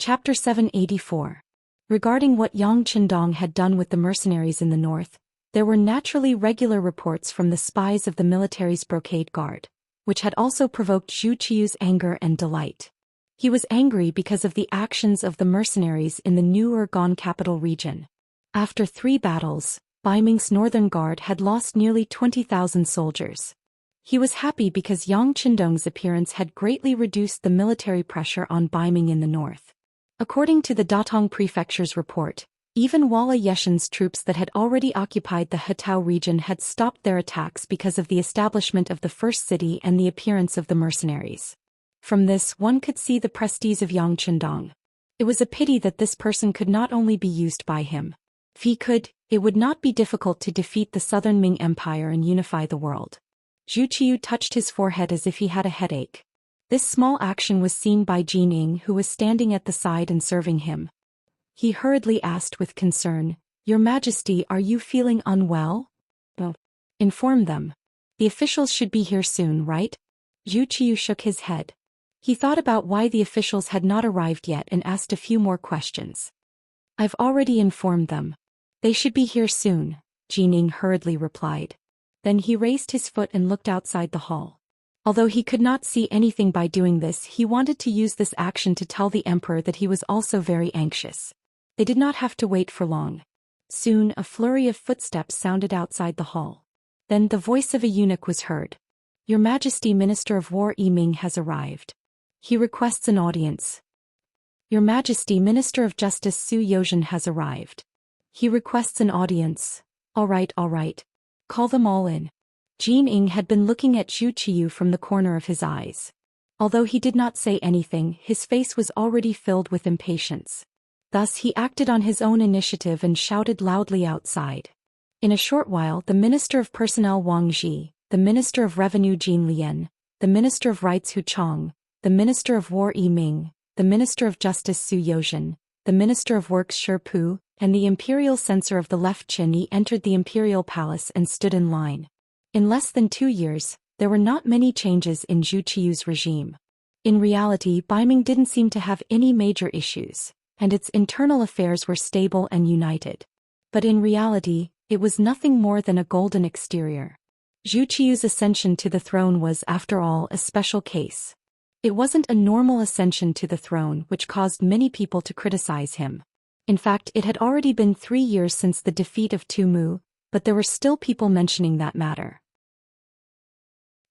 Chapter 784. Regarding what Yang Qindong had done with the mercenaries in the north, there were naturally regular reports from the spies of the military's brocade guard, which had also provoked Zhu Qiu's anger and delight. He was angry because of the actions of the mercenaries in the new Ergon capital region. After 3 battles, Baiming's northern guard had lost nearly 20,000 soldiers. He was happy because Yang Qindong's appearance had greatly reduced the military pressure on Baiming in the north. According to the Datong Prefecture's report, even Walla Yeshan's troops that had already occupied the Hetao region had stopped their attacks because of the establishment of the first city and the appearance of the mercenaries. From this, one could see the prestige of Yang Qindong. It was a pity that this person could not only be used by him. If he could, it would not be difficult to defeat the Southern Ming Empire and unify the world. Zhu Qiu touched his forehead as if he had a headache. This small action was seen by Jin Ying, who was standing at the side and serving him. He hurriedly asked with concern, "Your Majesty, are you feeling unwell?" "Oh." "Inform them. The officials should be here soon, right?" Zhu Qiu shook his head. He thought about why the officials had not arrived yet and asked a few more questions. "I've already informed them. They should be here soon," Jin Ying hurriedly replied. Then he raised his foot and looked outside the hall. Although he could not see anything by doing this, he wanted to use this action to tell the emperor that he was also very anxious. They did not have to wait for long. Soon a flurry of footsteps sounded outside the hall. Then the voice of a eunuch was heard. "Your Majesty, Minister of War Yiming has arrived. He requests an audience." "Your Majesty, Minister of Justice Su Yozhen has arrived. He requests an audience." All right. Call them all in." Jin Ying had been looking at Zhu Qiu from the corner of his eyes. Although he did not say anything, his face was already filled with impatience. Thus he acted on his own initiative and shouted loudly outside. In a short while the Minister of Personnel Wang Zhi, the Minister of Revenue Jin Lian, the Minister of Rights Hu Chong, the Minister of War Yiming, the Minister of Justice Su Yozhen, the Minister of Works Shi Pu, and the Imperial Censor of the Left Qin Yi entered the Imperial Palace and stood in line. In less than 2 years, there were not many changes in Zhu Qiu's regime. In reality, Baiming didn't seem to have any major issues, and its internal affairs were stable and united. But in reality, it was nothing more than a golden exterior. Zhu Qiu's ascension to the throne was, after all, a special case. It wasn't a normal ascension to the throne, which caused many people to criticize him. In fact, it had already been 3 years since the defeat of Tu Mu, but there were still people mentioning that matter.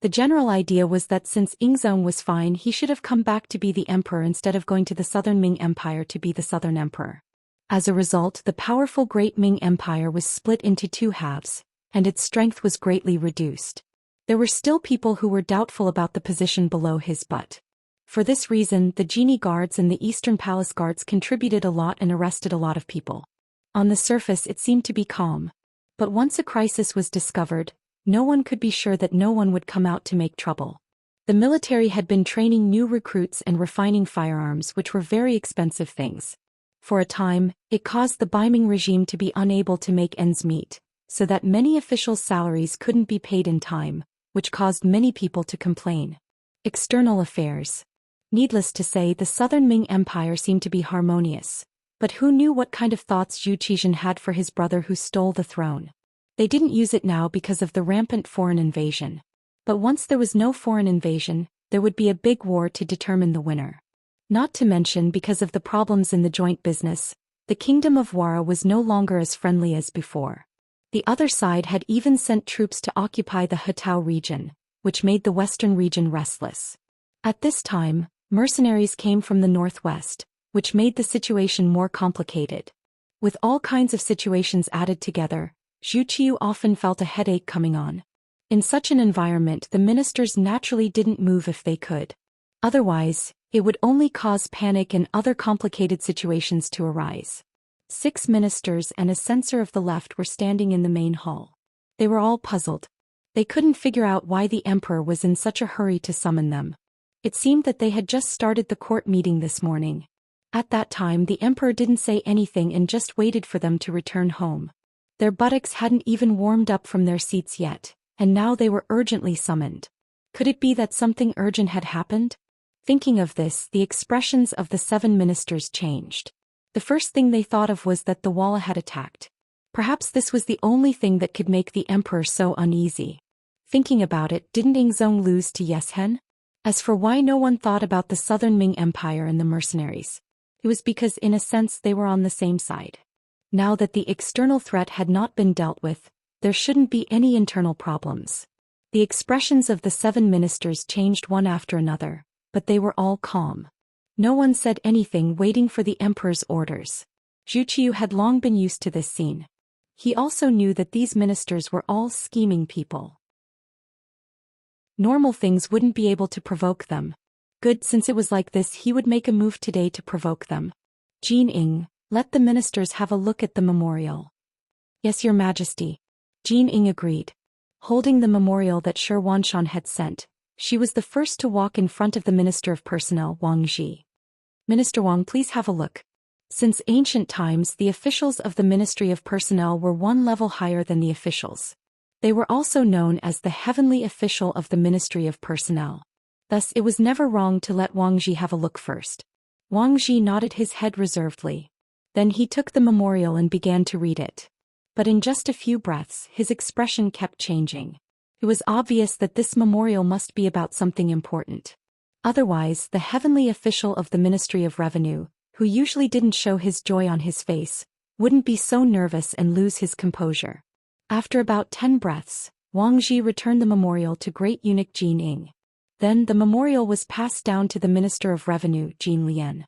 The general idea was that since Yingzong was fine, he should have come back to be the emperor instead of going to the Southern Ming Empire to be the Southern Emperor. As a result, the powerful Great Ming Empire was split into 2 halves, and its strength was greatly reduced. There were still people who were doubtful about the position below his butt. For this reason, the Genie Guards and the Eastern Palace Guards contributed a lot and arrested a lot of people. On the surface it seemed to be calm. But once a crisis was discovered, no one could be sure that no one would come out to make trouble. The military had been training new recruits and refining firearms, which were very expensive things. For a time, it caused the Baiming regime to be unable to make ends meet, so that many officials' salaries couldn't be paid in time, which caused many people to complain. External affairs. Needless to say, the Southern Ming Empire seemed to be harmonious. But who knew what kind of thoughts Zhu Qiu had for his brother who stole the throne? They didn't use it now because of the rampant foreign invasion. But once there was no foreign invasion, there would be a big war to determine the winner. Not to mention, because of the problems in the joint business, the Kingdom of Wara was no longer as friendly as before. The other side had even sent troops to occupy the Hetao region, which made the western region restless. At this time, mercenaries came from the northwest, which made the situation more complicated. With all kinds of situations added together, Zhu Qiu often felt a headache coming on. In such an environment, the ministers naturally didn't move if they could. Otherwise, it would only cause panic and other complicated situations to arise. 6 ministers and a censor of the left were standing in the main hall. They were all puzzled. They couldn't figure out why the emperor was in such a hurry to summon them. It seemed that they had just started the court meeting this morning. At that time, the emperor didn't say anything and just waited for them to return home. Their buttocks hadn't even warmed up from their seats yet, and now they were urgently summoned. Could it be that something urgent had happened? Thinking of this, the expressions of the 7 ministers changed. The first thing they thought of was that the Walla had attacked. Perhaps this was the only thing that could make the emperor so uneasy. Thinking about it, didn't Ingzong lose to Yeshen? As for why no one thought about the southern Ming Empire and the mercenaries, it was because in a sense they were on the same side. Now that the external threat had not been dealt with, there shouldn't be any internal problems. The expressions of the 7 ministers changed one after another, but they were all calm. No one said anything, waiting for the emperor's orders. Zhu Qiu had long been used to this scene. He also knew that these ministers were all scheming people. Normal things wouldn't be able to provoke them. Good, since it was like this, he would make a move today to provoke them. Jin Ing, let the ministers have a look at the memorial. Yes, Your Majesty. Jin Ing agreed. Holding the memorial that Shi Wanshan had sent, she was the first to walk in front of the Minister of Personnel, Wang Ji. Minister Wang, please have a look. Since ancient times, the officials of the Ministry of Personnel were one level higher than the officials. They were also known as the heavenly official of the Ministry of Personnel. Thus, it was never wrong to let Wang Ji have a look first. Wang Ji nodded his head reservedly. Then he took the memorial and began to read it. But in just a few breaths, his expression kept changing. It was obvious that this memorial must be about something important. Otherwise, the heavenly official of the Ministry of Revenue, who usually didn't show his joy on his face, wouldn't be so nervous and lose his composure. After about 10 breaths, Wang Ji returned the memorial to Great Eunuch Jin Ing. Then the memorial was passed down to the Minister of Revenue, Jin Lian.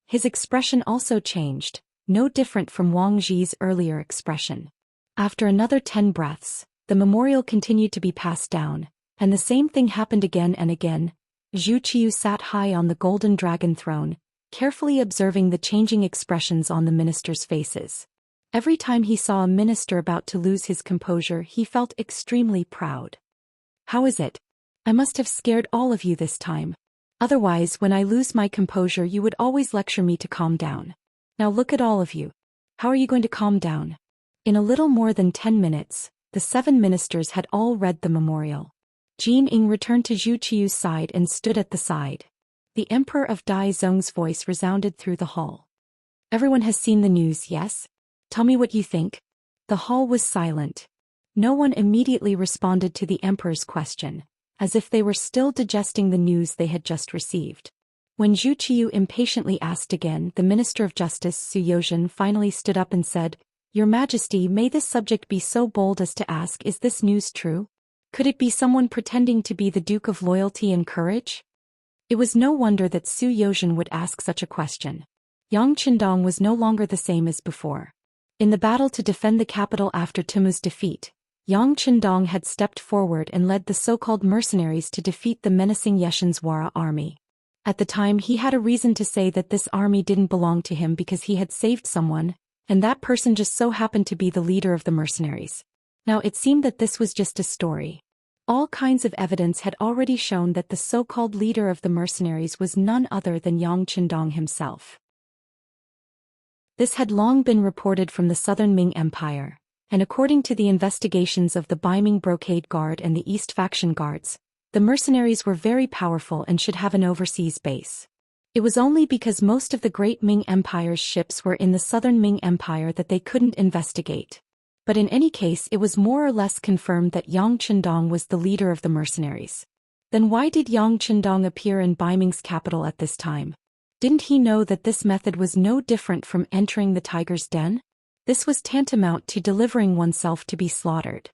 His expression also changed, no different from Wang Ji's earlier expression. After another 10 breaths, the memorial continued to be passed down, and the same thing happened again and again. Zhu Qiu sat high on the golden dragon throne, carefully observing the changing expressions on the ministers' faces. Every time he saw a minister about to lose his composure, he felt extremely proud. How is it? I must have scared all of you this time. Otherwise, when I lose my composure, you would always lecture me to calm down. Now look at all of you. How are you going to calm down? In a little more than 10 minutes, the 7 ministers had all read the memorial. Jin Ing returned to Zhu Qiu's side and stood at the side. The Emperor of Dai Zong's voice resounded through the hall. Everyone has seen the news, yes? Tell me what you think. The hall was silent. No one immediately responded to the Emperor's question, as if they were still digesting the news they had just received. When Zhu Qiu impatiently asked again, the Minister of Justice, Su Yozhen, finally stood up and said, Your Majesty, may this subject be so bold as to ask, is this news true? Could it be someone pretending to be the Duke of Loyalty and Courage? It was no wonder that Su Yozhen would ask such a question. Yang Qindong was no longer the same as before. In the battle to defend the capital after Timu's defeat, Yang Qindong had stepped forward and led the so-called mercenaries to defeat the menacing Yeshen's Wara army. At the time, he had a reason to say that this army didn't belong to him because he had saved someone, and that person just so happened to be the leader of the mercenaries. Now it seemed that this was just a story. All kinds of evidence had already shown that the so-called leader of the mercenaries was none other than Yang Qindong himself. This had long been reported from the southern Ming Empire, and according to the investigations of the Baiming Brocade Guard and the East Faction Guards, the mercenaries were very powerful and should have an overseas base. It was only because most of the Great Ming Empire's ships were in the southern Ming Empire that they couldn't investigate. But in any case, it was more or less confirmed that Yang Qindong was the leader of the mercenaries. Then why did Yang Qindong appear in Baiming's capital at this time? Didn't he know that this method was no different from entering the tiger's den? This was tantamount to delivering oneself to be slaughtered.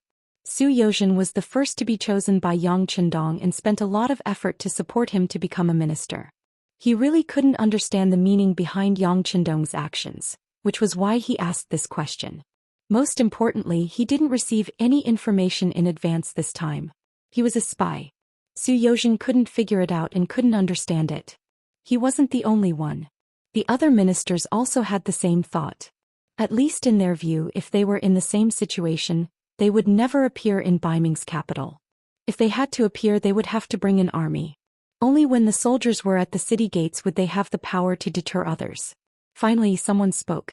Su Yozhen was the first to be chosen by Yang Qindong and spent a lot of effort to support him to become a minister. He really couldn't understand the meaning behind Yang Qindong's actions, which was why he asked this question. Most importantly, he didn't receive any information in advance this time. He was a spy. Su Yozhen couldn't figure it out and couldn't understand it. He wasn't the only one. The other ministers also had the same thought. At least in their view, if they were in the same situation, they would never appear in Baiming's capital. If they had to appear, they would have to bring an army. Only when the soldiers were at the city gates would they have the power to deter others. Finally, someone spoke.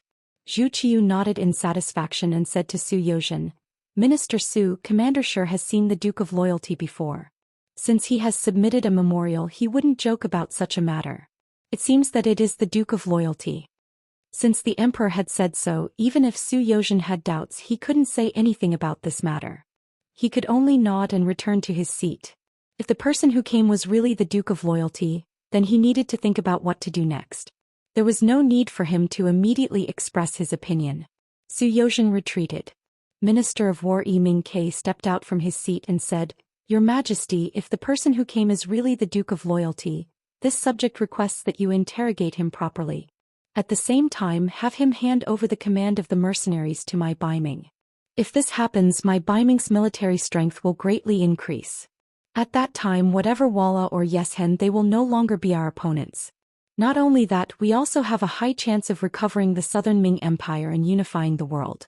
Zhu Qiu nodded in satisfaction and said to Su Yozhen, Minister Su, Commander Shi has seen the Duke of Loyalty before. Since he has submitted a memorial, he wouldn't joke about such a matter. It seems that it is the Duke of Loyalty. Since the emperor had said so, even if Su Yozhen had doubts, he couldn't say anything about this matter. He could only nod and return to his seat. If the person who came was really the Duke of Loyalty, then he needed to think about what to do next. There was no need for him to immediately express his opinion. Su Yozhen retreated. Minister of War Ming Ke stepped out from his seat and said, "Your Majesty, if the person who came is really the Duke of Loyalty, this subject requests that you interrogate him properly. At the same time, have him hand over the command of the mercenaries to my Baiming. If this happens, my Baiming's military strength will greatly increase. At that time, whatever Walla or Yeshen, they will no longer be our opponents. Not only that, we also have a high chance of recovering the Southern Ming Empire and unifying the world."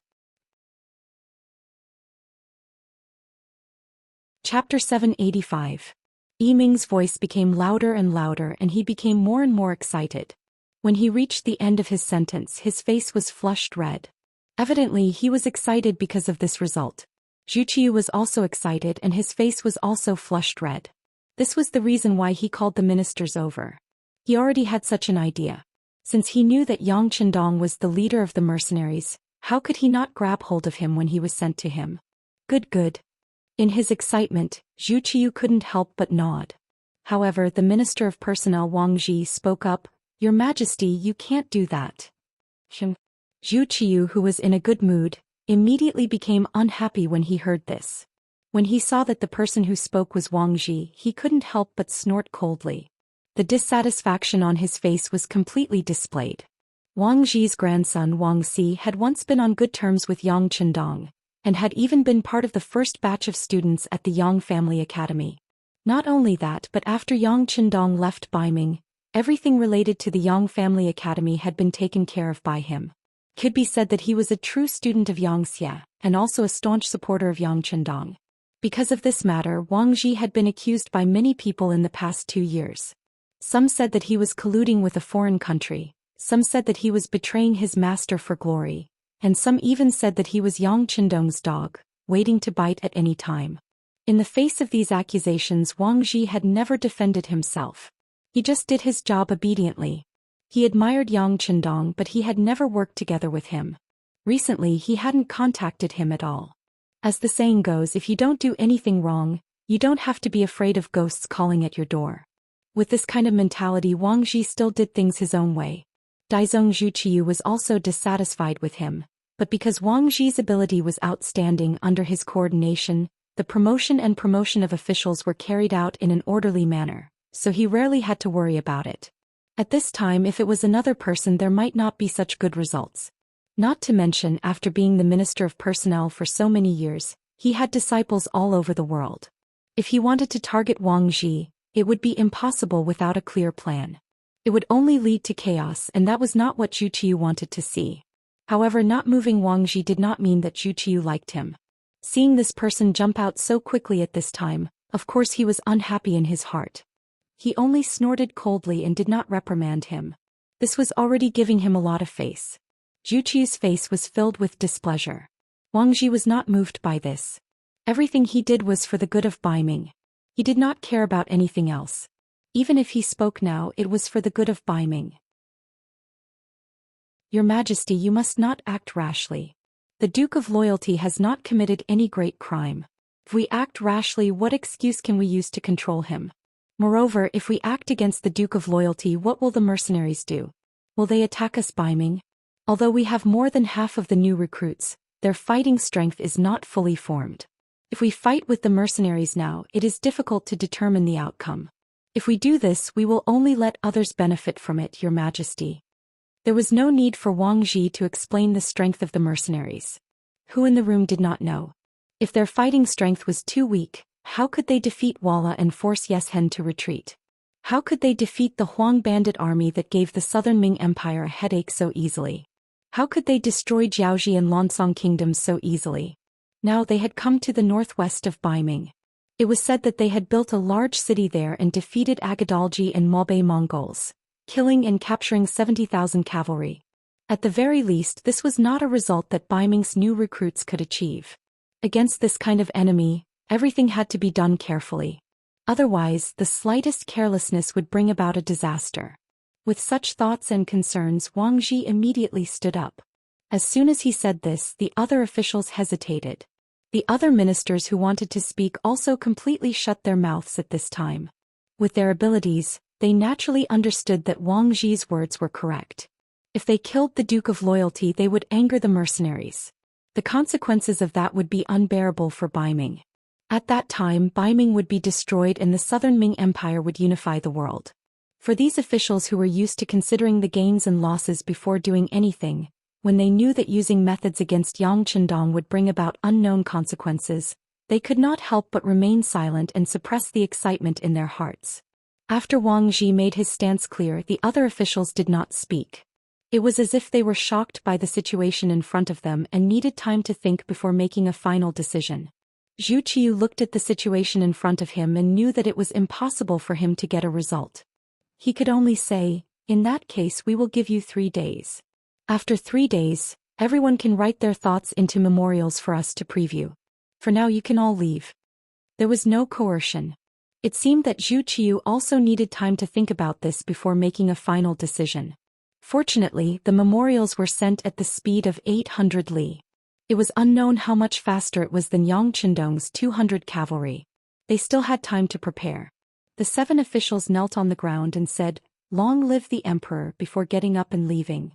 Chapter 785. Yiming's voice became louder and louder and he became more and more excited. When he reached the end of his sentence, his face was flushed red. Evidently, he was excited because of this result. Zhu Qiu was also excited and his face was also flushed red. This was the reason why he called the ministers over. He already had such an idea. Since he knew that Yang Qindong was the leader of the mercenaries, how could he not grab hold of him when he was sent to him? Good. In his excitement, Zhu Qiu couldn't help but nod. However, the Minister of Personnel Wang Ji spoke up, "Your Majesty, you can't do that." Zhu Qiu, who was in a good mood, immediately became unhappy when he heard this. When he saw that the person who spoke was Wang Ji, he couldn't help but snort coldly. The dissatisfaction on his face was completely displayed. Wang Ji's grandson Wang Si had once been on good terms with Yang Qindong, and had even been part of the first batch of students at the Yang Family Academy. Not only that, but after Yang Qindong left Baiming, everything related to the Yang Family Academy had been taken care of by him. Could be said that he was a true student of Xianxia, and also a staunch supporter of Yang Qindong. Because of this matter, Wang Ji had been accused by many people in the past 2 years. Some said that he was colluding with a foreign country, some said that he was betraying his master for glory, and some even said that he was Yang Qindong's dog, waiting to bite at any time. In the face of these accusations, Wang Ji had never defended himself. He just did his job obediently. He admired Yang Qindong, but he had never worked together with him. Recently, he hadn't contacted him at all. As the saying goes, if you don't do anything wrong, you don't have to be afraid of ghosts calling at your door. With this kind of mentality, Wang Ji still did things his own way. Daizong Zhu Qiu was also dissatisfied with him, but because Wang Ji's ability was outstanding under his coordination, the promotion of officials were carried out in an orderly manner, so he rarely had to worry about it. At this time, if it was another person, there might not be such good results. Not to mention, after being the Minister of Personnel for so many years, he had disciples all over the world. If he wanted to target Wang Ji, it would be impossible without a clear plan. It would only lead to chaos, and that was not what Zhu Qiu wanted to see. However, not moving Wang Ji did not mean that Zhu Qiu liked him. Seeing this person jump out so quickly at this time, of course he was unhappy in his heart. He only snorted coldly and did not reprimand him. This was already giving him a lot of face. Zhu Qiu's face was filled with displeasure. Wang Ji was not moved by this. Everything he did was for the good of Baiming. He did not care about anything else. Even if he spoke now, it was for the good of Baiming. Your Majesty, you must not act rashly. The Duke of Loyalty has not committed any great crime. If we act rashly, what excuse can we use to control him? Moreover, if we act against the Duke of Loyalty, what will the mercenaries do? Will they attack us, Baiming? Although we have more than half of the new recruits, their fighting strength is not fully formed. If we fight with the mercenaries now, it is difficult to determine the outcome. If we do this, we will only let others benefit from it, Your Majesty. There was no need for Wang Ji to explain the strength of the mercenaries. Who in the room did not know? If their fighting strength was too weak, how could they defeat Walla and force Yeshen to retreat? How could they defeat the Huang bandit army that gave the Southern Ming Empire a headache so easily? How could they destroy Jiaoji and Lansong kingdoms so easily? Now they had come to the northwest of Baiming. It was said that they had built a large city there and defeated Agadalji and Maobei Mongols, killing and capturing 70,000 cavalry. At the very least, this was not a result that Baiming's new recruits could achieve. Against this kind of enemy, everything had to be done carefully. Otherwise, the slightest carelessness would bring about a disaster. With such thoughts and concerns, Wang Ji immediately stood up. As soon as he said this, the other officials hesitated. The other ministers who wanted to speak also completely shut their mouths at this time. With their abilities, they naturally understood that Wang Ji's words were correct. If they killed the Duke of Loyalty, they would anger the mercenaries. The consequences of that would be unbearable for Baiming. At that time, Baiming would be destroyed and the Southern Ming Empire would unify the world. For these officials who were used to considering the gains and losses before doing anything, when they knew that using methods against Yang Chendong would bring about unknown consequences, they could not help but remain silent and suppress the excitement in their hearts. After Wang Ji made his stance clear, the other officials did not speak. It was as if they were shocked by the situation in front of them and needed time to think before making a final decision. Zhu Qiu looked at the situation in front of him and knew that it was impossible for him to get a result. He could only say, "In that case, we will give you 3 days. After 3 days, everyone can write their thoughts into memorials for us to preview. For now you can all leave." There was no coercion. It seemed that Zhu Qiu also needed time to think about this before making a final decision. Fortunately, the memorials were sent at the speed of 800 li. It was unknown how much faster it was than Yang Chendong's 200 cavalry. They still had time to prepare. The 7 officials knelt on the ground and said, "Long live the emperor," before getting up and leaving.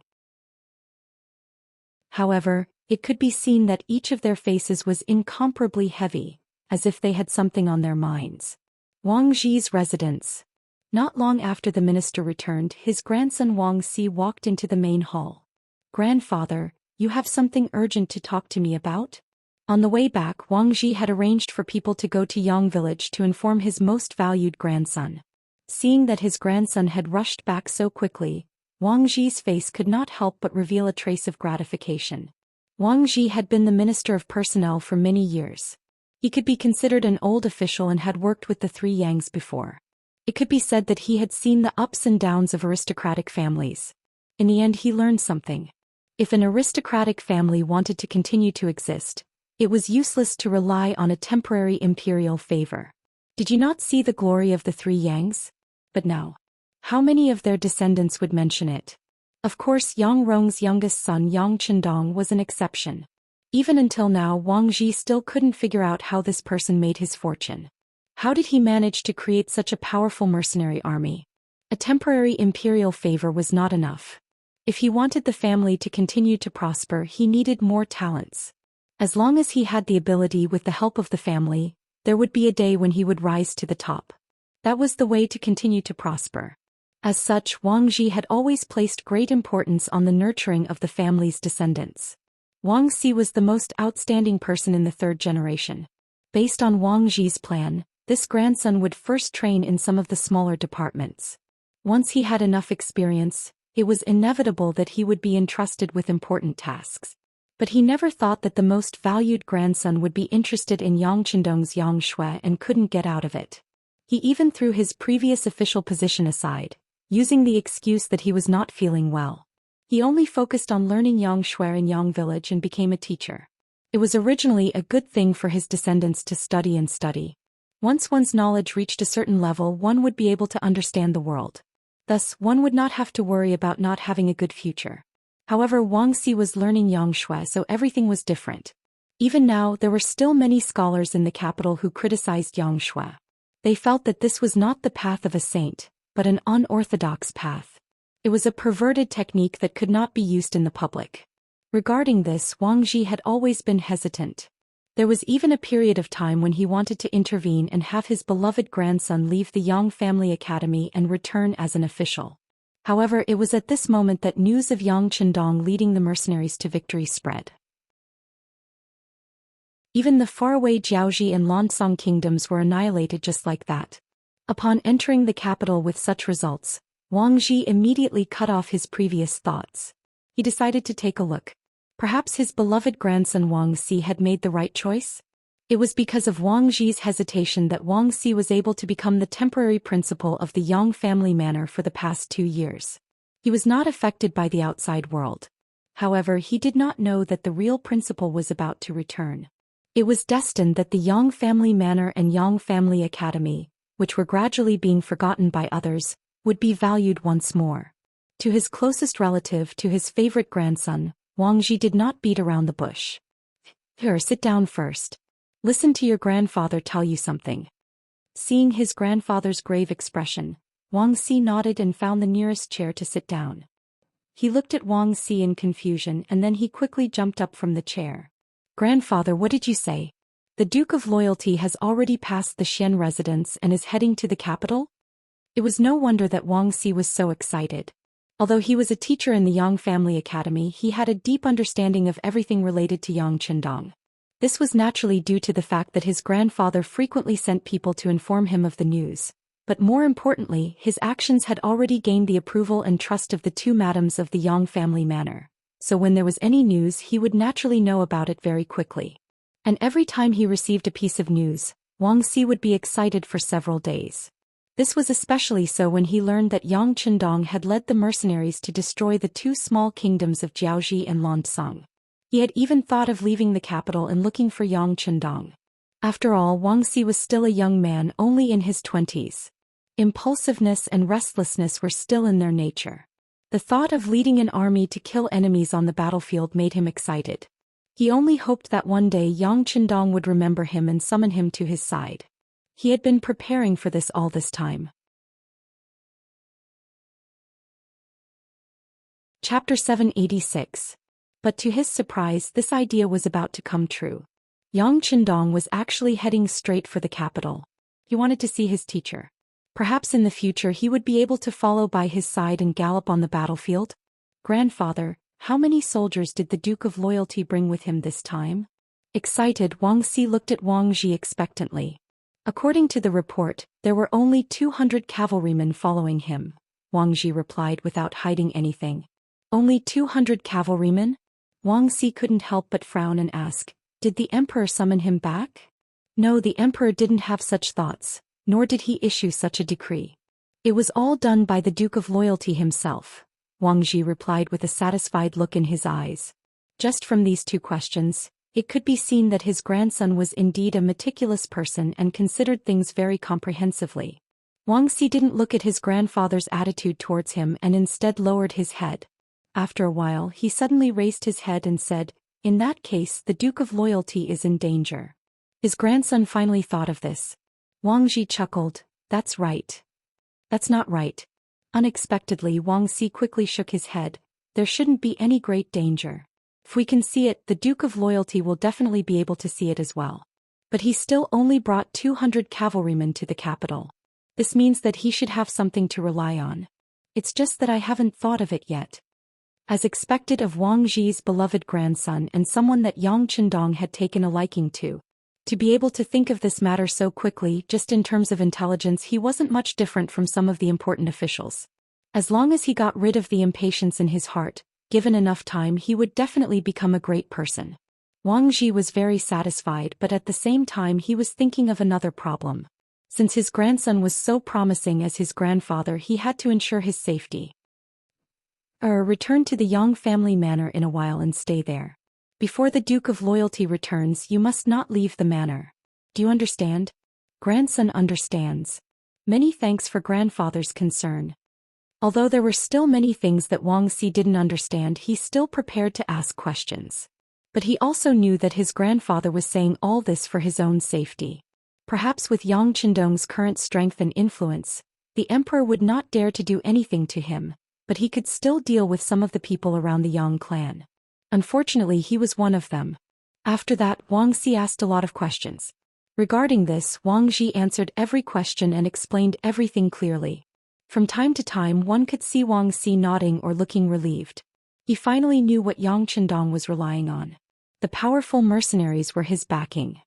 However, it could be seen that each of their faces was incomparably heavy, as if they had something on their minds. Wang Ji's residence. Not long after the minister returned, his grandson Wang Si walked into the main hall. "Grandfather, you have something urgent to talk to me about?" On the way back, Wang Ji had arranged for people to go to Yang village to inform his most valued grandson. Seeing that his grandson had rushed back so quickly, Wang Ji's face could not help but reveal a trace of gratification. Wang Ji had been the Minister of Personnel for many years. He could be considered an old official and had worked with the 3 Yangs before. It could be said that he had seen the ups and downs of aristocratic families. In the end, he learned something. If an aristocratic family wanted to continue to exist, it was useless to rely on a temporary imperial favor. Did you not see the glory of the 3 Yangs? But now, how many of their descendants would mention it? Of course, Yang Rong's youngest son Yang Chendong was an exception. Even until now, Wang Ji still couldn't figure out how this person made his fortune. How did he manage to create such a powerful mercenary army? A temporary imperial favor was not enough. If he wanted the family to continue to prosper, he needed more talents. As long as he had the ability with the help of the family, there would be a day when he would rise to the top. That was the way to continue to prosper. As such, Wang Ji had always placed great importance on the nurturing of the family's descendants. Wang Si was the most outstanding person in the 3rd generation. Based on Wang Ji's plan, this grandson would first train in some of the smaller departments. Once he had enough experience, it was inevitable that he would be entrusted with important tasks. But he never thought that the most valued grandson would be interested in Yang Chendong's Yang Shui and couldn't get out of it. He even threw his previous official position aside, using the excuse that he was not feeling well. He only focused on learning Yang Shui in Yang village and became a teacher. It was originally a good thing for his descendants to study and study. Once one's knowledge reached a certain level, one would be able to understand the world. Thus, one would not have to worry about not having a good future. However, Wang Si was learning Yang Shui, so everything was different. Even now, there were still many scholars in the capital who criticized Yang Shui. They felt that this was not the path of a saint, but an unorthodox path. It was a perverted technique that could not be used in the public. Regarding this, Wang Ji had always been hesitant. There was even a period of time when he wanted to intervene and have his beloved grandson leave the Yang family academy and return as an official. However, it was at this moment that news of Yang Chendong leading the mercenaries to victory spread. Even the faraway Jiaoji and Lansong kingdoms were annihilated just like that. Upon entering the capital with such results, Wang Ji immediately cut off his previous thoughts. He decided to take a look. Perhaps his beloved grandson Wang Si had made the right choice? It was because of Wang Ji's hesitation that Wang Si was able to become the temporary principal of the Yang family manor for the past 2 years. He was not affected by the outside world. However, he did not know that the real principal was about to return. It was destined that the Yang family manor and Yang family academy, which were gradually being forgotten by others, would be valued once more. To his closest relative, to his favorite grandson, Wang Ji did not beat around the bush. Here, sit down first. Listen to your grandfather tell you something. Seeing his grandfather's grave expression, Wang Xi nodded and found the nearest chair to sit down. He looked at Wang Xi in confusion and then he quickly jumped up from the chair. Grandfather, what did you say? The Duke of Loyalty has already passed the Xian residence and is heading to the capital? It was no wonder that Wang Xi was so excited. Although he was a teacher in the Yang Family Academy, he had a deep understanding of everything related to Yang Qindong. This was naturally due to the fact that his grandfather frequently sent people to inform him of the news. But more importantly, his actions had already gained the approval and trust of the two madams of the Yang family manor. So when there was any news, he would naturally know about it very quickly. And every time he received a piece of news, Wang Xi would be excited for several days. This was especially so when he learned that Yang Qindong had led the mercenaries to destroy the two small kingdoms of Jiaoji and Lansang. He had even thought of leaving the capital and looking for Yang Qindong. After all, Wang Xi was still a young man, only in his 20s. Impulsiveness and restlessness were still in their nature. The thought of leading an army to kill enemies on the battlefield made him excited. He only hoped that one day Yang Qindong would remember him and summon him to his side. He had been preparing for this all this time. Chapter 786. But to his surprise, this idea was about to come true. Yang Qindong was actually heading straight for the capital. He wanted to see his teacher. Perhaps in the future he would be able to follow by his side and gallop on the battlefield. Grandfather, how many soldiers did the Duke of Loyalty bring with him this time? Excited, Wang Xi looked at Wang Ji expectantly. According to the report, there were only 200 cavalrymen following him, Wang Ji replied without hiding anything. Only 200 cavalrymen? Wang Xi couldn't help but frown and ask, did the emperor summon him back? No, the emperor didn't have such thoughts, nor did he issue such a decree. It was all done by the Duke of Loyalty himself, Wang Ji replied with a satisfied look in his eyes. Just from these two questions, it could be seen that his grandson was indeed a meticulous person and considered things very comprehensively. Wang Xi didn't look at his grandfather's attitude towards him and instead lowered his head. After a while, he suddenly raised his head and said, in that case, the Duke of Loyalty is in danger. His grandson finally thought of this. Wang Ji chuckled, that's right. That's not right. Unexpectedly, Wang Xi quickly shook his head. There shouldn't be any great danger. If we can see it, the Duke of Loyalty will definitely be able to see it as well. But he still only brought 200 cavalrymen to the capital. This means that he should have something to rely on. It's just that I haven't thought of it yet. As expected of Wang Ji's beloved grandson and someone that Yang Qindong had taken a liking to be able to think of this matter so quickly, just in terms of intelligence, he wasn't much different from some of the important officials. As long as he got rid of the impatience in his heart, given enough time, he would definitely become a great person. Wang Ji was very satisfied, but at the same time he was thinking of another problem. Since his grandson was so promising as his grandfather, he had to ensure his safety. Return to the Yang family manor in a while and stay there. Before the Duke of Loyalty returns, you must not leave the manor. Do you understand? Grandson understands. Many thanks for grandfather's concern. Although there were still many things that Wang Xi didn't understand, he still prepared to ask questions. But he also knew that his grandfather was saying all this for his own safety. Perhaps with Yang Qindong's current strength and influence, the emperor would not dare to do anything to him, but he could still deal with some of the people around the Yang clan. Unfortunately, he was one of them. After that, Wang Xi asked a lot of questions. Regarding this, Wang Ji answered every question and explained everything clearly. From time to time, one could see Wang Xi nodding or looking relieved. He finally knew what Yang Qindong was relying on. The powerful mercenaries were his backing.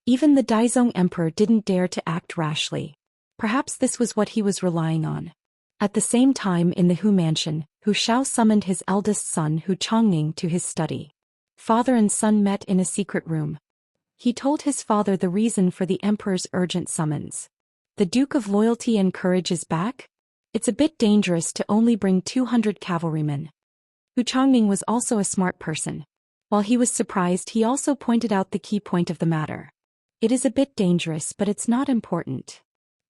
Even the Daizong emperor didn't dare to act rashly. Perhaps this was what he was relying on. At the same time, in the Hu mansion, Hu Shao summoned his eldest son Hu Chongning to his study. Father and son met in a secret room. He told his father the reason for the emperor's urgent summons. The Duke of Loyalty and Courage is back? It's a bit dangerous to only bring 200 cavalrymen. Hu Chongning was also a smart person. While he was surprised, he also pointed out the key point of the matter. It is a bit dangerous, but it's not important.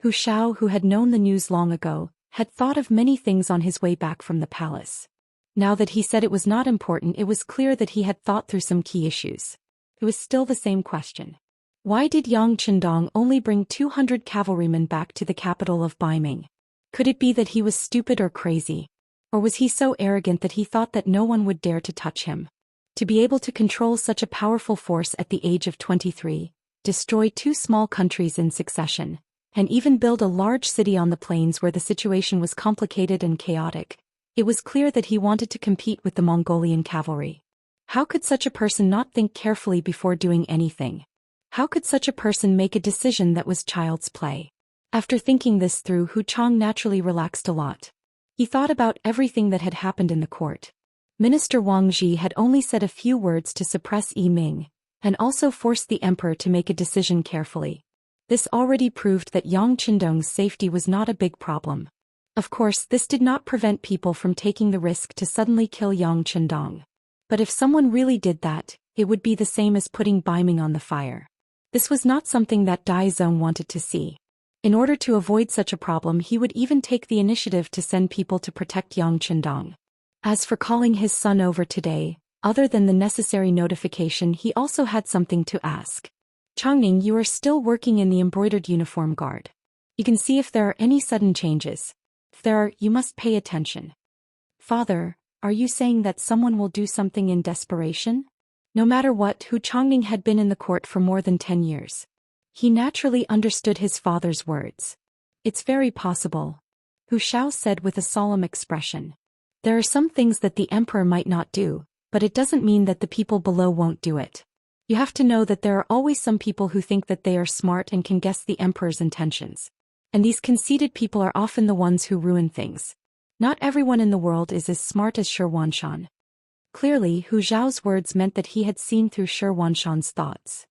Hu Xiao, who had known the news long ago, had thought of many things on his way back from the palace. Now that he said it was not important, it was clear that he had thought through some key issues. It was still the same question. Why did Yang Qindong only bring 200 cavalrymen back to the capital of Baiming? Could it be that he was stupid or crazy? Or was he so arrogant that he thought that no one would dare to touch him? To be able to control such a powerful force at the age of 23, destroy 2 small countries in succession, and even build a large city on the plains where the situation was complicated and chaotic, it was clear that he wanted to compete with the Mongolian cavalry. How could such a person not think carefully before doing anything? How could such a person make a decision that was child's play? After thinking this through, Hu Chang naturally relaxed a lot. He thought about everything that had happened in the court. Minister Wang Ji had only said a few words to suppress Yi Ming, and also forced the emperor to make a decision carefully. This already proved that Yang Qindong's safety was not a big problem. Of course, this did not prevent people from taking the risk to suddenly kill Yang Qindong. But if someone really did that, it would be the same as putting Baiming on the fire. This was not something that Dai Zong wanted to see. In order to avoid such a problem, he would even take the initiative to send people to protect Yang Qindong. As for calling his son over today, other than the necessary notification, he also had something to ask. Changning, you are still working in the embroidered uniform guard. You can see if there are any sudden changes. If there are, you must pay attention. Father, are you saying that someone will do something in desperation? No matter what, Hu Changning had been in the court for more than 10 years. He naturally understood his father's words. It's very possible, Hu Xiao said with a solemn expression. There are some things that the emperor might not do, but it doesn't mean that the people below won't do it. You have to know that there are always some people who think that they are smart and can guess the emperor's intentions. And these conceited people are often the ones who ruin things. Not everyone in the world is as smart as Shi Wanshan. Clearly, Hu Zhao's words meant that he had seen through Shi Wanshan's thoughts.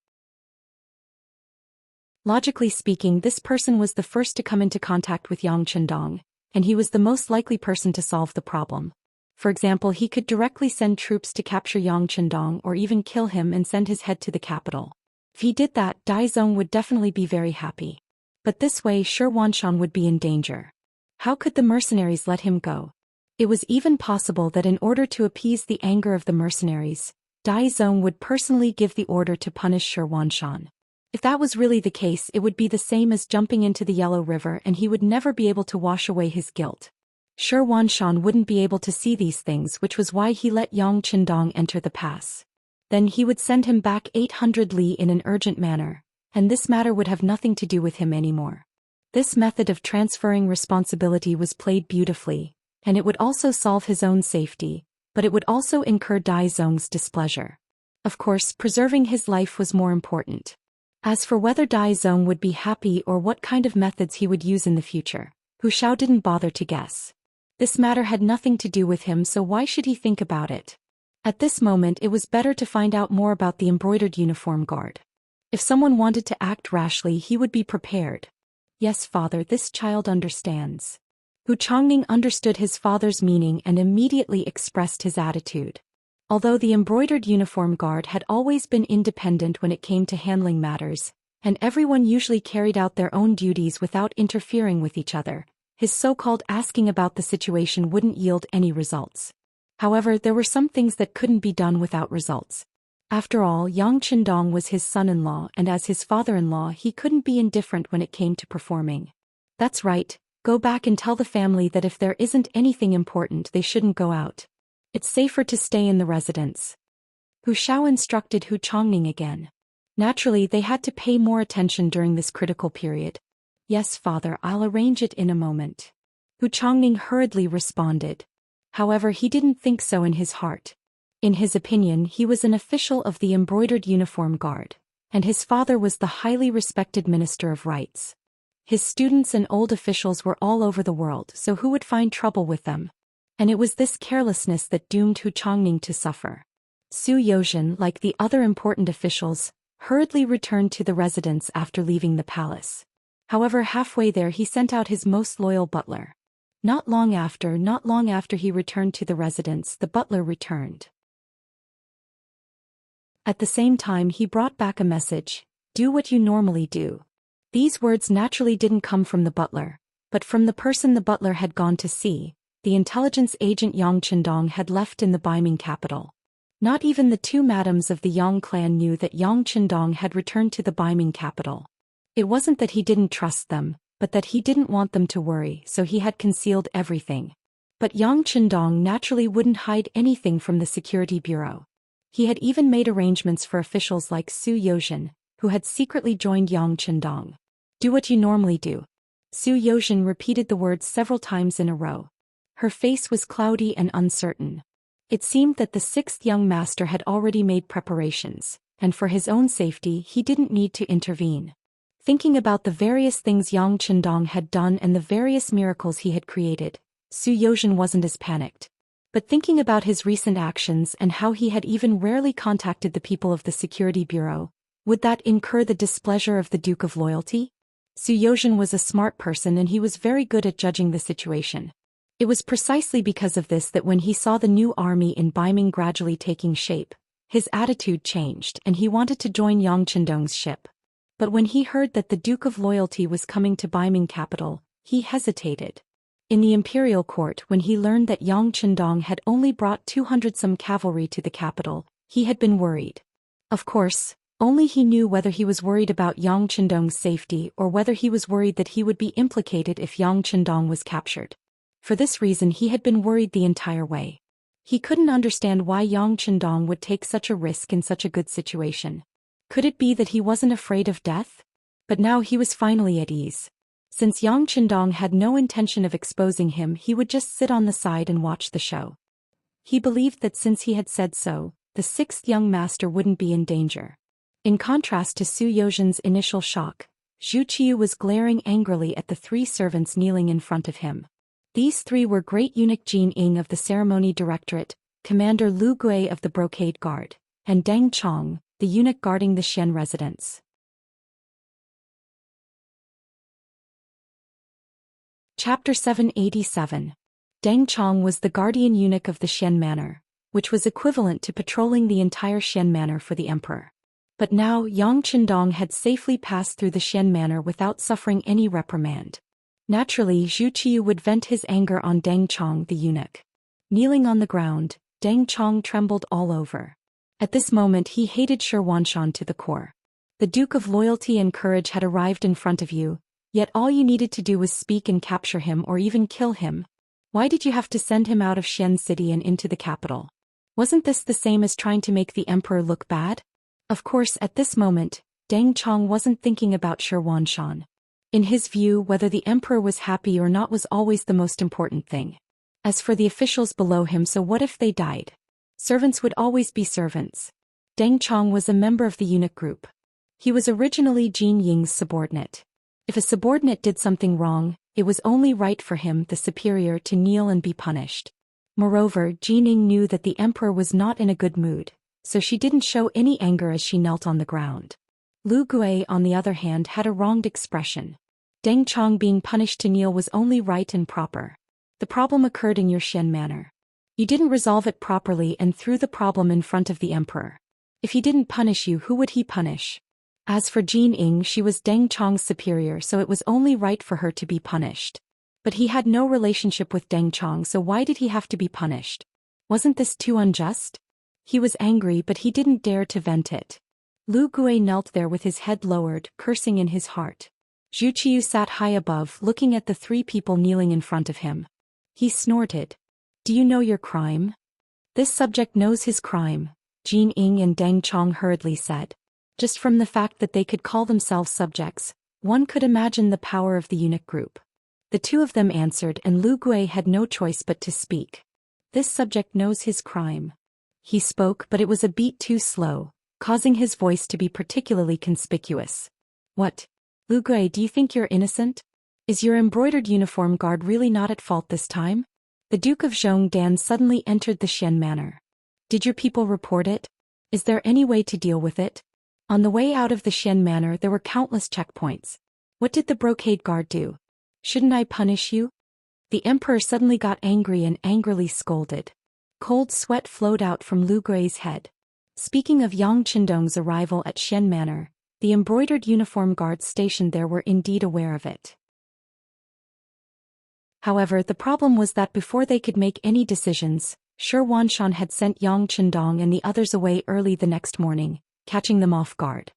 Logically speaking, this person was the first to come into contact with Yang Qindong, and he was the most likely person to solve the problem. For example, he could directly send troops to capture Yang Qindong or even kill him and send his head to the capital. If he did that, Dai Zong would definitely be very happy. But this way Shi Wanshan would be in danger. How could the mercenaries let him go? It was even possible that in order to appease the anger of the mercenaries, Dai Zong would personally give the order to punish Shi Wanshan. If that was really the case, it would be the same as jumping into the Yellow River and he would never be able to wash away his guilt. Shi Wanshan wouldn't be able to see these things, which was why he let Yang Qindong enter the pass. Then he would send him back 800 li in an urgent manner, and this matter would have nothing to do with him anymore. This method of transferring responsibility was played beautifully, and it would also solve his own safety, but it would also incur Dai Zong's displeasure. Of course, preserving his life was more important. As for whether Dai Zong would be happy or what kind of methods he would use in the future, Hu Xiao didn't bother to guess. This matter had nothing to do with him, so why should he think about it? At this moment it was better to find out more about the embroidered uniform guard. If someone wanted to act rashly, he would be prepared. Yes, father, this child understands. Hu Changning understood his father's meaning and immediately expressed his attitude. Although the embroidered uniform guard had always been independent when it came to handling matters, and everyone usually carried out their own duties without interfering with each other, his so-called asking about the situation wouldn't yield any results. However, there were some things that couldn't be done without results. After all, Yang Qindong was his son-in-law, and as his father-in-law he couldn't be indifferent when it came to performing. That's right, go back and tell the family that if there isn't anything important they shouldn't go out. It's safer to stay in the residence. Hu Xiao instructed Hu Changning again. Naturally, they had to pay more attention during this critical period. Yes, father, I'll arrange it in a moment. Hu Changning hurriedly responded. However, he didn't think so in his heart. In his opinion, he was an official of the embroidered uniform guard, and his father was the highly respected Minister of Rights. His students and old officials were all over the world, so who would find trouble with them? And it was this carelessness that doomed Hu Changning to suffer. Su Yozhen, like the other important officials, hurriedly returned to the residence after leaving the palace. However, halfway there he sent out his most loyal butler. Not long after he returned to the residence, the butler returned. At the same time he brought back a message. Do what you normally do. These words naturally didn't come from the butler, but from the person the butler had gone to see. The intelligence agent Yang Qindong had left in the Baiming capital. Not even the two madams of the Yang clan knew that Yang Qindong had returned to the Baiming capital. It wasn't that he didn't trust them, but that he didn't want them to worry, so he had concealed everything. But Yang Qindong naturally wouldn't hide anything from the security bureau. He had even made arrangements for officials like Zhou Xian, who had secretly joined Yang Qindong. Do what you normally do. Zhou Xian repeated the words several times in a row. Her face was cloudy and uncertain. It seemed that the sixth young master had already made preparations, and for his own safety he didn't need to intervene. Thinking about the various things Yang Qindong had done and the various miracles he had created, Zhou Xian wasn't as panicked. But thinking about his recent actions and how he had even rarely contacted the people of the security bureau, would that incur the displeasure of the Duke of Loyalty? Zhou Xian was a smart person and he was very good at judging the situation. It was precisely because of this that when he saw the new army in Baiming gradually taking shape, his attitude changed and he wanted to join Yang Qindong's ship. But when he heard that the Duke of Loyalty was coming to Baiming capital, he hesitated. In the imperial court, when he learned that Yang Qindong had only brought 200-some cavalry to the capital, he had been worried. Of course, only he knew whether he was worried about Yang Qindong's safety or whether he was worried that he would be implicated if Yang Qindong was captured. For this reason he had been worried the entire way. He couldn't understand why Yang Qindong would take such a risk in such a good situation. Could it be that he wasn't afraid of death? But now he was finally at ease. Since Yang Qindong had no intention of exposing him, he would just sit on the side and watch the show. He believed that since he had said so, the sixth young master wouldn't be in danger. In contrast to Zhou Xian's initial shock, Zhu Qiu was glaring angrily at the three servants kneeling in front of him. These three were Great Eunuch Jin Ying of the Ceremony Directorate, Commander Lu Gui of the Brocade Guard, and Deng Chong, the eunuch guarding the Xian residence. Chapter 787. Deng Chong was the guardian eunuch of the Xian manor, which was equivalent to patrolling the entire Xian manor for the emperor. But now Yang Qindong had safely passed through the Xian manor without suffering any reprimand. Naturally, Zhu Qiu would vent his anger on Deng Chong the eunuch. Kneeling on the ground, Deng Chong trembled all over. At this moment he hated Xianxia to the core. The Duke of Loyalty and Courage had arrived in front of you, yet all you needed to do was speak and capture him or even kill him. Why did you have to send him out of Xian City and into the capital? Wasn't this the same as trying to make the emperor look bad? Of course, at this moment, Deng Chong wasn't thinking about Xianxia. In his view, whether the emperor was happy or not was always the most important thing. As for the officials below him, so what if they died? Servants would always be servants. Deng Chong was a member of the eunuch group. He was originally Jin Ying's subordinate. If a subordinate did something wrong, it was only right for him, the superior, to kneel and be punished. Moreover, Jin Ying knew that the emperor was not in a good mood, so she didn't show any anger as she knelt on the ground. Lu Gui, on the other hand, had a wronged expression. Deng Chong being punished to kneel was only right and proper. The problem occurred in your Xian manor. You didn't resolve it properly and threw the problem in front of the emperor. If he didn't punish you, who would he punish? As for Jin Ying, she was Deng Chong's superior, so it was only right for her to be punished. But he had no relationship with Deng Chong, so why did he have to be punished? Wasn't this too unjust? He was angry, but he didn't dare to vent it. Lu Gui knelt there with his head lowered, cursing in his heart. Zhu Qiu sat high above, looking at the three people kneeling in front of him. He snorted. Do you know your crime? This subject knows his crime, Jin Ying and Deng Chong hurriedly said. Just from the fact that they could call themselves subjects, one could imagine the power of the eunuch group. The two of them answered, and Lu Gui had no choice but to speak. This subject knows his crime. He spoke, but it was a beat too slow, causing his voice to be particularly conspicuous. What? Lu Gui, do you think you're innocent? Is your embroidered uniform guard really not at fault this time? The Duke of Zhongdan suddenly entered the Xian manor. Did your people report it? Is there any way to deal with it? On the way out of the Xian manor there were countless checkpoints. What did the brocade guard do? Shouldn't I punish you? The emperor suddenly got angry and angrily scolded. Cold sweat flowed out from Lu Gui's head. Speaking of Yang Qindong's arrival at Xian manor, The embroidered uniform guards stationed there were indeed aware of it. However, the problem was that before they could make any decisions, Shi Wanshan had sent Yang Qindong and the others away early the next morning, catching them off guard.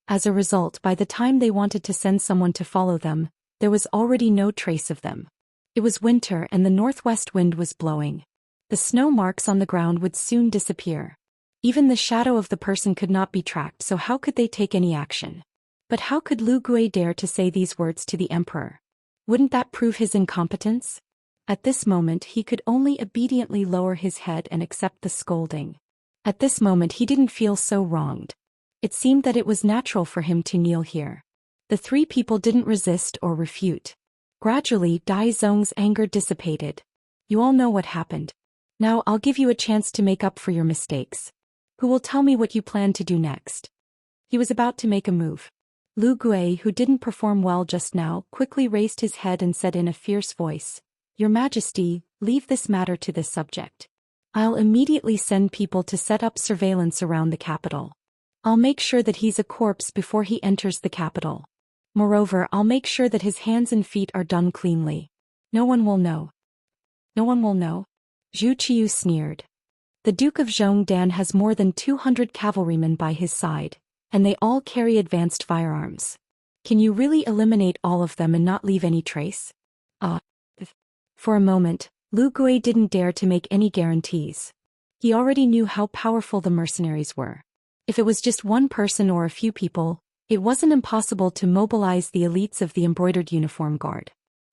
As a result, by the time they wanted to send someone to follow them, there was already no trace of them. It was winter and the northwest wind was blowing. The snow marks on the ground would soon disappear. Even the shadow of the person could not be tracked, so how could they take any action? But how could Lu Gui dare to say these words to the emperor? Wouldn't that prove his incompetence? At this moment he could only obediently lower his head and accept the scolding. At this moment he didn't feel so wronged. It seemed that it was natural for him to kneel here. The three people didn't resist or refute. Gradually Dai Zong's anger dissipated. You all know what happened. Now I'll give you a chance to make up for your mistakes. Who will tell me what you plan to do next? He was about to make a move. Lu Gui, who didn't perform well just now, quickly raised his head and said in a fierce voice, Your Majesty, leave this matter to this subject. I'll immediately send people to set up surveillance around the capital. I'll make sure that he's a corpse before he enters the capital. Moreover, I'll make sure that his hands and feet are done cleanly. No one will know. No one will know? Zhu Qiu sneered. The Duke of Zhongdan has more than 200 cavalrymen by his side, and they all carry advanced firearms. Can you really eliminate all of them and not leave any trace? For a moment, Lu Gui didn't dare to make any guarantees. He already knew how powerful the mercenaries were. If it was just one person or a few people, it wasn't impossible to mobilize the elites of the embroidered uniform guard.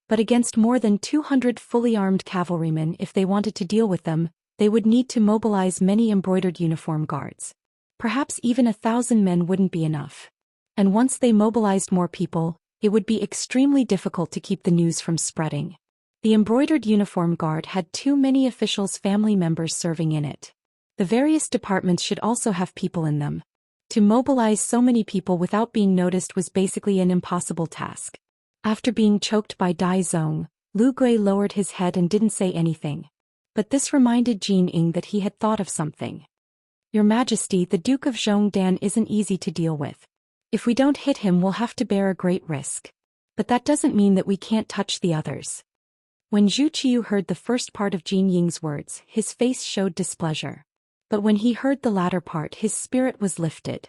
But against more than 200 fully armed cavalrymen, if they wanted to deal with them, they would need to mobilize many embroidered uniform guards. Perhaps even 1,000 men wouldn't be enough. And once they mobilized more people, it would be extremely difficult to keep the news from spreading. The embroidered uniform guard had too many officials' family members serving in it. The various departments should also have people in them. To mobilize so many people without being noticed was basically an impossible task. After being choked by Dai Zong, Lu Gui lowered his head and didn't say anything. But this reminded Jin Ying that he had thought of something. Your Majesty, the Duke of Zhongdan isn't easy to deal with. If we don't hit him, we'll have to bear a great risk. But that doesn't mean that we can't touch the others. When Zhu Qiu heard the first part of Jin Ying's words, his face showed displeasure. But when he heard the latter part, his spirit was lifted.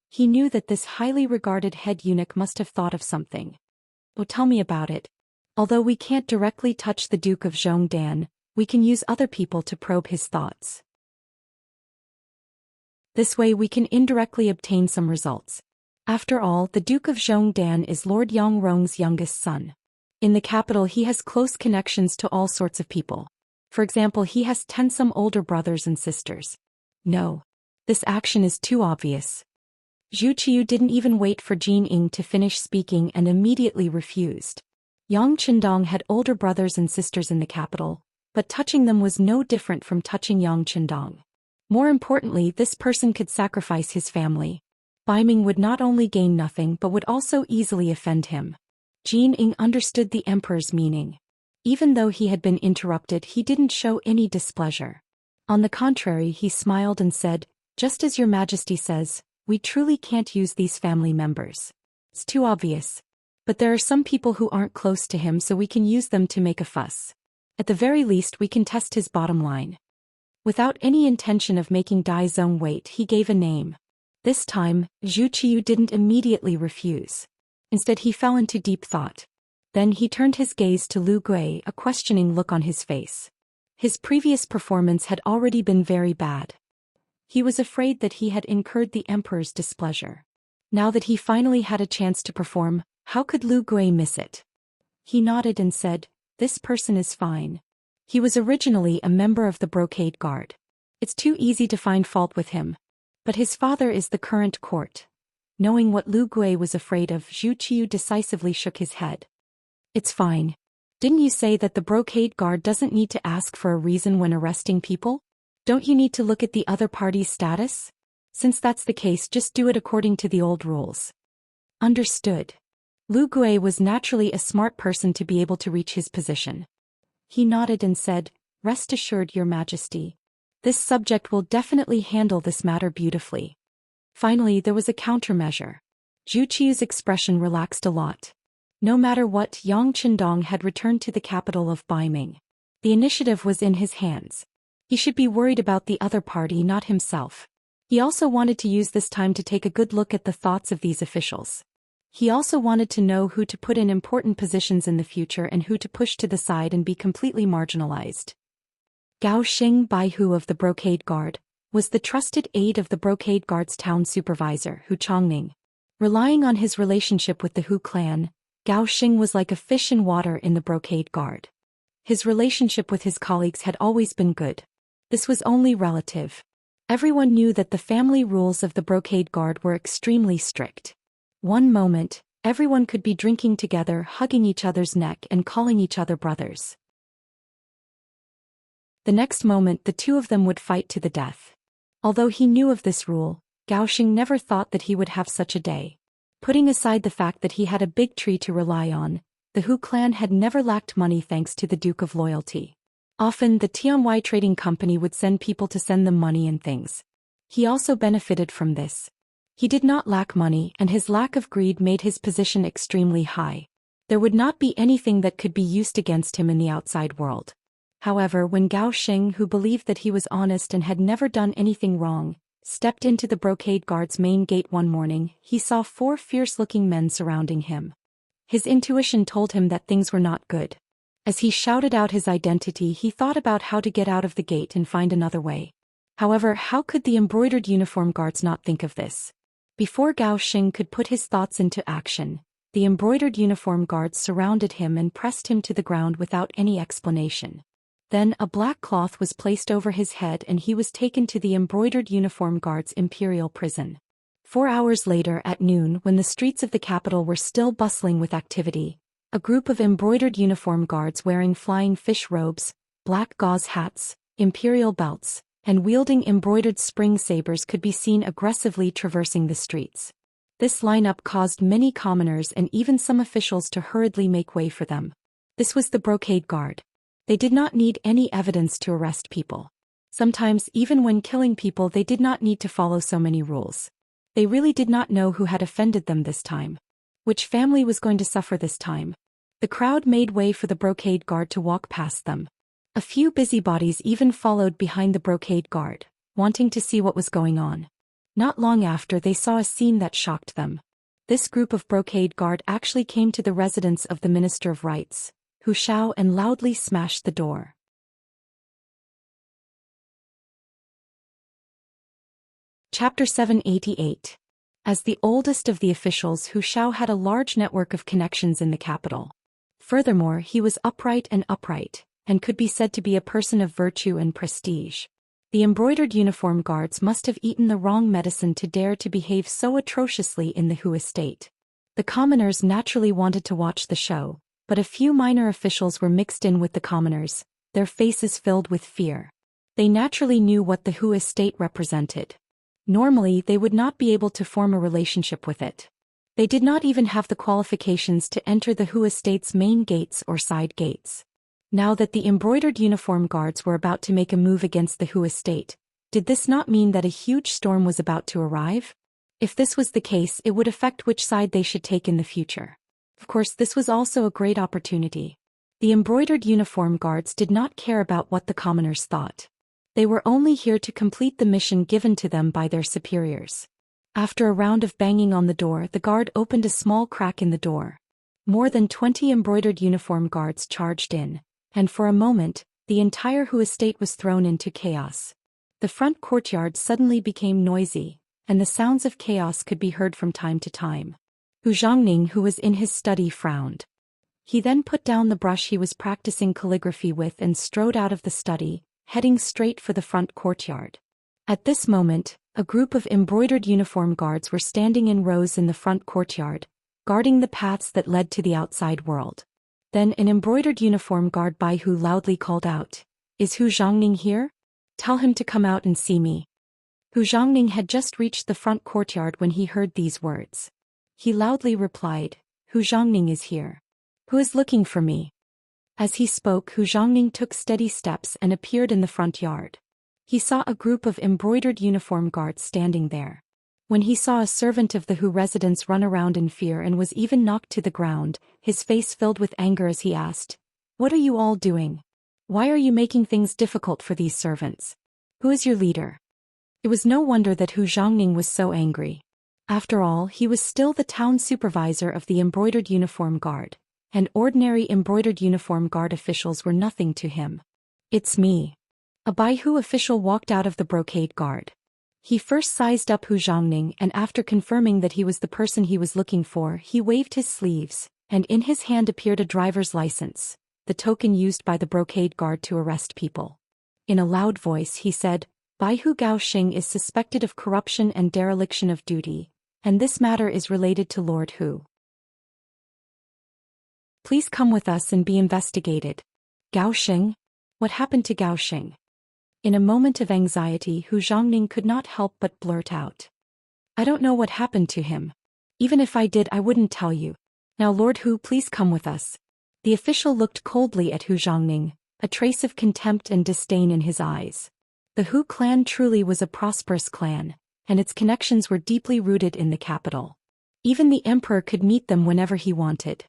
He knew that this highly regarded head eunuch must have thought of something. Oh, tell me about it. Although we can't directly touch the Duke of Zhongdan, we can use other people to probe his thoughts. This way we can indirectly obtain some results. After all, the Duke of Zhongdan is Lord Yang Rong's youngest son. In the capital he has close connections to all sorts of people. For example, he has 10 some older brothers and sisters. No. This action is too obvious. Zhu Qiu didn't even wait for Jin Ying to finish speaking and immediately refused. Yang Qindong had older brothers and sisters in the capital, but touching them was no different from touching Yang Qindong. More importantly, this person could sacrifice his family. Baiming would not only gain nothing but would also easily offend him. Jin Ying understood the emperor's meaning. Even though he had been interrupted, he didn't show any displeasure. On the contrary, he smiled and said, Just as your Majesty says, we truly can't use these family members. It's too obvious. But there are some people who aren't close to him, so we can use them to make a fuss. At the very least, we can test his bottom line. Without any intention of making Dai Zong wait, he gave a name. This time, Zhu Qiu didn't immediately refuse. Instead, he fell into deep thought. Then he turned his gaze to Lu Gui, a questioning look on his face. His previous performance had already been very bad. He was afraid that he had incurred the emperor's displeasure. Now that he finally had a chance to perform, how could Lu Gui miss it? He nodded and said, This person is fine. He was originally a member of the Brocade Guard. It's too easy to find fault with him. But his father is the current court. Knowing what Lu Gui was afraid of, Zhu Qiu decisively shook his head. It's fine. Didn't you say that the Brocade Guard doesn't need to ask for a reason when arresting people? Don't you need to look at the other party's status? Since that's the case, just do it according to the old rules. Understood. Lu Gui was naturally a smart person to be able to reach his position. He nodded and said, Rest assured, Your Majesty. This subject will definitely handle this matter beautifully. Finally, there was a countermeasure. Zhu Qiu's expression relaxed a lot. No matter what, Yang Qindong had returned to the capital of Baiming. The initiative was in his hands. He should be worried about the other party, not himself. He also wanted to use this time to take a good look at the thoughts of these officials. He also wanted to know who to put in important positions in the future and who to push to the side and be completely marginalized. Gao Xing Baihu of the Brocade Guard was the trusted aide of the Brocade Guard's town supervisor, Hu Chongning. Relying on his relationship with the Hu clan, Gao Xing was like a fish in water in the Brocade Guard. His relationship with his colleagues had always been good. This was only relative. Everyone knew that the family rules of the Brocade Guard were extremely strict. One moment, everyone could be drinking together, hugging each other's neck and calling each other brothers. The next moment the two of them would fight to the death. Although he knew of this rule, Gao Xing never thought that he would have such a day. Putting aside the fact that he had a big tree to rely on, the Hu clan had never lacked money thanks to the Duke of Loyalty. Often the Tianwai trading company would send people to send them money and things. He also benefited from this. He did not lack money, and his lack of greed made his position extremely high. There would not be anything that could be used against him in the outside world. However, when Gao Xing, who believed that he was honest and had never done anything wrong, stepped into the Brocade Guard's main gate one morning, he saw 4 fierce-looking men surrounding him. His intuition told him that things were not good. As he shouted out his identity, he thought about how to get out of the gate and find another way. However, how could the embroidered uniform guards not think of this? Before Gao Xing could put his thoughts into action, the embroidered uniform guards surrounded him and pressed him to the ground without any explanation. Then a black cloth was placed over his head and he was taken to the embroidered uniform guards' imperial prison. 4 hours later at noon, when the streets of the capital were still bustling with activity, a group of embroidered uniform guards wearing flying fish robes, black gauze hats, imperial belts, and wielding embroidered spring sabers could be seen aggressively traversing the streets. This lineup caused many commoners and even some officials to hurriedly make way for them. This was the Brocade Guard. They did not need any evidence to arrest people. Sometimes, even when killing people, they did not need to follow so many rules. They really did not know who had offended them this time. Which family was going to suffer this time? The crowd made way for the Brocade Guard to walk past them. A few busybodies even followed behind the Brocade Guard, wanting to see what was going on. Not long after, they saw a scene that shocked them. This group of Brocade Guard actually came to the residence of the Minister of Rights, Hu Xiao, and loudly smashed the door. Chapter 788. As the oldest of the officials, Hu Xiao had a large network of connections in the capital. Furthermore, he was upright, and could be said to be a person of virtue and prestige. The embroidered uniform guards must have eaten the wrong medicine to dare to behave so atrociously in the Hu estate. The commoners naturally wanted to watch the show, but a few minor officials were mixed in with the commoners, their faces filled with fear. They naturally knew what the Hu estate represented. Normally, they would not be able to form a relationship with it. They did not even have the qualifications to enter the Hu estate's main gates or side gates. Now that the embroidered uniform guards were about to make a move against the Hu estate, did this not mean that a huge storm was about to arrive? If this was the case, it would affect which side they should take in the future. Of course, this was also a great opportunity. The embroidered uniform guards did not care about what the commoners thought. They were only here to complete the mission given to them by their superiors. After a round of banging on the door, the guard opened a small crack in the door. More than 20 embroidered uniform guards charged in, and for a moment, the entire Hu estate was thrown into chaos. The front courtyard suddenly became noisy, and the sounds of chaos could be heard from time to time. Hu Zhongning, who was in his study, frowned. He then put down the brush he was practicing calligraphy with and strode out of the study, heading straight for the front courtyard. At this moment, a group of embroidered uniform guards were standing in rows in the front courtyard, guarding the paths that led to the outside world. Then an embroidered uniform guard Baihu loudly called out, "Is Hu Zhongning here? Tell him to come out and see me." Hu Zhongning had just reached the front courtyard when he heard these words. He loudly replied, "Hu Zhongning is here. Who is looking for me?" As he spoke, Hu Zhongning took steady steps and appeared in the front yard. He saw a group of embroidered uniform guards standing there. When he saw a servant of the Hu residence run around in fear and was even knocked to the ground, his face filled with anger as he asked, "What are you all doing? Why are you making things difficult for these servants? Who is your leader?" It was no wonder that Hu Zhongning was so angry. After all, he was still the town supervisor of the embroidered uniform guard, and ordinary embroidered uniform guard officials were nothing to him. "It's me." A Baihu official walked out of the brocade guard. He first sized up Hu Zhongning, and after confirming that he was the person he was looking for, he waved his sleeves, and in his hand appeared a driver's license, the token used by the brocade guard to arrest people. In a loud voice he said, "Baihu Gao Xing is suspected of corruption and dereliction of duty, and this matter is related to Lord Hu. Please come with us and be investigated." "Gao Xing? What happened to Gao Xing?" In a moment of anxiety, Hu Zhongning could not help but blurt out, "I don't know what happened to him. Even if I did, I wouldn't tell you. Now Lord Hu, please come with us." The official looked coldly at Hu Zhongning, a trace of contempt and disdain in his eyes. The Hu clan truly was a prosperous clan, and its connections were deeply rooted in the capital. Even the emperor could meet them whenever he wanted.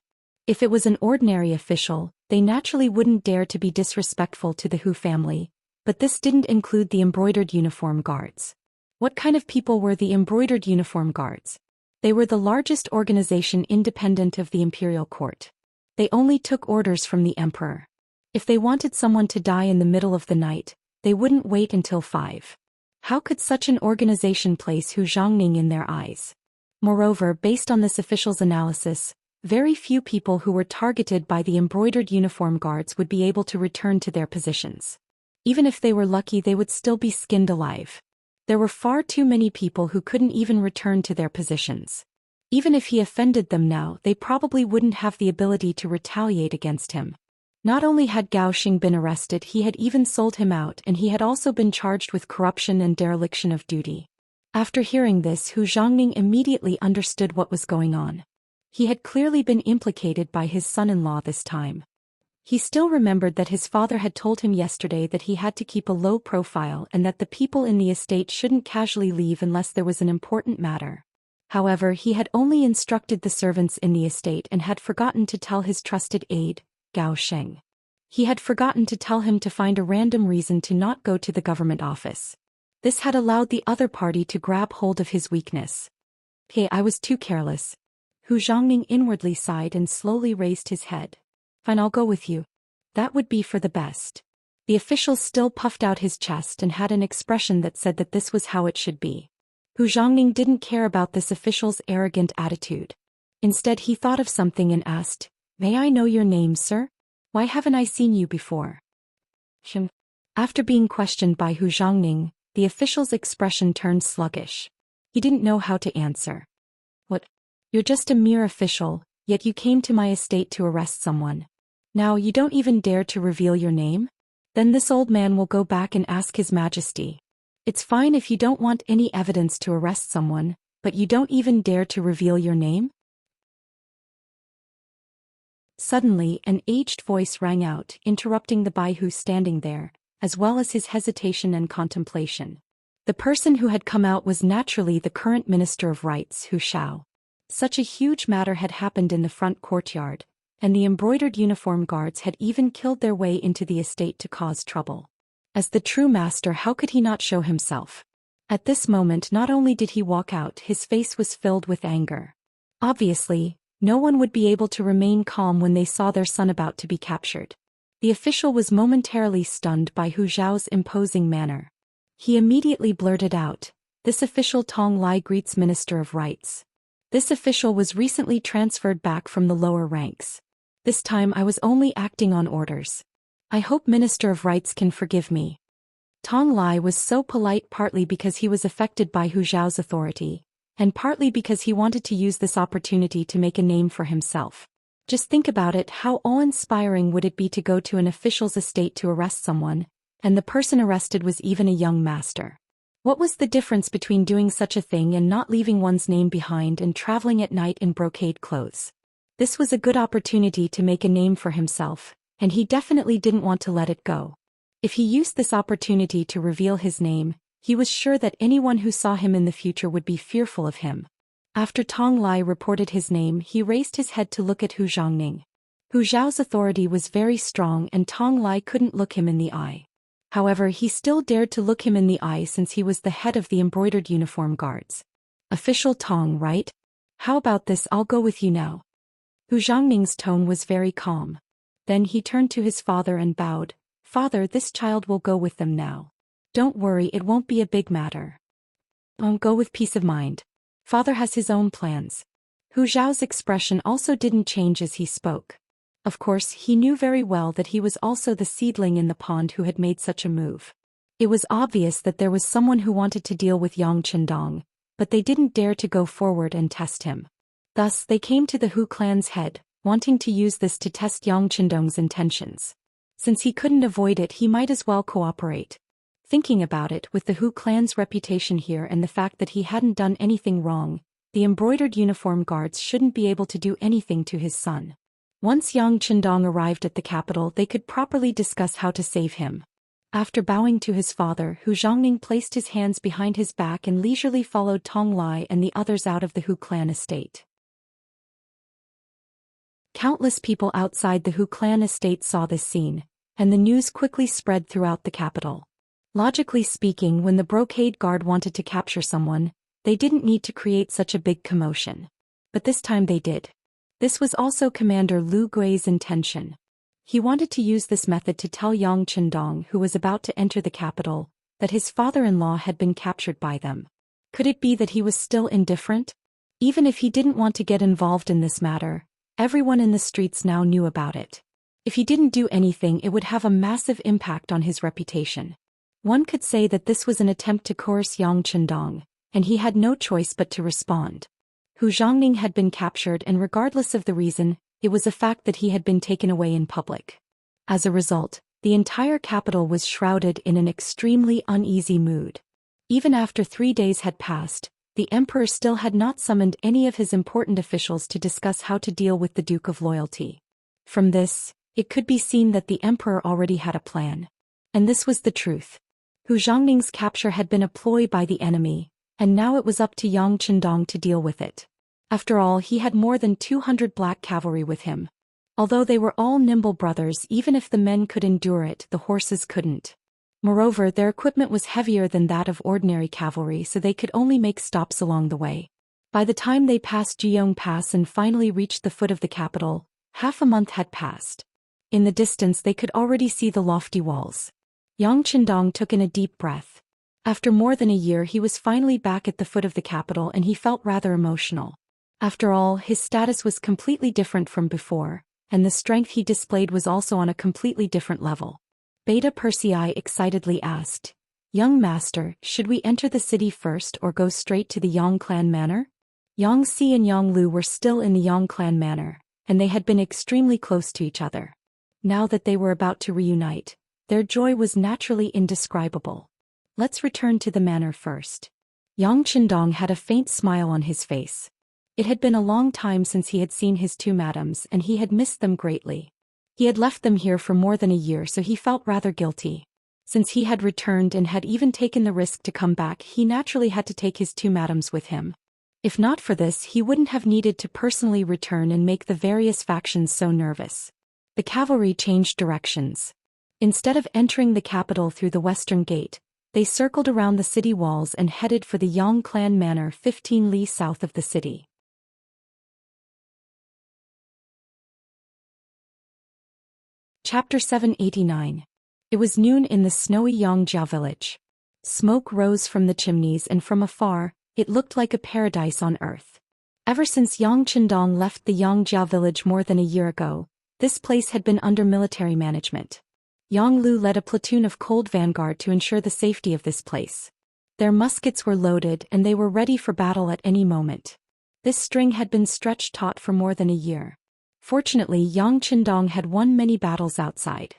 If it was an ordinary official, they naturally wouldn't dare to be disrespectful to the Hu family, but this didn't include the embroidered uniform guards. What kind of people were the embroidered uniform guards? They were the largest organization independent of the imperial court. They only took orders from the emperor. If they wanted someone to die in the middle of the night, they wouldn't wait until 5. How could such an organization place Hu Zhongning in their eyes? Moreover, based on this official's analysis, very few people who were targeted by the embroidered uniform guards would be able to return to their positions. Even if they were lucky, they would still be skinned alive. There were far too many people who couldn't even return to their positions. Even if he offended them now, they probably wouldn't have the ability to retaliate against him. Not only had Gao Xing been arrested, he had even sold him out, and he had also been charged with corruption and dereliction of duty. After hearing this, Hu Zhongning immediately understood what was going on. He had clearly been implicated by his son-in-law this time. He still remembered that his father had told him yesterday that he had to keep a low profile and that the people in the estate shouldn't casually leave unless there was an important matter. However, he had only instructed the servants in the estate and had forgotten to tell his trusted aide, Gao Xing. He had forgotten to tell him to find a random reason to not go to the government office. This had allowed the other party to grab hold of his weakness. "Hey, I was too careless." Hu Zhongning inwardly sighed and slowly raised his head. "Fine, I'll go with you. That would be for the best." The official still puffed out his chest and had an expression that said that this was how it should be. Hu Zhongning didn't care about this official's arrogant attitude. Instead, he thought of something and asked, "May I know your name, sir? Why haven't I seen you before?" After being questioned by Hu Zhongning, the official's expression turned sluggish. He didn't know how to answer. "What? You're just a mere official, yet you came to my estate to arrest someone. Now you don't even dare to reveal your name? Then this old man will go back and ask His Majesty. It's fine if you don't want any evidence to arrest someone, but you don't even dare to reveal your name?" Suddenly, an aged voice rang out, interrupting the Baihu standing there, as well as his hesitation and contemplation. The person who had come out was naturally the current Minister of Rights, Hu Shao. Such a huge matter had happened in the front courtyard, and the embroidered uniform guards had even killed their way into the estate to cause trouble. As the true master, how could he not show himself? At this moment, not only did he walk out, his face was filled with anger. Obviously, no one would be able to remain calm when they saw their son about to be captured. The official was momentarily stunned by Hu Zhao's imposing manner. He immediately blurted out, "This official Tong Lai greets Minister of Rights. This official was recently transferred back from the lower ranks. This time I was only acting on orders. I hope Minister of Rights can forgive me." Tong Lai was so polite partly because he was affected by Hu Zhao's authority, and partly because he wanted to use this opportunity to make a name for himself. Just think about it, how awe-inspiring would it be to go to an official's estate to arrest someone, and the person arrested was even a young master. What was the difference between doing such a thing and not leaving one's name behind and traveling at night in brocade clothes? This was a good opportunity to make a name for himself, and he definitely didn't want to let it go. If he used this opportunity to reveal his name, He was sure that anyone who saw him in the future would be fearful of him. After Tong Lai reported his name, he raised his head to look at Hu Zhangning. Hu Zhao's authority was very strong and Tong Lai couldn't look him in the eye. However, he still dared to look him in the eye since he was the head of the embroidered uniform guards. Official Tong, right? How about this, I'll go with you now. Hu Zhangning's tone was very calm. Then he turned to his father and bowed. Father, this child will go with them now. Don't worry, it won't be a big matter. Go with peace of mind. Father has his own plans. Hu Zhao's expression also didn't change as he spoke. Of course, he knew very well that he was also the seedling in the pond who had made such a move. It was obvious that there was someone who wanted to deal with Yang Qindong, but they didn't dare to go forward and test him. Thus, they came to the Hu clan's head, wanting to use this to test Yang Qindong's intentions. Since he couldn't avoid it, he might as well cooperate. Thinking about it, with the Hu clan's reputation here and the fact that he hadn't done anything wrong, the embroidered uniform guards shouldn't be able to do anything to his son. Once Yang Qindong arrived at the capital, they could properly discuss how to save him. After bowing to his father, Hu Zhangning placed his hands behind his back and leisurely followed Tong Lai and the others out of the Hu clan estate. Countless people outside the Hu clan estate saw this scene, and the news quickly spread throughout the capital. Logically speaking, when the brocade guard wanted to capture someone, they didn't need to create such a big commotion. But this time they did. This was also Commander Lu Gui's intention. He wanted to use this method to tell Yang Qindong, who was about to enter the capital, that his father-in-law had been captured by them. Could it be that he was still indifferent? Even if he didn't want to get involved in this matter, everyone in the streets now knew about it. If he didn't do anything, it would have a massive impact on his reputation. One could say that this was an attempt to coerce Yang Qindong, and he had no choice but to respond. Hu Zhangning had been captured, and regardless of the reason, it was a fact that he had been taken away in public. As a result, the entire capital was shrouded in an extremely uneasy mood. Even after 3 days had passed, the emperor still had not summoned any of his important officials to discuss how to deal with the Duke of Loyalty. From this, it could be seen that the emperor already had a plan. And this was the truth. Hu Zhangning's capture had been a ploy by the enemy, and now it was up to Yang Qindong to deal with it. After all, he had more than 200 black cavalry with him. Although they were all nimble brothers, even if the men could endure it, the horses couldn't. Moreover, their equipment was heavier than that of ordinary cavalry, so they could only make stops along the way. By the time they passed Jiyong Pass and finally reached the foot of the capital, half a month had passed. In the distance they could already see the lofty walls. Yang Qindong took in a deep breath. After more than a year, he was finally back at the foot of the capital, and he felt rather emotional. After all, his status was completely different from before, and the strength he displayed was also on a completely different level. Beta Persei excitedly asked, "Young master, should we enter the city first or go straight to the Yang clan manor?" Yang Si and Yang Lu were still in the Yang clan manor, and they had been extremely close to each other. Now that they were about to reunite, their joy was naturally indescribable. "Let's return to the manor first." Yang Qindong had a faint smile on his face. It had been a long time since he had seen his two madams, and he had missed them greatly. He had left them here for more than a year, so he felt rather guilty. Since he had returned and had even taken the risk to come back, he naturally had to take his two madams with him. If not for this, he wouldn't have needed to personally return and make the various factions so nervous. The cavalry changed directions. Instead of entering the capital through the western gate, they circled around the city walls and headed for the Yang clan manor 15 li south of the city. Chapter 789. It was noon in the snowy Yongjia village. Smoke rose from the chimneys, and from afar, it looked like a paradise on earth. Ever since Yang Qindong left the Yongjia village more than a year ago, this place had been under military management. Yang Lu led a platoon of cold vanguard to ensure the safety of this place. Their muskets were loaded, and they were ready for battle at any moment. This string had been stretched taut for more than a year. Fortunately, Yang Qindong had won many battles outside.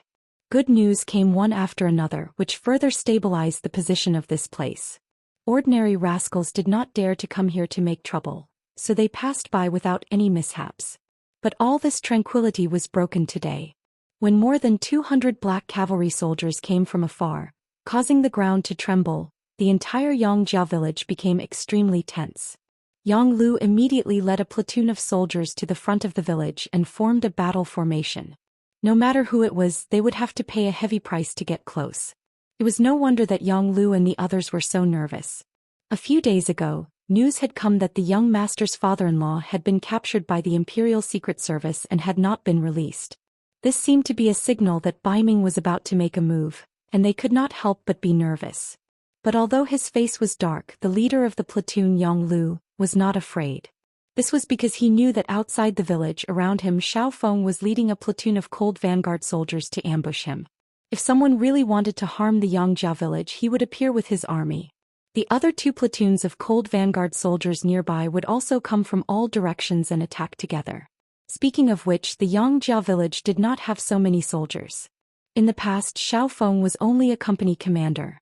Good news came one after another, which further stabilized the position of this place. Ordinary rascals did not dare to come here to make trouble, so they passed by without any mishaps. But all this tranquility was broken today, when more than 200 black cavalry soldiers came from afar, causing the ground to tremble. the entire Xianxia village became extremely tense. Yang Lu immediately led a platoon of soldiers to the front of the village and formed a battle formation. No matter who it was, they would have to pay a heavy price to get close. It was no wonder that Yang Lu and the others were so nervous. A few days ago, news had come that the young master's father-in-law had been captured by the Imperial Secret Service and had not been released. This seemed to be a signal that Baiming was about to make a move, and they could not help but be nervous. But although his face was dark, the leader of the platoon, Yang Lu, was not afraid. This was because he knew that outside the village around him, Xiao Feng was leading a platoon of cold vanguard soldiers to ambush him. If someone really wanted to harm the Xianxia village, he would appear with his army. The other two platoons of cold vanguard soldiers nearby would also come from all directions and attack together. Speaking of which, the Xianxia village did not have so many soldiers. In the past, Xiao Feng was only a company commander.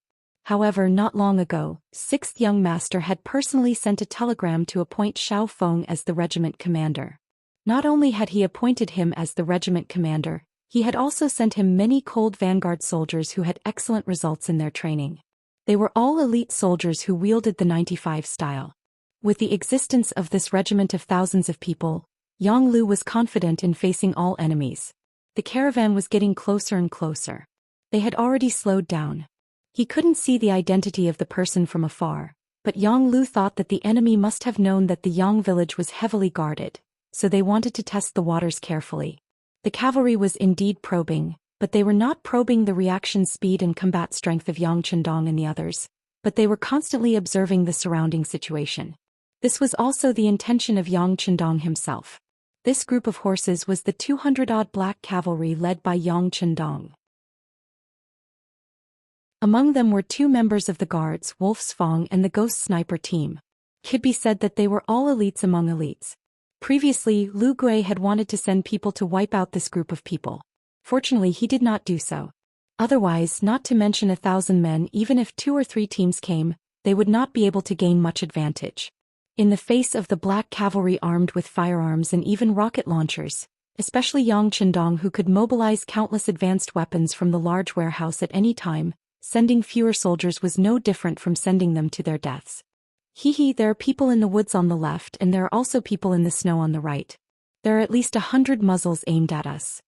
However, not long ago, 6th Young Master had personally sent a telegram to appoint Xiao Feng as the regiment commander. Not only had he appointed him as the regiment commander, he had also sent him many cold vanguard soldiers who had excellent results in their training. They were all elite soldiers who wielded the 95 style. With the existence of this regiment of thousands of people, Yang Lu was confident in facing all enemies. The caravan was getting closer and closer. They had already slowed down. He couldn't see the identity of the person from afar, but Yang Lu thought that the enemy must have known that the Yang village was heavily guarded, so they wanted to test the waters carefully. The cavalry was indeed probing, but they were not probing the reaction speed and combat strength of Yang Chendong and the others, but they were constantly observing the surrounding situation. This was also the intention of Yang Chendong himself. This group of horses was the 200-odd black cavalry led by Yang Chendong. Among them were 2 members of the guards, Wolf's Fong and the Ghost Sniper team. Could be said that they were all elites among elites. Previously, Lu Gui had wanted to send people to wipe out this group of people. Fortunately, he did not do so. Otherwise, not to mention 1,000 men, even if 2 or 3 teams came, they would not be able to gain much advantage. In the face of the black cavalry armed with firearms and even rocket launchers, especially Yang Chendong, who could mobilize countless advanced weapons from the large warehouse at any time, sending fewer soldiers was no different from sending them to their deaths. There are people in the woods on the left and there are also people in the snow on the right. There are at least 100 muzzles aimed at us.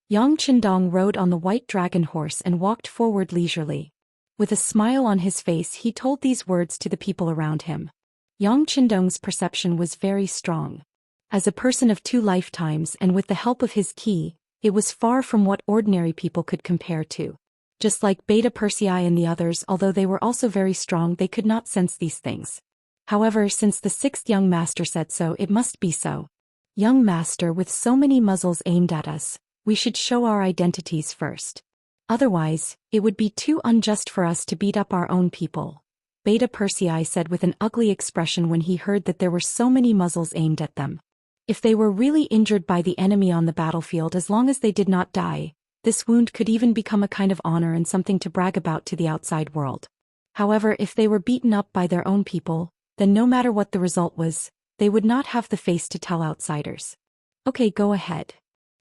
Yang Chendong rode on the white dragon horse and walked forward leisurely. With a smile on his face, he told these words to the people around him. Yang Chendong's perception was very strong. As a person of 2 lifetimes and with the help of his ki, it was far from what ordinary people could compare to. Just like Beta Persei and the others, although they were also very strong, they could not sense these things. However, since the 6th Young Master said so, it must be so. Young Master, with so many muzzles aimed at us, we should show our identities first. Otherwise, it would be too unjust for us to beat up our own people, Beta Persei said with an ugly expression when he heard that there were so many muzzles aimed at them. If they were really injured by the enemy on the battlefield, as long as they did not die, this wound could even become a kind of honor and something to brag about to the outside world. However, if they were beaten up by their own people, then no matter what the result was, they would not have the face to tell outsiders. Okay, go ahead.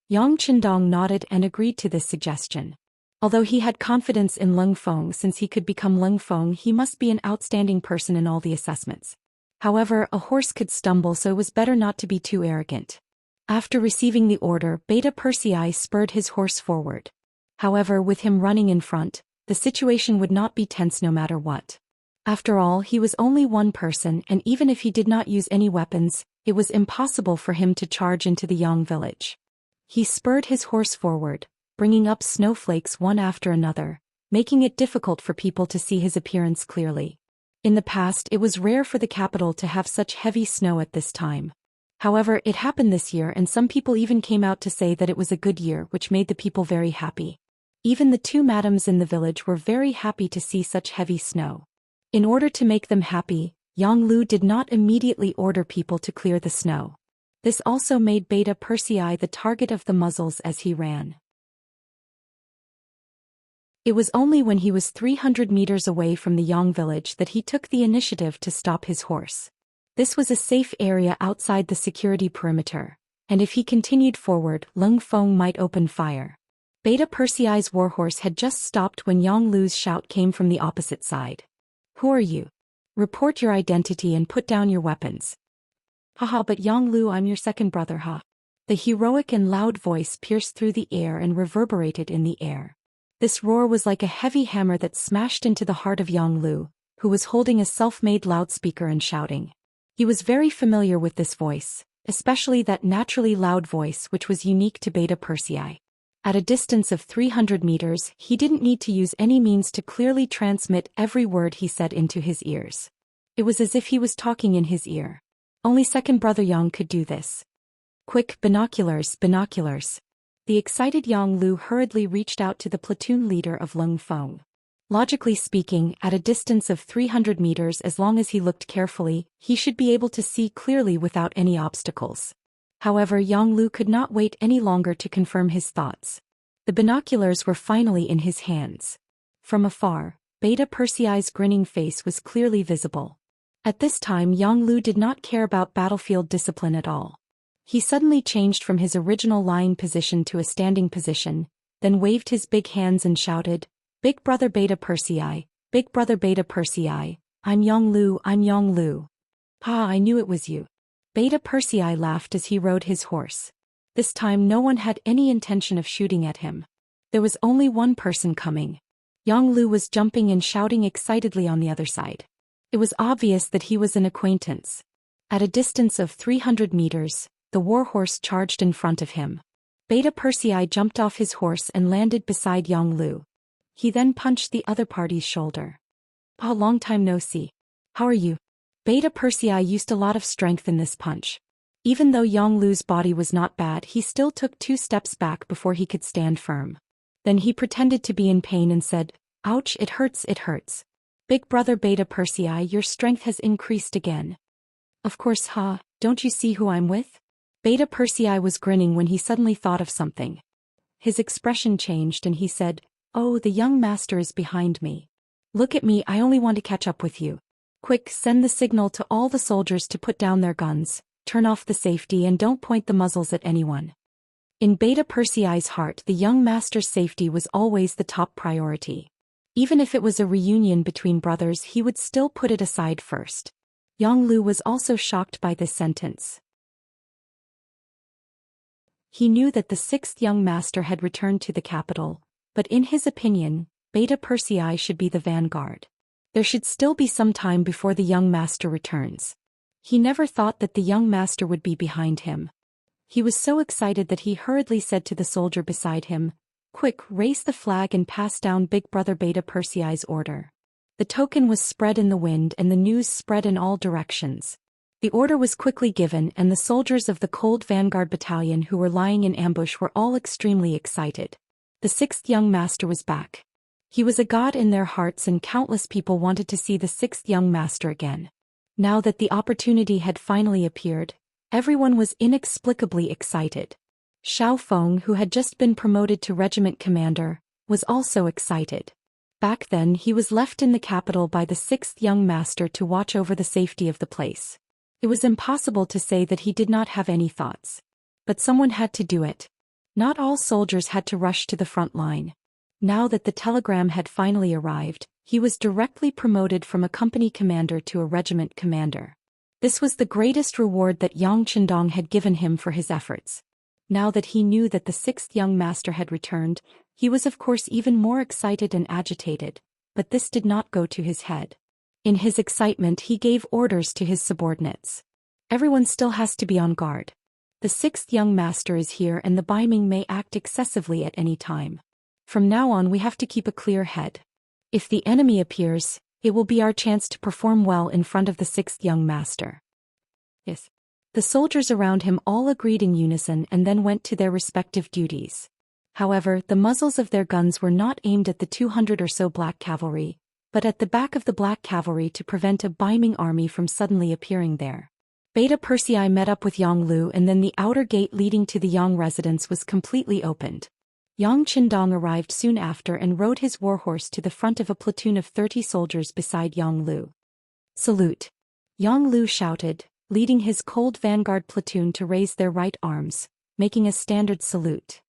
Yang Chendong nodded and agreed to this suggestion. Although he had confidence in Leng Feng, since he could become Leng Feng, he must be an outstanding person in all the assessments. However, a horse could stumble, so it was better not to be too arrogant. After receiving the order, Beta Persei spurred his horse forward. However, with him running in front, the situation would not be tense no matter what. After all, he was only one person, and even if he did not use any weapons, it was impossible for him to charge into the Yang village. He spurred his horse forward, bringing up snowflakes one after another, making it difficult for people to see his appearance clearly. In the past, it was rare for the capital to have such heavy snow at this time. However, it happened this year, and some people even came out to say that it was a good year, which made the people very happy. Even the 2 madams in the village were very happy to see such heavy snow. In order to make them happy, Yang Lu did not immediately order people to clear the snow. This also made Beta Persei the target of the muzzles as he ran. It was only when he was 300 meters away from the Yang village that he took the initiative to stop his horse. This was a safe area outside the security perimeter, and if he continued forward, Leng Feng might open fire. Beta Persei's warhorse had just stopped when Yang Lu's shout came from the opposite side. Who are you? Report your identity and put down your weapons. Haha, but Yang Lu, I'm your second brother, ha. The heroic and loud voice pierced through the air and reverberated in the air. This roar was like a heavy hammer that smashed into the heart of Yang Lu, who was holding a self-made loudspeaker and shouting. He was very familiar with this voice, especially that naturally loud voice which was unique to Beta Persei. At a distance of 300 meters, he didn't need to use any means to clearly transmit every word he said into his ears. It was as if he was talking in his ear. Only second brother Yang could do this. Quick, binoculars, binoculars. The excited Yang Lu hurriedly reached out to the platoon leader of Lung Feng. Logically speaking, at a distance of 300 meters, as long as he looked carefully, he should be able to see clearly without any obstacles. However, Yang Lu could not wait any longer to confirm his thoughts. The binoculars were finally in his hands. From afar, Beta Persei's grinning face was clearly visible. At this time, Yang Lu did not care about battlefield discipline at all. He suddenly changed from his original lying position to a standing position, then waved his big hands and shouted, "Big brother Beta Persei, big brother Beta Persei, I'm Yang Lu, I'm Yang Lu." "Ah, I knew it was you." Beta Persei laughed as he rode his horse. This time no one had any intention of shooting at him. There was only one person coming. Yang Lu was jumping and shouting excitedly on the other side. It was obvious that he was an acquaintance. At a distance of 300 meters, the warhorse charged in front of him. Beta Persei jumped off his horse and landed beside Yang Lu. He then punched the other party's shoulder. "Ah, long time no see. How are you?" Beta Persei used a lot of strength in this punch. Even though Yang Lu's body was not bad, he still took 2 steps back before he could stand firm. Then he pretended to be in pain and said, "Ouch, it hurts, it hurts." "Big brother Beta Persei, your strength has increased again." "Of course, ha, don't you see who I'm with?" Beta Persei was grinning when he suddenly thought of something. His expression changed and he said, "Oh, the young master is behind me. Look at me, I only want to catch up with you. Quick, send the signal to all the soldiers to put down their guns, turn off the safety and don't point the muzzles at anyone." In Beta Persei's heart, the young master's safety was always the top priority. Even if it was a reunion between brothers, he would still put it aside first. Yang Lu was also shocked by this sentence. He knew that the 6th young master had returned to the capital, but in his opinion, Beta Persei should be the vanguard. There should still be some time before the young master returns. He never thought that the young master would be behind him. He was so excited that he hurriedly said to the soldier beside him, "Quick, raise the flag and pass down Big Brother Beta Persei's order." The token was spread in the wind and the news spread in all directions. The order was quickly given and the soldiers of the Cold Vanguard Battalion who were lying in ambush were all extremely excited. The 6th young master was back. He was a god in their hearts and countless people wanted to see the 6th young master again. Now that the opportunity had finally appeared, everyone was inexplicably excited. Xiao Feng, who had just been promoted to regiment commander, was also excited. Back then he was left in the capital by the 6th young master to watch over the safety of the place. It was impossible to say that he did not have any thoughts. But someone had to do it. Not all soldiers had to rush to the front line. Now that the telegram had finally arrived, he was directly promoted from a company commander to a regiment commander. This was the greatest reward that Yang Qindong had given him for his efforts. Now that he knew that the 6th young master had returned, he was of course even more excited and agitated, but this did not go to his head. In his excitement he gave orders to his subordinates. Everyone still has to be on guard. The 6th young master is here and the Baiming may act excessively at any time. From now on we have to keep a clear head. If the enemy appears, it will be our chance to perform well in front of the 6th young master. Yes. The soldiers around him all agreed in unison and then went to their respective duties. However, the muzzles of their guns were not aimed at the 200 or so black cavalry, but at the back of the black cavalry to prevent a Baiming army from suddenly appearing there. Beta Persei met up with Yang Lu and then the outer gate leading to the Yang residence was completely opened. Yang Qindong arrived soon after and rode his warhorse to the front of a platoon of 30 soldiers beside Yang Lu. "Salute!" Yang Lu shouted, leading his Cold Vanguard platoon to raise their right arms, making a standard salute.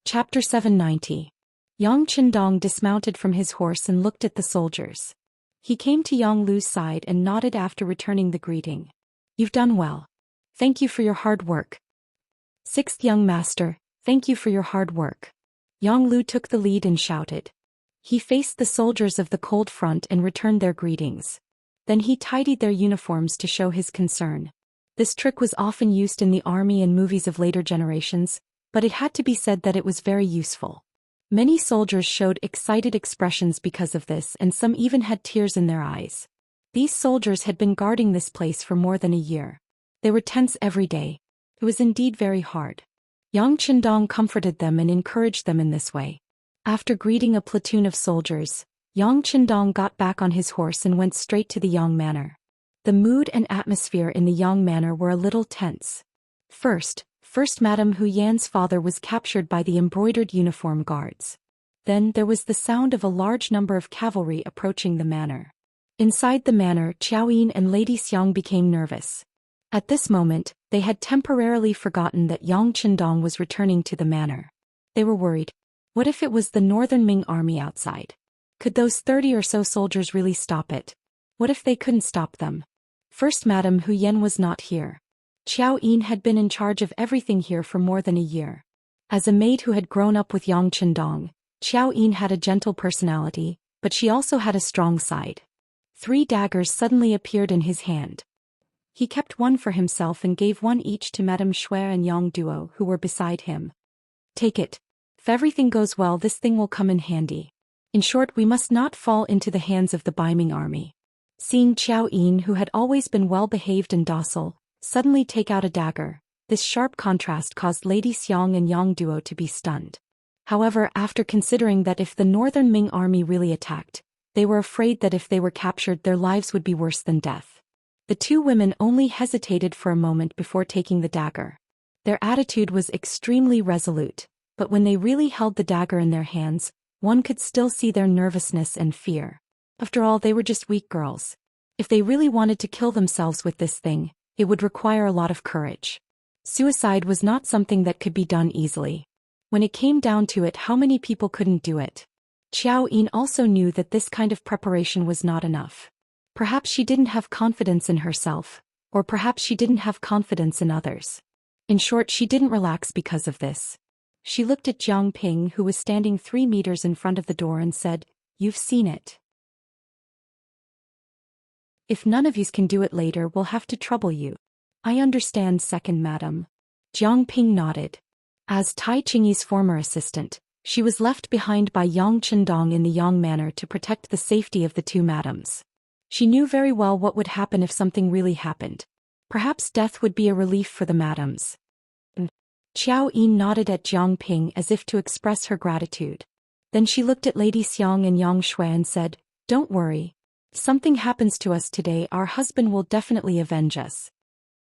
Chapter 790. Yang Qindong dismounted from his horse and looked at the soldiers. He came to Yang Lu's side and nodded after returning the greeting. You've done well. Thank you for your hard work. Sixth young master, thank you for your hard work. Yang Lu took the lead and shouted. He faced the soldiers of the cold front and returned their greetings. Then he tidied their uniforms to show his concern. This trick was often used in the army and movies of later generations, but it had to be said that it was very useful. Many soldiers showed excited expressions because of this, and some even had tears in their eyes. These soldiers had been guarding this place for more than a year. They were tense every day. It was indeed very hard. Yang Qindong comforted them and encouraged them in this way. After greeting a platoon of soldiers, Yang Qindong got back on his horse and went straight to the Yang Manor. The mood and atmosphere in the Yang Manor were a little tense. First Madame Hu Yan's father was captured by the embroidered uniform guards. Then there was the sound of a large number of cavalry approaching the manor. Inside the manor, Qiao Yin and Lady Xiang became nervous. At this moment, they had temporarily forgotten that Yang Qindong was returning to the manor. They were worried. What if it was the Northern Ming army outside? Could those 30 or so soldiers really stop it? What if they couldn't stop them? First Madame Hu Yan was not here. Qiao Yin had been in charge of everything here for more than a year. As a maid who had grown up with Yang Qindong, Qiao Yin had a gentle personality, but she also had a strong side. 3 daggers suddenly appeared in his hand. He kept one for himself and gave one each to Madame Shui and Yang Duo, who were beside him. Take it. If everything goes well, this thing will come in handy. In short, we must not fall into the hands of the Baiming army. Seeing Qiao Yin, who had always been well-behaved and docile, suddenly take out a dagger, this sharp contrast caused Lady Xiang and Yang Duo to be stunned. However, after considering that if the Northern Ming army really attacked, they were afraid that if they were captured their lives would be worse than death. The 2 women only hesitated for a moment before taking the dagger. Their attitude was extremely resolute, but when they really held the dagger in their hands, one could still see their nervousness and fear. After all, they were just weak girls. If they really wanted to kill themselves with this thing, it would require a lot of courage. Suicide was not something that could be done easily. When it came down to it, how many people couldn't do it? Qiao Yin also knew that this kind of preparation was not enough. Perhaps she didn't have confidence in herself, or perhaps she didn't have confidence in others. In short, she didn't relax because of this. She looked at Jiang Ping, who was standing 3 meters in front of the door, and said, "You've seen it. If none of yous can do it later, we'll have to trouble you." "I understand, second madam." Jiang Ping nodded. As Tai Qingyi's former assistant, she was left behind by Yang Qindong in the Yang Manor to protect the safety of the 2 madams. She knew very well what would happen if something really happened. Perhaps death would be a relief for the madams. Qiao Yin nodded at Jiang Ping as if to express her gratitude. Then she looked at Lady Xiang and Yang Shui and said, "Don't worry. If something happens to us today, our husband will definitely avenge us."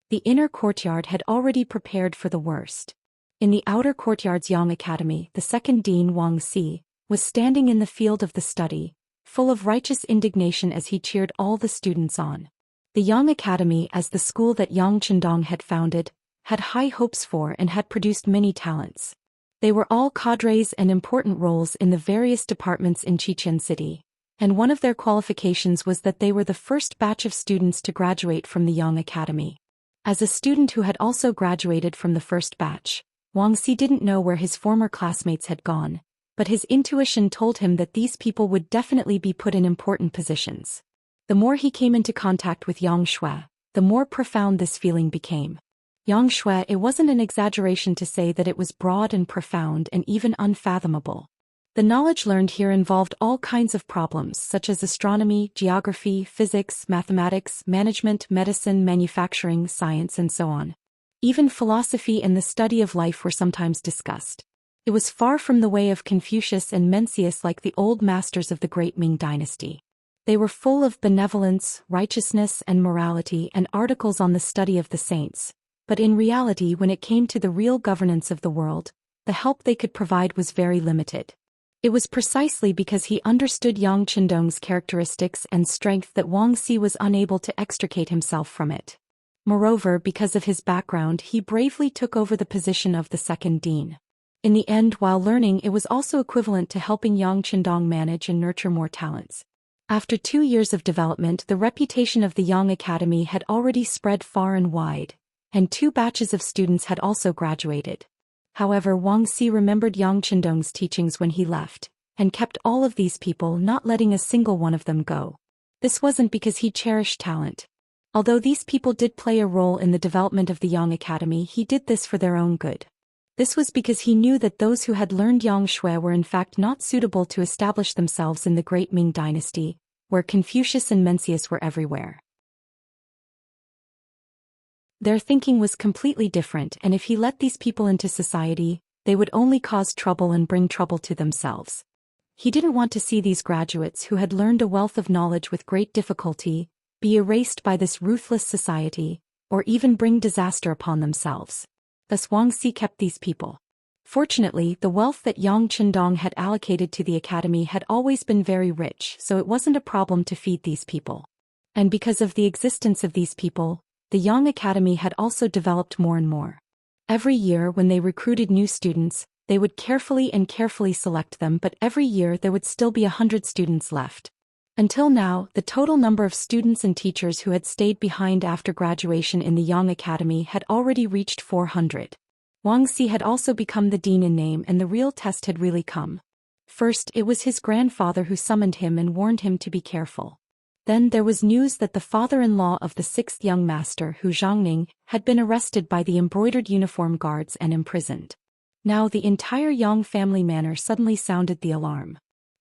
The inner courtyard had already prepared for the worst. In the outer courtyard's Yang Academy, the second dean Wang Si was standing in the field of the study, full of righteous indignation as he cheered all the students on. The Yang Academy, as the school that Yang Qindong had founded, had high hopes for and had produced many talents. They were all cadres and important roles in the various departments in Xichen City, and one of their qualifications was that they were the first batch of students to graduate from the Yang Academy. As a student who had also graduated from the first batch, Wang Si didn't know where his former classmates had gone, but his intuition told him that these people would definitely be put in important positions. The more he came into contact with Yang Shui, the more profound this feeling became. Yang Shui, it wasn't an exaggeration to say that it was broad and profound and even unfathomable. The knowledge learned here involved all kinds of problems such as astronomy, geography, physics, mathematics, management, medicine, manufacturing, science, and so on. Even philosophy and the study of life were sometimes discussed. It was far from the way of Confucius and Mencius like the old masters of the great Ming dynasty. They were full of benevolence, righteousness, and morality and articles on the study of the saints. But in reality, when it came to the real governance of the world, the help they could provide was very limited. It was precisely because he understood Yang Qindong's characteristics and strength that Wang Si was unable to extricate himself from it. Moreover, because of his background, he bravely took over the position of the second dean. In the end, while learning, it was also equivalent to helping Yang Qindong manage and nurture more talents. After 2 years of development, the reputation of the Yang Academy had already spread far and wide, and 2 batches of students had also graduated. However, Wang Si remembered Yang Qindong's teachings when he left, and kept all of these people, not letting a single one of them go. This wasn't because he cherished talent. Although these people did play a role in the development of the Yang Academy, he did this for their own good. This was because he knew that those who had learned Yang Shui were in fact not suitable to establish themselves in the great Ming dynasty, where Confucius and Mencius were everywhere. Their thinking was completely different, and if he let these people into society, they would only cause trouble and bring trouble to themselves. He didn't want to see these graduates who had learned a wealth of knowledge with great difficulty be erased by this ruthless society, or even bring disaster upon themselves. Thus Wang Si kept these people. Fortunately, the wealth that Yang Qindong had allocated to the academy had always been very rich, so it wasn't a problem to feed these people. And because of the existence of these people, the Yang Academy had also developed more and more. Every year when they recruited new students, they would carefully select them, but every year there would still be 100 students left. Until now, the total number of students and teachers who had stayed behind after graduation in the Yang Academy had already reached 400. Wang Si had also become the dean in name, and the real test had really come. First, it was his grandfather who summoned him and warned him to be careful. Then there was news that the father-in-law of the 6th young master, Hu Zhangning, had been arrested by the embroidered uniform guards and imprisoned. Now the entire Yang family manor suddenly sounded the alarm.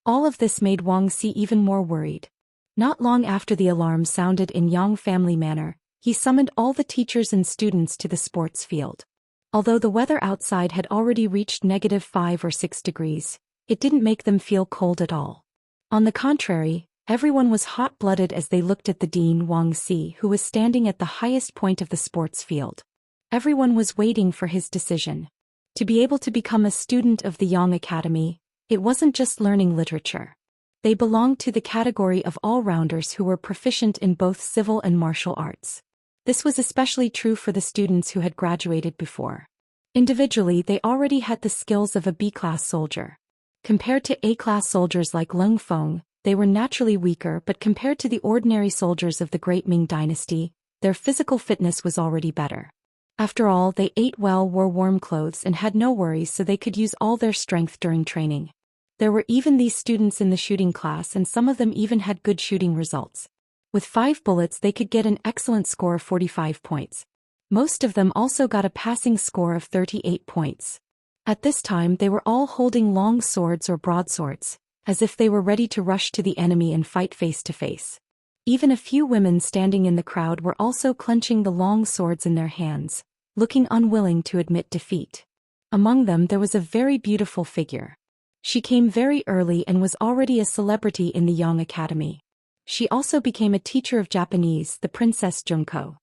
All of this made Wang Si even more worried. Not long after the alarm sounded in Yang family manor, he summoned all the teachers and students to the sports field. Although the weather outside had already reached -5 or 6 degrees, it didn't make them feel cold at all. On the contrary, everyone was hot-blooded as they looked at the dean Wang Si, who was standing at the highest point of the sports field. Everyone was waiting for his decision. To be able to become a student of the Yang Academy, it wasn't just learning literature. They belonged to the category of all-rounders who were proficient in both civil and martial arts. This was especially true for the students who had graduated before. Individually, they already had the skills of a B-class soldier. Compared to A-class soldiers like Leng Feng, they were naturally weaker, but compared to the ordinary soldiers of the Great Ming Dynasty, their physical fitness was already better. After all, they ate well, wore warm clothes, and had no worries, so they could use all their strength during training. There were even these students in the shooting class, and some of them even had good shooting results. With 5 bullets they could get an excellent score of 45 points. Most of them also got a passing score of 38 points. At this time they were all holding long swords or broadswords, as if they were ready to rush to the enemy and fight face to face. Even a few women standing in the crowd were also clenching the long swords in their hands, looking unwilling to admit defeat. Among them there was a very beautiful figure. She came very early and was already a celebrity in the Yang Academy. She also became a teacher of Japanese, the Princess Junko.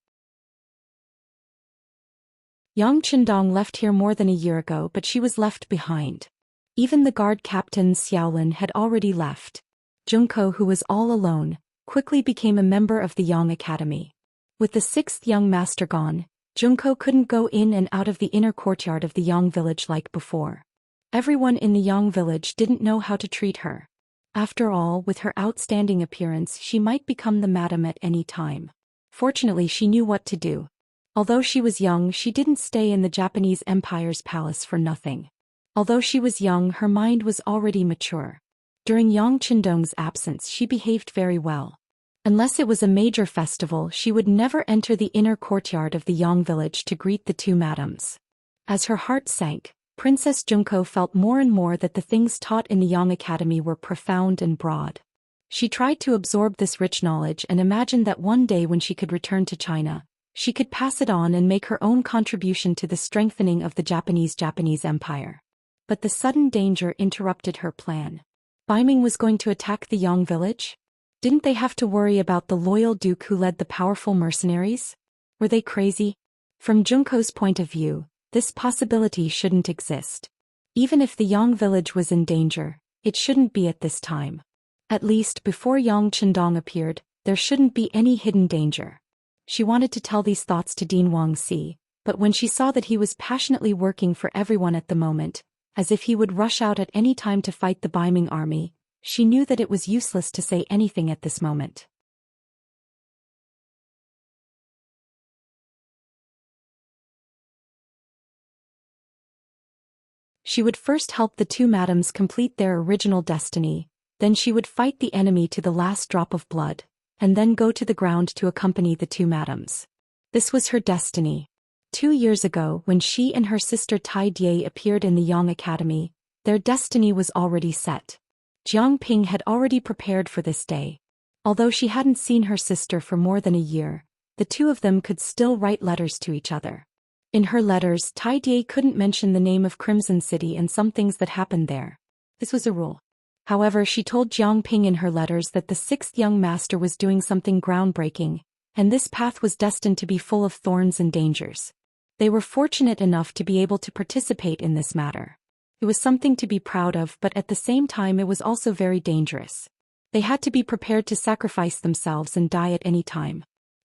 Yang Qindong left here more than a year ago, but she was left behind. Even the guard captain Xiaolin had already left. Junko, who was all alone, quickly became a member of the Yang Academy. With the 6th young master gone, Junko couldn't go in and out of the inner courtyard of the Yang village like before. Everyone in the Yang village didn't know how to treat her. After all, with her outstanding appearance, she might become the madam at any time. Fortunately, she knew what to do. Although she was young, she didn't stay in the Japanese Empire's palace for nothing. Although she was young, her mind was already mature. During Yang Qindong's absence, she behaved very well. Unless it was a major festival, she would never enter the inner courtyard of the Yang village to greet the 2 madams. As her heart sank, Princess Junko felt more and more that the things taught in the Yang Academy were profound and broad. She tried to absorb this rich knowledge and imagined that one day when she could return to China, she could pass it on and make her own contribution to the strengthening of the Japanese Empire. But the sudden danger interrupted her plan. Baiming was going to attack the Yang village? Didn't they have to worry about the loyal duke who led the powerful mercenaries? Were they crazy? From Junko's point of view, this possibility shouldn't exist. Even if the Yang village was in danger, it shouldn't be at this time. At least before Yang Qindong appeared, there shouldn't be any hidden danger. She wanted to tell these thoughts to Dean Wang Si, but when she saw that he was passionately working for everyone at the moment, as if he would rush out at any time to fight the Baiming army. She knew that it was useless to say anything at this moment. She would first help the two madams complete their original destiny, then she would fight the enemy to the last drop of blood, and then go to the ground to accompany the two madams. This was her destiny. 2 years ago, when she and her sister Tai Die appeared in the Yang Academy, their destiny was already set. Jiang Ping had already prepared for this day. Although she hadn't seen her sister for more than a year, the two of them could still write letters to each other. In her letters, Tai Die couldn't mention the name of Crimson City and some things that happened there. This was a rule. However, she told Jiang Ping in her letters that the sixth young master was doing something groundbreaking, and this path was destined to be full of thorns and dangers. They were fortunate enough to be able to participate in this matter. It was something to be proud of, but at the same time it was also very dangerous. They had to be prepared to sacrifice themselves and die at any time.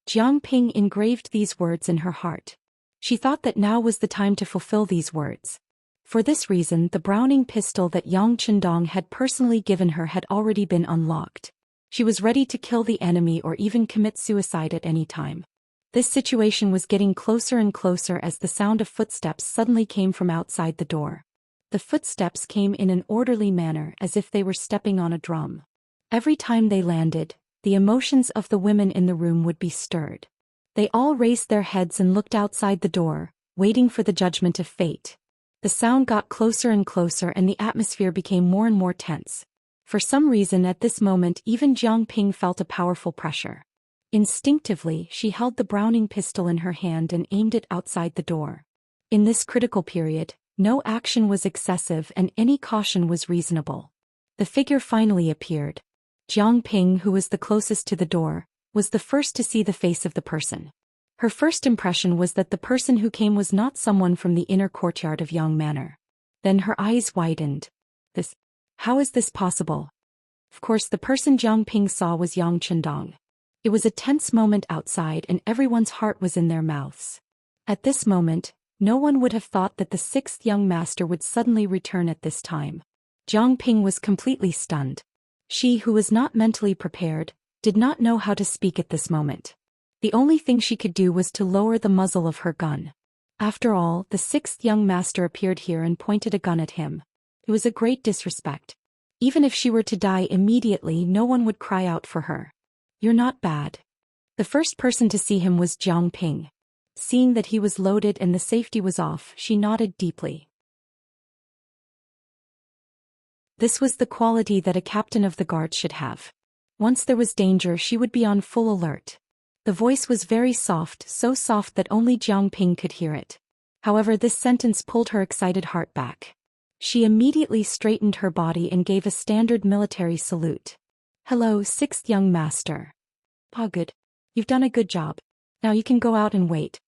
Jiang Ping engraved these words in her heart. She thought that now was the time to fulfill these words. For this reason, the Browning pistol that Yang Chendong had personally given her had already been unlocked. She was ready to kill the enemy or even commit suicide at any time. This situation was getting closer and closer as the sound of footsteps suddenly came from outside the door. The footsteps came in an orderly manner as if they were stepping on a drum. Every time they landed, the emotions of the women in the room would be stirred. They all raised their heads and looked outside the door, waiting for the judgment of fate. The sound got closer and closer and the atmosphere became more and more tense. For some reason at this moment even Jiang Ping felt a powerful pressure. Instinctively, she held the Browning pistol in her hand and aimed it outside the door. In this critical period, no action was excessive and any caution was reasonable. The figure finally appeared. Jiang Ping, who was the closest to the door, was the first to see the face of the person. Her first impression was that the person who came was not someone from the inner courtyard of Yang Manor. Then her eyes widened. How is this possible? Of course, the person Jiang Ping saw was Yang Chendong. It was a tense moment outside and everyone's heart was in their mouths. At this moment, no one would have thought that the sixth young master would suddenly return at this time. Jiang Ping was completely stunned. She, who was not mentally prepared, did not know how to speak at this moment. The only thing she could do was to lower the muzzle of her gun. After all, the sixth young master appeared here and pointed a gun at him. It was a great disrespect. Even if she were to die immediately, no one would cry out for her. "You're not bad." The first person to see him was Jiang Ping. Seeing that he was loaded and the safety was off, she nodded deeply. This was the quality that a captain of the guard should have. Once there was danger, she would be on full alert. The voice was very soft, so soft that only Jiang Ping could hear it. However, this sentence pulled her excited heart back. She immediately straightened her body and gave a standard military salute. "Hello, sixth young master." "Ah, good. You've done a good job. Now you can go out and wait."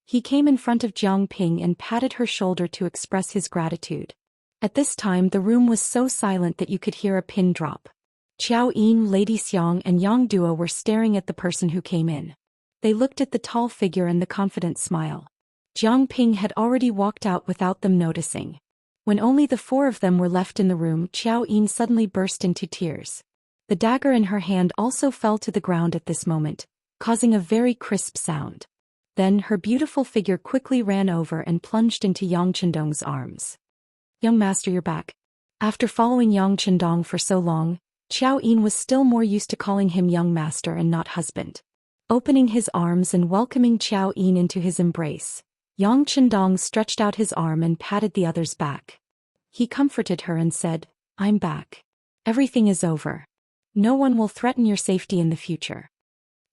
He came in front of Jiang Ping and patted her shoulder to express his gratitude. At this time the room was so silent that you could hear a pin drop. Qiao Yin, Lady Xiang and Yang Duo were staring at the person who came in. They looked at the tall figure and the confident smile. Jiang Ping had already walked out without them noticing. When only the four of them were left in the room, Qiao Yin suddenly burst into tears. The dagger in her hand also fell to the ground at this moment, causing a very crisp sound. Then her beautiful figure quickly ran over and plunged into Yang Chendong's arms. "Young master, you're back." After following Yang Chendong for so long, Qiao Yin was still more used to calling him young master and not husband. Opening his arms and welcoming Qiao Yin into his embrace, Yang Chendong stretched out his arm and patted the other's back. He comforted her and said, "I'm back. Everything is over. No one will threaten your safety in the future."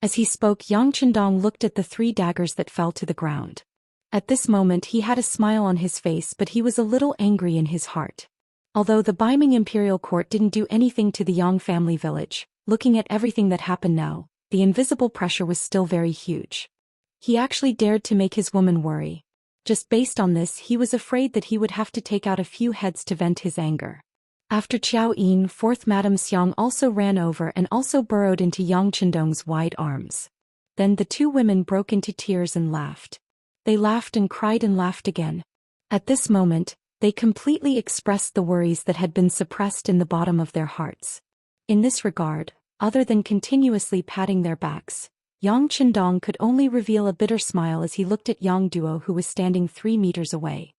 As he spoke, Yang Chendong looked at the 3 daggers that fell to the ground. At this moment he had a smile on his face, but he was a little angry in his heart. Although the Baiming Imperial Court didn't do anything to the Yang family village, looking at everything that happened now, the invisible pressure was still very huge. He actually dared to make his woman worry. Just based on this, he was afraid that he would have to take out a few heads to vent his anger. After Qiao Yin, 4th Madame Xiang also ran over and also burrowed into Yang Chendong's wide arms. Then the 2 women broke into tears and laughed. They laughed and cried and laughed again. At this moment, They completely expressed the worries that had been suppressed in the bottom of their hearts. In this regard, other than continuously patting their backs, Yang Qindong could only reveal a bitter smile as he looked at Yang Duo, who was standing 3 meters away.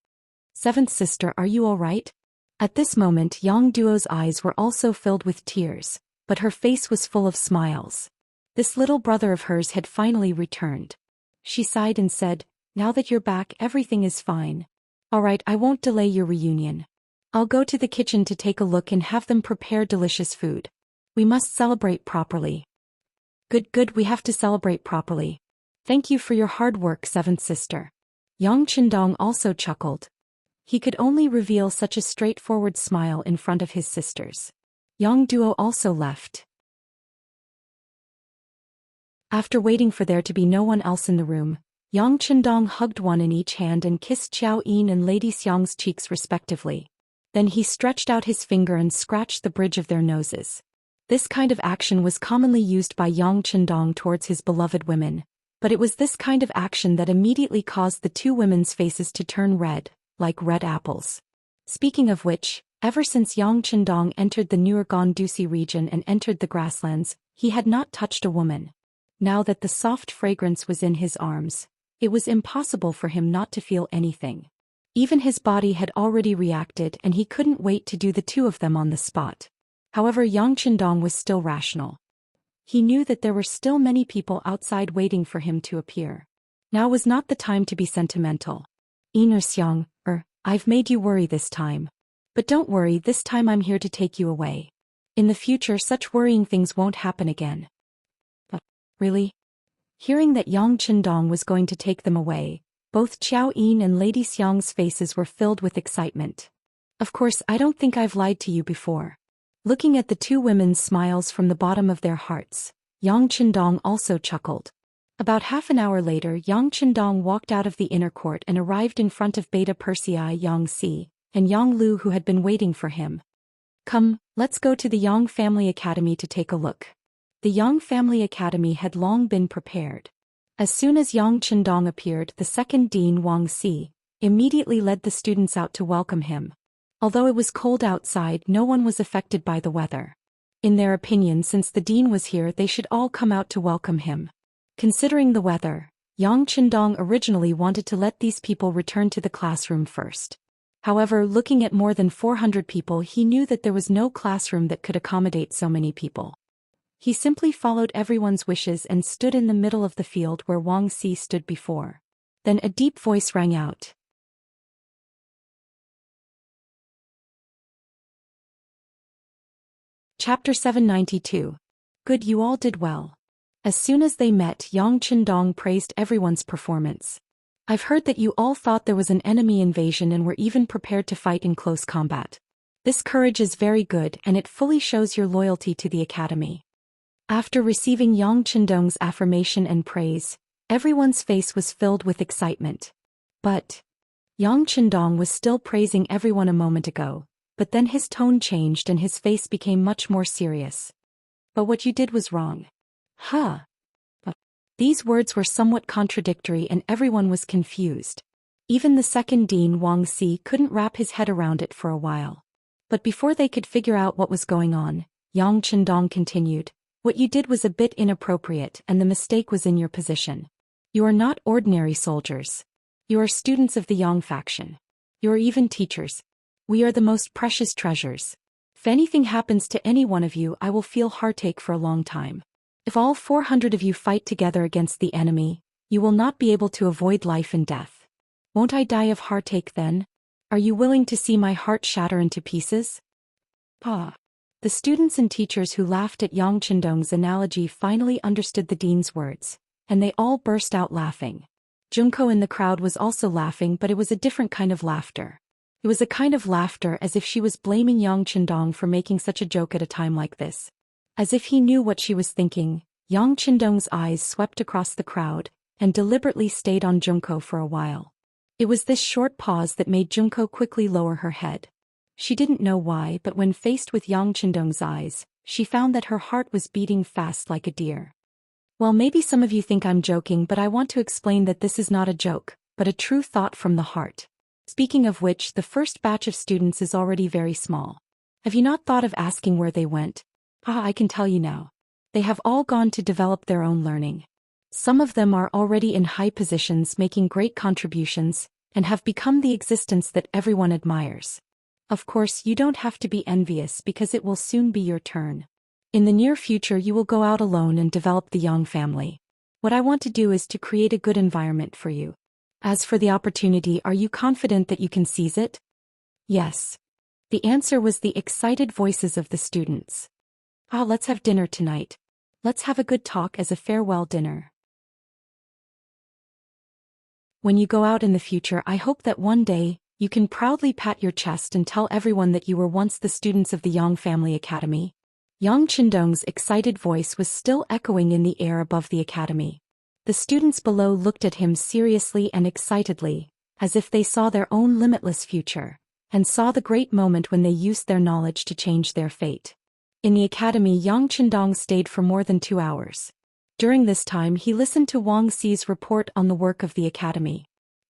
"Seventh sister, are you all right?" At this moment Yang Duo's eyes were also filled with tears, but her face was full of smiles. This little brother of hers had finally returned. She sighed and said, "Now that you're back, everything is fine. Alright, I won't delay your reunion. I'll go to the kitchen to take a look and have them prepare delicious food. We must celebrate properly." Good, we have to celebrate properly. Thank you for your hard work, seventh sister." Yang Qindong also chuckled. He could only reveal such a straightforward smile in front of his sisters. Yang Duo also left. After waiting for there to be no one else in the room, Yang Qindong hugged one in each hand and kissed Xiao Yin and Lady Xiang's cheeks respectively. Then he stretched out his finger and scratched the bridge of their noses. This kind of action was commonly used by Yang Qindong towards his beloved women, but it was this kind of action that immediately caused the two women's faces to turn red, like red apples. Speaking of which, ever since Yang Qindong entered the Nurgan-Dusi region and entered the grasslands, he had not touched a woman. Now that the soft fragrance was in his arms, it was impossible for him not to feel anything. Even his body had already reacted and he couldn't wait to do the two of them on the spot. However, Yang Qindong was still rational. He knew that there were still many people outside waiting for him to appear. Now was not the time to be sentimental. "Immerse, I've made you worry this time. But don't worry, this time I'm here to take you away. In the future such worrying things won't happen again." "But, really?" Hearing that Yang Qindong was going to take them away, both Xiao Yin and Lady Xiang's faces were filled with excitement. "Of course, I don't think I've lied to you before." Looking at the two women's smiles from the bottom of their hearts, Yang Qindong also chuckled. About half an hour later, Yang Qindong walked out of the inner court and arrived in front of Beta Persei Yang Si and Yang Lu, who had been waiting for him. "Come, let's go to the Yang Family Academy to take a look." The Yang Family Academy had long been prepared. As soon as Yang Qindong appeared, the second dean Wang Si immediately led the students out to welcome him. Although it was cold outside, no one was affected by the weather. In their opinion, since the dean was here, they should all come out to welcome him. Considering the weather, Yang Qindong originally wanted to let these people return to the classroom first. However, looking at more than 400 people, he knew that there was no classroom that could accommodate so many people. He simply followed everyone's wishes and stood in the middle of the field where Wang Si stood before. Then a deep voice rang out. Chapter 792. Good, you all did well. As soon as they met, Yang Qindong praised everyone's performance. "I've heard that you all thought there was an enemy invasion and were even prepared to fight in close combat. This courage is very good and it fully shows your loyalty to the academy." After receiving Yang Qindong's affirmation and praise, everyone's face was filled with excitement. But Yang Qindong was still praising everyone a moment ago, but then his tone changed and his face became much more serious. "But what you did was wrong." "Huh?" These words were somewhat contradictory and everyone was confused. Even the second dean Wang Si couldn't wrap his head around it for a while. But before they could figure out what was going on, Yang Qindong continued, "What you did was a bit inappropriate and the mistake was in your position. You are not ordinary soldiers. You are students of the Yang faction. You are even teachers. We are the most precious treasures. If anything happens to any one of you, I will feel heartache for a long time. If all 400 of you fight together against the enemy, you will not be able to avoid life and death. Won't I die of heartache then? Are you willing to see my heart shatter into pieces?" The students and teachers who laughed at Yang Qindong's analogy finally understood the dean's words, and they all burst out laughing. Junko in the crowd was also laughing, but it was a different kind of laughter. It was a kind of laughter as if she was blaming Yang Qindong for making such a joke at a time like this. As if he knew what she was thinking, Yang Qindong's eyes swept across the crowd and deliberately stayed on Junko for a while. It was this short pause that made Junko quickly lower her head. She didn't know why, but when faced with Yang Qindong's eyes, she found that her heart was beating fast like a deer. Well, maybe some of you think I'm joking, but I want to explain that this is not a joke, but a true thought from the heart. Speaking of which, the first batch of students is already very small. Have you not thought of asking where they went? I can tell you now. They have all gone to develop their own learning. Some of them are already in high positions making great contributions, and have become the existence that everyone admires. Of course, you don't have to be envious because it will soon be your turn. In the near future you will go out alone and develop the Yang family. What I want to do is to create a good environment for you. As for the opportunity, are you confident that you can seize it? Yes. The answer was the excited voices of the students. Let's have dinner tonight. Let's have a good talk as a farewell dinner. When you go out in the future, I hope that one day, you can proudly pat your chest and tell everyone that you were once the students of the Yang Family Academy. Yang Qindong's excited voice was still echoing in the air above the academy. The students below looked at him seriously and excitedly, as if they saw their own limitless future, and saw the great moment when they used their knowledge to change their fate. In the academy, Yang Qindong stayed for more than 2 hours. During this time he listened to Wang Xi's report on the work of the academy.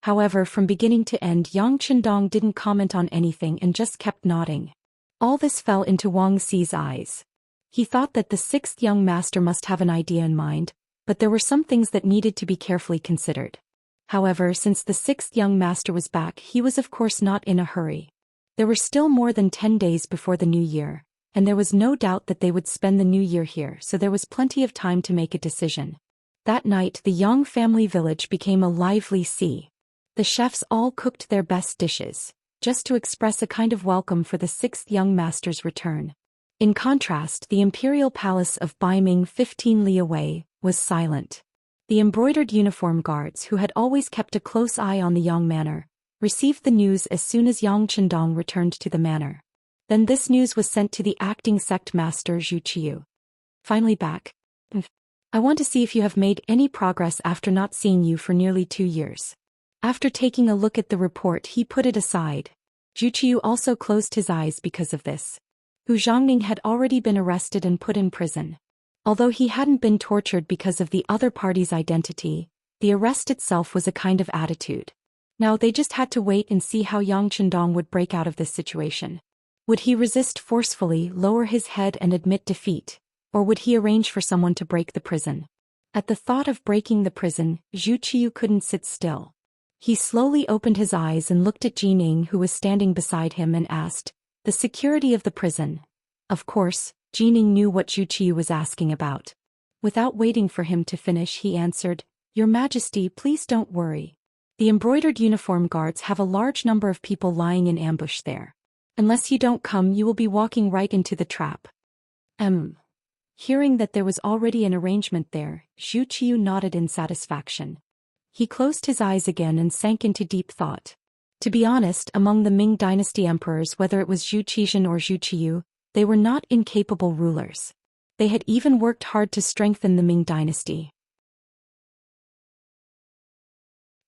However, from beginning to end Yang Qindong didn't comment on anything and just kept nodding. All this fell into Wang Xi's eyes. He thought that the 6th young master must have an idea in mind, but there were some things that needed to be carefully considered. However, since the 6th young master was back, he was of course not in a hurry. There were still more than 10 days before the new year, and there was no doubt that they would spend the new year here, so there was plenty of time to make a decision. That night the Yang family village became a lively sea. The chefs all cooked their best dishes, just to express a kind of welcome for the 6th young master's return. In contrast, the imperial palace of Baiming 15 li away was silent. The embroidered uniform guards, who had always kept a close eye on the Yang manor, received the news as soon as Yang Qindong returned to the manor. Then this news was sent to the acting sect master Zhu Xian. Finally back. I want to see if you have made any progress after not seeing you for nearly 2 years. After taking a look at the report he put it aside. Zhu Xian also closed his eyes because of this. Hu Zhongning had already been arrested and put in prison. Although he hadn't been tortured because of the other party's identity, the arrest itself was a kind of attitude. Now they just had to wait and see how Yang Qindong would break out of this situation. Would he resist forcefully, lower his head and admit defeat, or would he arrange for someone to break the prison? At the thought of breaking the prison, Zhu Qiu couldn't sit still. He slowly opened his eyes and looked at Jining, who was standing beside him, and asked, "The security of the prison?" Of course, Jining knew what Zhu Qiu was asking about. Without waiting for him to finish he answered, "Your Majesty, please don't worry. The embroidered uniform guards have a large number of people lying in ambush there. Unless you don't come you will be walking right into the trap." Hearing that there was already an arrangement there, Zhu Qiu nodded in satisfaction. He closed his eyes again and sank into deep thought. To be honest, among the Ming dynasty emperors, whether it was Zhu Qizhen or Zhu Qiu, they were not incapable rulers. They had even worked hard to strengthen the Ming dynasty.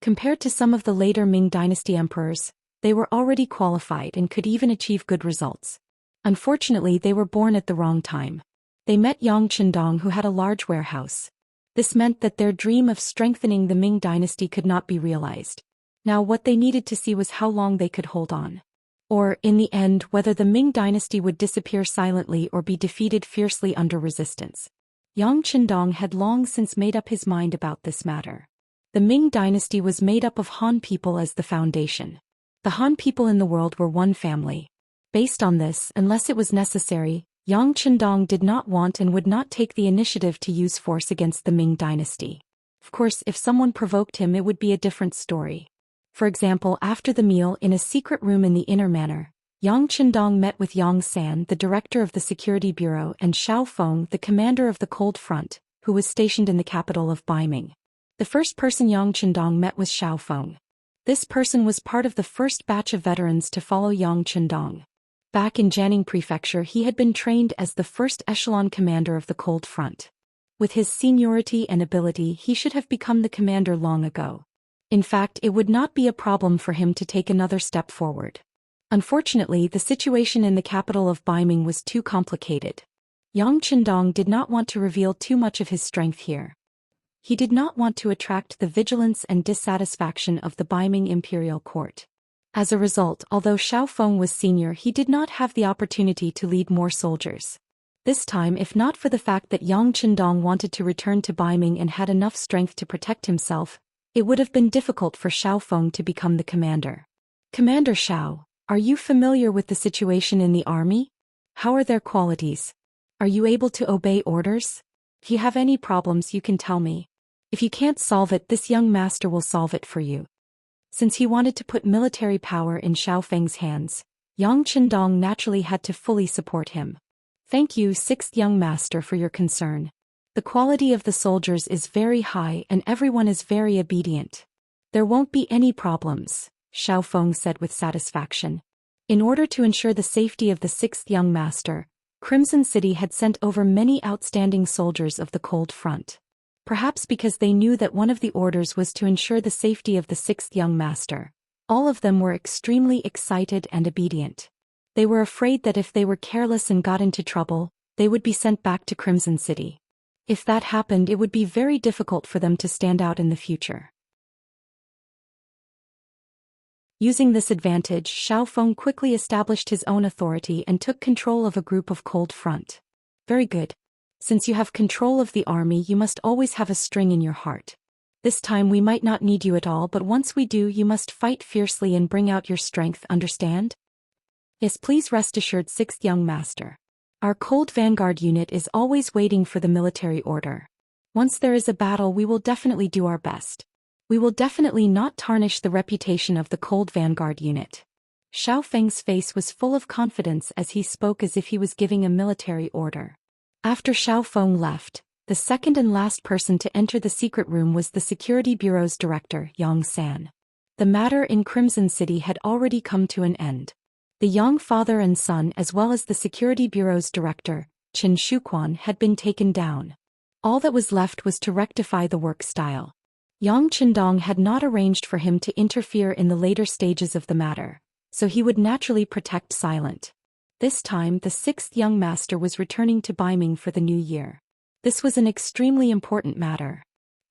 Compared to some of the later Ming dynasty emperors, they were already qualified and could even achieve good results. Unfortunately, they were born at the wrong time. They met Yang Qindong, who had a large warehouse. This meant that their dream of strengthening the Ming dynasty could not be realized. Now what they needed to see was how long they could hold on. Or, in the end, whether the Ming dynasty would disappear silently or be defeated fiercely under resistance. Yang Qindong had long since made up his mind about this matter. The Ming dynasty was made up of Han people as the foundation. The Han people in the world were one family. Based on this, unless it was necessary, Yang Qindong did not want and would not take the initiative to use force against the Ming dynasty. Of course, if someone provoked him it would be a different story. For example, after the meal in a secret room in the inner manor, Yang Qindong met with Yang San, the director of the security bureau, and Xiao Feng, the commander of the cold front, who was stationed in the capital of Baiming. The first person Yang Qindong met was Xiao Feng. This person was part of the first batch of veterans to follow Yang Qindong. Back in Jianing Prefecture he had been trained as the first echelon commander of the cold front. With his seniority and ability he should have become the commander long ago. In fact, it would not be a problem for him to take another step forward. Unfortunately, the situation in the capital of Baiming was too complicated. Yang Qindong did not want to reveal too much of his strength here. He did not want to attract the vigilance and dissatisfaction of the Baiming imperial court. As a result, although Xiaofeng was senior, he did not have the opportunity to lead more soldiers. This time, if not for the fact that Yang Qindong wanted to return to Baiming and had enough strength to protect himself, it would have been difficult for Xiaofeng to become the commander. Commander Xiao, are you familiar with the situation in the army? How are their qualities? Are you able to obey orders? If you have any problems, you can tell me. If you can't solve it, this young master will solve it for you. Since he wanted to put military power in Xiaofeng's hands, Yang Qindong naturally had to fully support him. Thank you, sixth young master, for your concern. The quality of the soldiers is very high and everyone is very obedient. There won't be any problems, Xiaofeng said with satisfaction. In order to ensure the safety of the sixth young master, Crimson City had sent over many outstanding soldiers of the Cold Front. Perhaps because they knew that one of the orders was to ensure the safety of the sixth young master, all of them were extremely excited and obedient. They were afraid that if they were careless and got into trouble, they would be sent back to Crimson City. If that happened, it would be very difficult for them to stand out in the future. Using this advantage, Xiaofeng quickly established his own authority and took control of a group of Cold Front. Very good. Since you have control of the army, you must always have a string in your heart. This time we might not need you at all, but once we do, you must fight fiercely and bring out your strength, understand? Yes, please rest assured, sixth young master. Our Cold Vanguard unit is always waiting for the military order. Once there is a battle, we will definitely do our best. We will definitely not tarnish the reputation of the Cold Vanguard unit. Xiaofeng's face was full of confidence as he spoke as if he was giving a military order. After Xiaofeng left, the second and last person to enter the secret room was the Security Bureau's director, Yang San. The matter in Crimson City had already come to an end. The young father and son, as well as the Security Bureau's director, Qin Shuquan, had been taken down. All that was left was to rectify the work style. Yang Qindong had not arranged for him to interfere in the later stages of the matter, so he would naturally protect silent. This time, the sixth young master was returning to Baiming for the new year. This was an extremely important matter.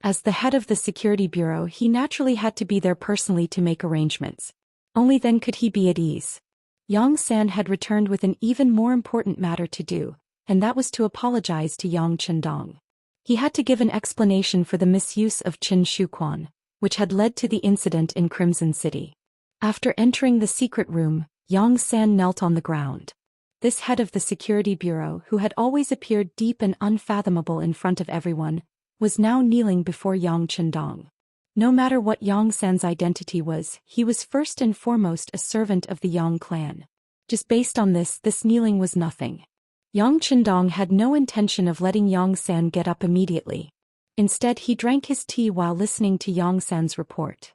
As the head of the Security Bureau, he naturally had to be there personally to make arrangements. Only then could he be at ease. Yang San had returned with an even more important matter to do, and that was to apologize to Yang Qindong. He had to give an explanation for the misuse of Qin Shuquan, which had led to the incident in Crimson City. After entering the secret room, Yang San knelt on the ground. This head of the Security Bureau, who had always appeared deep and unfathomable in front of everyone, was now kneeling before Yang Qindong. No matter what Yang San's identity was, he was first and foremost a servant of the Yang clan. Just based on this kneeling was nothing. Yang Qindong had no intention of letting Yang San get up immediately. Instead, he drank his tea while listening to Yang San's report.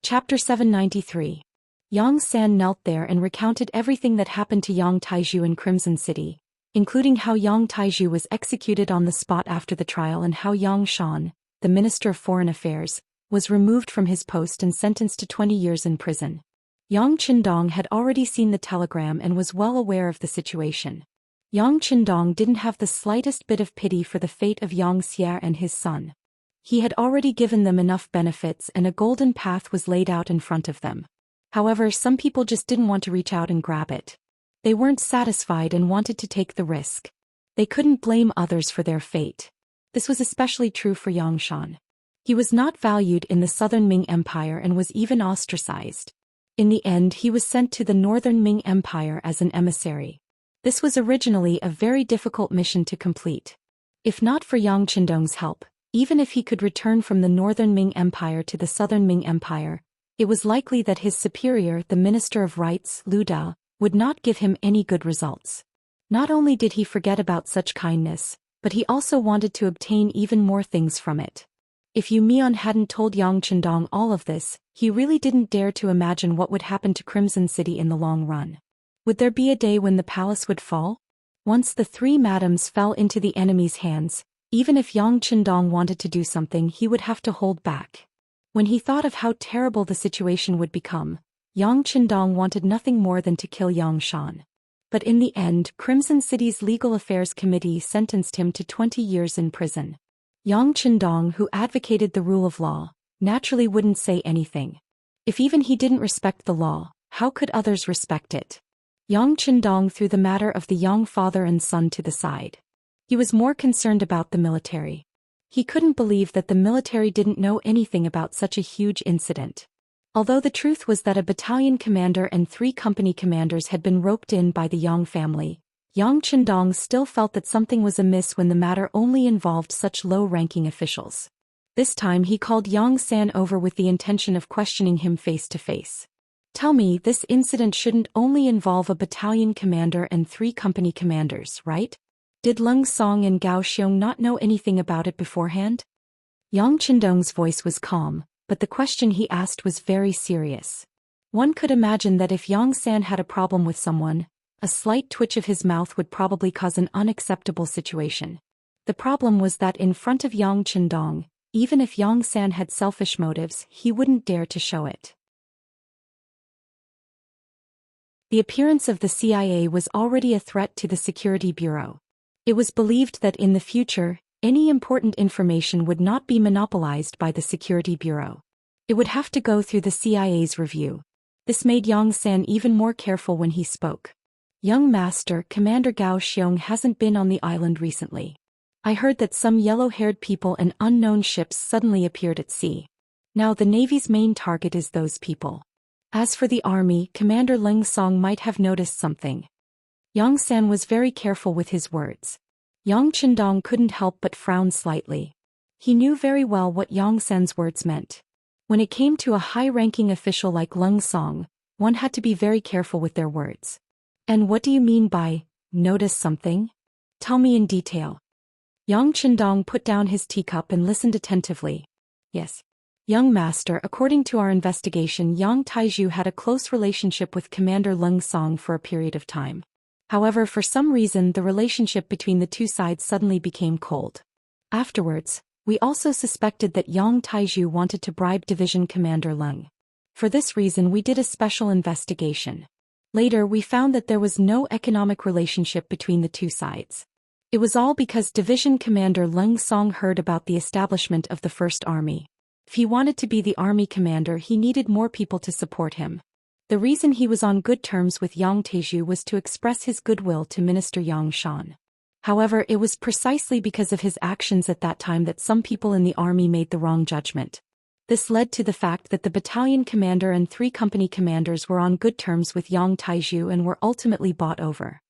Chapter 793. Yang San knelt there and recounted everything that happened to Yang Taizhu in Crimson City, including how Yang Taizhu was executed on the spot after the trial and how Yang Shan, the Minister of Foreign Affairs, was removed from his post and sentenced to 20 years in prison. Yang Qindong had already seen the telegram and was well aware of the situation. Yang Qindong didn't have the slightest bit of pity for the fate of Xianxia and his son. He had already given them enough benefits and a golden path was laid out in front of them. However, some people just didn't want to reach out and grab it. They weren't satisfied and wanted to take the risk. They couldn't blame others for their fate. This was especially true for Yang Shan. He was not valued in the southern Ming Empire and was even ostracized. In the end, he was sent to the northern Ming Empire as an emissary. This was originally a very difficult mission to complete. If not for Yang Qindong's help, even if he could return from the northern Ming Empire to the southern Ming Empire, it was likely that his superior, the Minister of Rights, Lu Da, would not give him any good results. Not only did he forget about such kindness, but he also wanted to obtain even more things from it. If Yu Mian hadn't told Yang Qindong all of this, he really didn't dare to imagine what would happen to Crimson City in the long run. Would there be a day when the palace would fall? Once the three madams fell into the enemy's hands, even if Yang Qindong wanted to do something, he would have to hold back. When he thought of how terrible the situation would become, Yang Qindong wanted nothing more than to kill Yang Shan. But in the end, Crimson City's Legal Affairs Committee sentenced him to 20 years in prison. Yang Chendong, who advocated the rule of law, naturally wouldn't say anything. If even he didn't respect the law, how could others respect it? Yang Chendong threw the matter of the Yang father and son to the side. He was more concerned about the military. He couldn't believe that the military didn't know anything about such a huge incident. Although the truth was that a battalion commander and 3 company commanders had been roped in by the Yang family, Yang Chendong still felt that something was amiss when the matter only involved such low-ranking officials. This time he called Yang San over with the intention of questioning him face to face. Tell me, this incident shouldn't only involve a battalion commander and 3 company commanders, right? Did Leng Song and Gao Xiong not know anything about it beforehand? Yang Chendong's voice was calm, but the question he asked was very serious. One could imagine that if Yang San had a problem with someone, a slight twitch of his mouth would probably cause an unacceptable situation. The problem was that in front of Yang Chendong, even if Yang San had selfish motives, he wouldn't dare to show it. The appearance of the CIA was already a threat to the Security Bureau. It was believed that in the future, any important information would not be monopolized by the Security Bureau. It would have to go through the CIA's review. This made Yang San even more careful when he spoke. Young Master, Commander Gao Xiong hasn't been on the island recently. I heard that some yellow-haired people and unknown ships suddenly appeared at sea. Now the Navy's main target is those people. As for the Army, Commander Leng Song might have noticed something. Yang San was very careful with his words. Yang Chendong couldn't help but frown slightly. He knew very well what Yang San's words meant. When it came to a high-ranking official like Leng Song, one had to be very careful with their words. And what do you mean by, notice something? Tell me in detail. Yang Chendong put down his teacup and listened attentively. Yes. Young Master, according to our investigation, Yang Taizhu had a close relationship with Commander Leng Song for a period of time. However, for some reason the relationship between the 2 sides suddenly became cold. Afterwards, we also suspected that Yang Taizhu wanted to bribe Division Commander Leng. For this reason we did a special investigation. Later we found that there was no economic relationship between the 2 sides. It was all because Division Commander Leng Song heard about the establishment of the First Army. If he wanted to be the army commander, he needed more people to support him. The reason he was on good terms with Yang Taizhu was to express his goodwill to Minister Yang Shan. However, it was precisely because of his actions at that time that some people in the army made the wrong judgment. This led to the fact that the battalion commander and 3 company commanders were on good terms with Yang Taizhu and were ultimately bought over.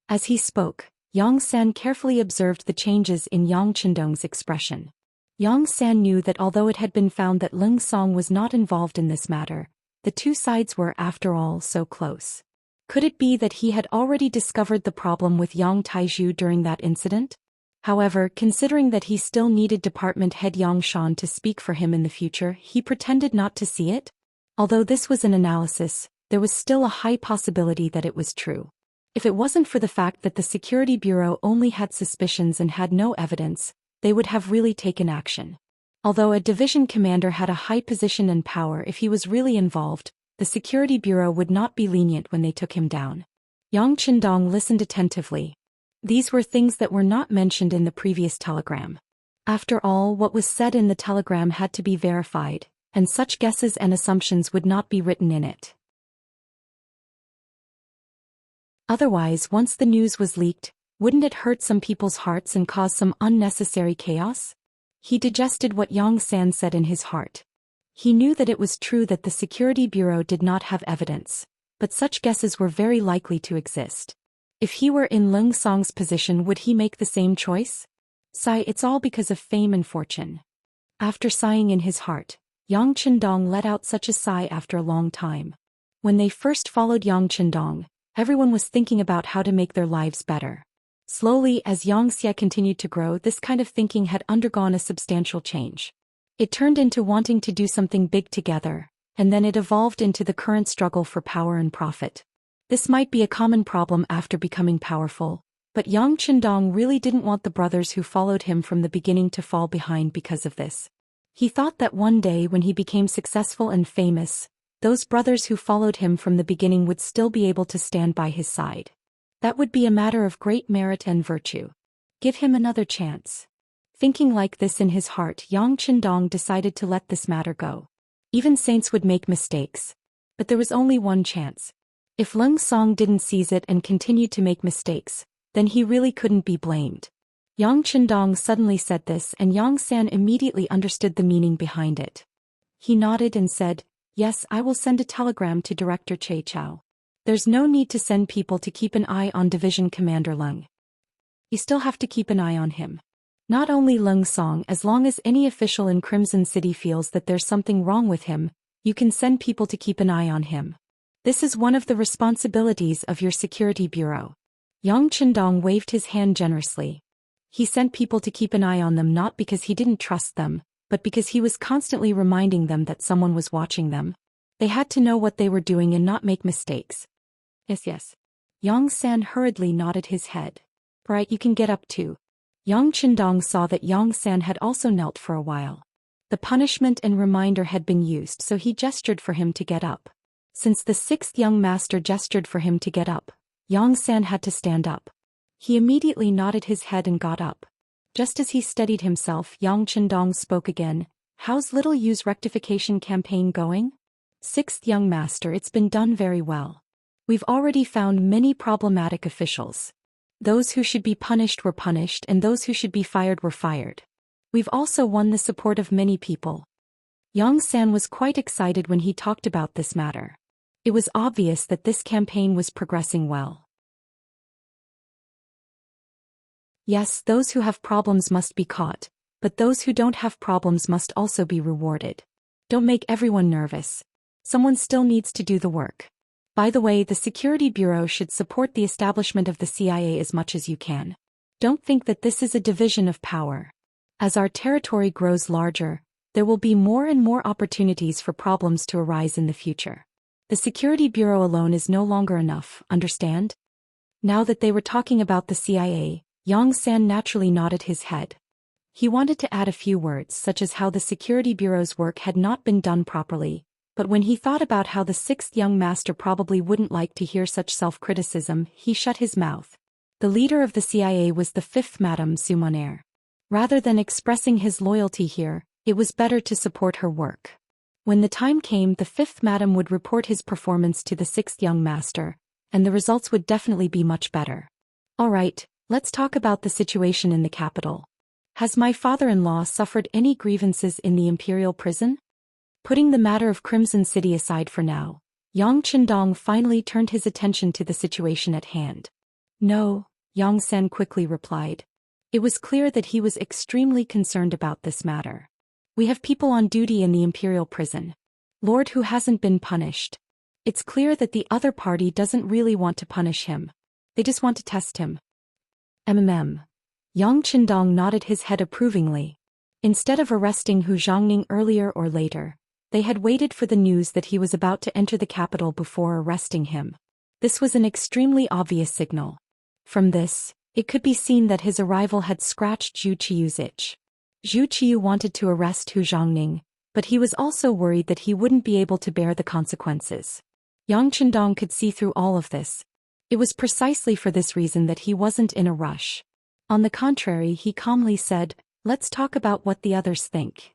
As he spoke, Yang San carefully observed the changes in Yang Chendong's expression. Yang San knew that although it had been found that Leng Song was not involved in this matter, the 2 sides were, after all, so close. Could it be that he had already discovered the problem with Yang Taizhu during that incident? However, considering that he still needed department head Yang Shan to speak for him in the future, he pretended not to see it. Although this was an analysis, there was still a high possibility that it was true. If it wasn't for the fact that the Security Bureau only had suspicions and had no evidence, they would have really taken action. Although a division commander had a high position and power, if he was really involved, the Security Bureau would not be lenient when they took him down. Yang Chendong listened attentively. These were things that were not mentioned in the previous telegram. After all, what was said in the telegram had to be verified, and such guesses and assumptions would not be written in it. Otherwise, once the news was leaked, wouldn't it hurt some people's hearts and cause some unnecessary chaos? He digested what Yang San said in his heart. He knew that it was true that the Security Bureau did not have evidence, but such guesses were very likely to exist. If he were in Leng Song's position, would he make the same choice? Sigh, it's all because of fame and fortune. After sighing in his heart, Yang Chendong let out such a sigh after a long time. When they first followed Yang Chendong, everyone was thinking about how to make their lives better. Slowly, as Xianxia continued to grow, this kind of thinking had undergone a substantial change. It turned into wanting to do something big together, and then it evolved into the current struggle for power and profit. This might be a common problem after becoming powerful, but Yang Chendong really didn't want the brothers who followed him from the beginning to fall behind because of this. He thought that one day when he became successful and famous, those brothers who followed him from the beginning would still be able to stand by his side. That would be a matter of great merit and virtue. Give him another chance. Thinking like this in his heart, Yang Qindong decided to let this matter go. Even saints would make mistakes. But there was only one chance. If Leng Song didn't seize it and continued to make mistakes, then he really couldn't be blamed. Yang Qindong suddenly said this, and Yang San immediately understood the meaning behind it. He nodded and said, "Yes, I will send a telegram to Director Che Chao. There's no need to send people to keep an eye on Division Commander Leng. You still have to keep an eye on him. Not only Leng Song, as long as any official in Crimson City feels that there's something wrong with him, you can send people to keep an eye on him. This is one of the responsibilities of your security bureau." Yang Qindong waved his hand generously. He sent people to keep an eye on them not because he didn't trust them, but because he was constantly reminding them that someone was watching them. They had to know what they were doing and not make mistakes. Yes. Yang San hurriedly nodded his head. "Right, you can get up too." Yang Qindong saw that Yang San had also knelt for a while. The punishment and reminder had been used, so he gestured for him to get up. Since the sixth young master gestured for him to get up, Yang San had to stand up. He immediately nodded his head and got up. Just as he steadied himself, Yang Qindong spoke again. "How's Little Yu's rectification campaign going?" "Sixth young master, it's been done very well. We've already found many problematic officials. Those who should be punished were punished and those who should be fired were fired. We've also won the support of many people." Yang San was quite excited when he talked about this matter. It was obvious that this campaign was progressing well. Yes, those who have problems must be caught, but those who don't have problems must also be rewarded. Don't make everyone nervous. Someone still needs to do the work. By the way, the Security Bureau should support the establishment of the CIA as much as you can. Don't think that this is a division of power. As our territory grows larger, there will be more and more opportunities for problems to arise in the future. The Security Bureau alone is no longer enough, understand? Now that they were talking about the CIA, Yang San naturally nodded his head. He wanted to add a few words, such as how the Security Bureau's work had not been done properly, but when he thought about how the sixth young master probably wouldn't like to hear such self-criticism, he shut his mouth. The leader of the CIA was the fifth Madame Sumonaire. Rather than expressing his loyalty here, it was better to support her work. When the time came, the fifth Madame would report his performance to the sixth young master, and the results would definitely be much better. Alright, let's talk about the situation in the capital. Has my father-in-law suffered any grievances in the imperial prison? Putting the matter of Crimson City aside for now, Yang Qindong finally turned his attention to the situation at hand. No, Yang San quickly replied. It was clear that he was extremely concerned about this matter. We have people on duty in the imperial prison. Lord who hasn't been punished. It's clear that the other party doesn't really want to punish him. They just want to test him. Yang Qindong nodded his head approvingly. Instead of arresting Hu Zhangning earlier or later, they had waited for the news that he was about to enter the capital before arresting him. This was an extremely obvious signal. From this, it could be seen that his arrival had scratched Zhu Qiu's itch. Zhu Qiu wanted to arrest Hu Zhangning, but he was also worried that he wouldn't be able to bear the consequences. Yang Qindong could see through all of this. It was precisely for this reason that he wasn't in a rush. On the contrary, he calmly said, "Let's talk about what the others think."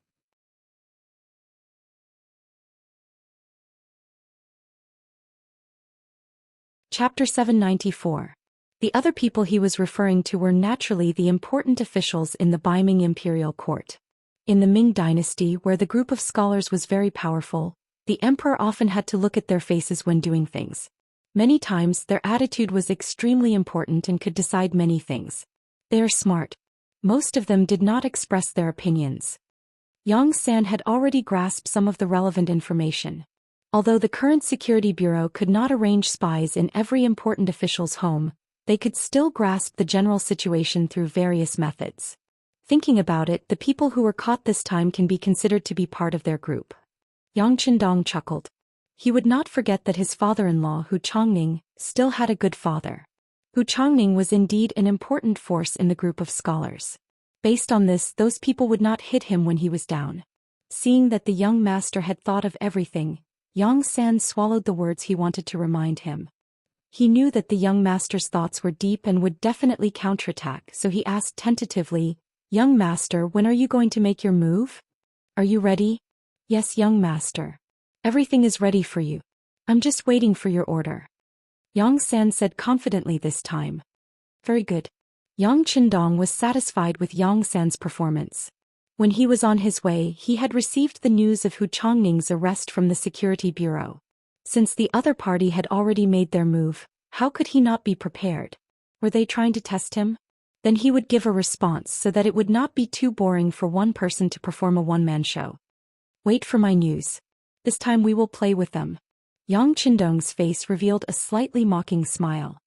Chapter 794. The other people he was referring to were naturally the important officials in the Beiming imperial court. In the Ming dynasty, where the group of scholars was very powerful, the emperor often had to look at their faces when doing things. Many times their attitude was extremely important and could decide many things. They are smart. Most of them did not express their opinions. Yang San had already grasped some of the relevant information. Although the current Security Bureau could not arrange spies in every important official's home, they could still grasp the general situation through various methods. Thinking about it, the people who were caught this time can be considered to be part of their group. Yang Qindong chuckled. He would not forget that his father-in-law Hu Changning still had a good father. Hu Changning was indeed an important force in the group of scholars. Based on this, those people would not hit him when he was down. Seeing that the young master had thought of everything, Yang San swallowed the words he wanted to remind him. He knew that the young master's thoughts were deep and would definitely counterattack, so he asked tentatively, Young master, when are you going to make your move? Are you ready? Yes, young master. Everything is ready for you. I'm just waiting for your order. Yang San said confidently this time. Very good. Yang Qindong was satisfied with Yang San's performance. When he was on his way, he had received the news of Hu Chongning's arrest from the Security Bureau. Since the other party had already made their move, how could he not be prepared? Were they trying to test him? Then he would give a response so that it would not be too boring for one person to perform a one-man show. Wait for my news. This time we will play with them. Yang Qindong's face revealed a slightly mocking smile.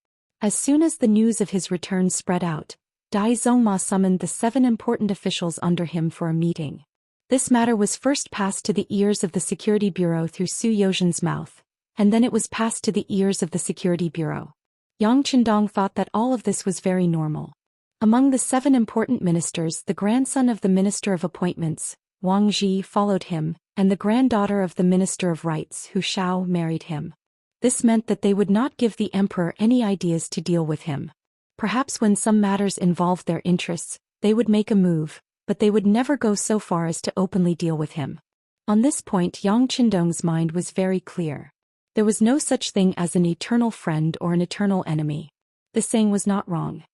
As soon as the news of his return spread out, Dai Zongma summoned the 7 important officials under him for a meeting. This matter was first passed to the ears of the Security Bureau through Su Youzhen's mouth, and then it was passed to the ears of the Security Bureau. Yang Qindong thought that all of this was very normal. Among the 7 important ministers, the grandson of the Minister of Appointments, Wang Zhi, followed him, and the granddaughter of the Minister of Rights, Hu Shao, married him. This meant that they would not give the emperor any ideas to deal with him. Perhaps when some matters involved their interests, they would make a move, but they would never go so far as to openly deal with him. On this point, Yang Qindong's mind was very clear. There was no such thing as an eternal friend or an eternal enemy. The saying was not wrong.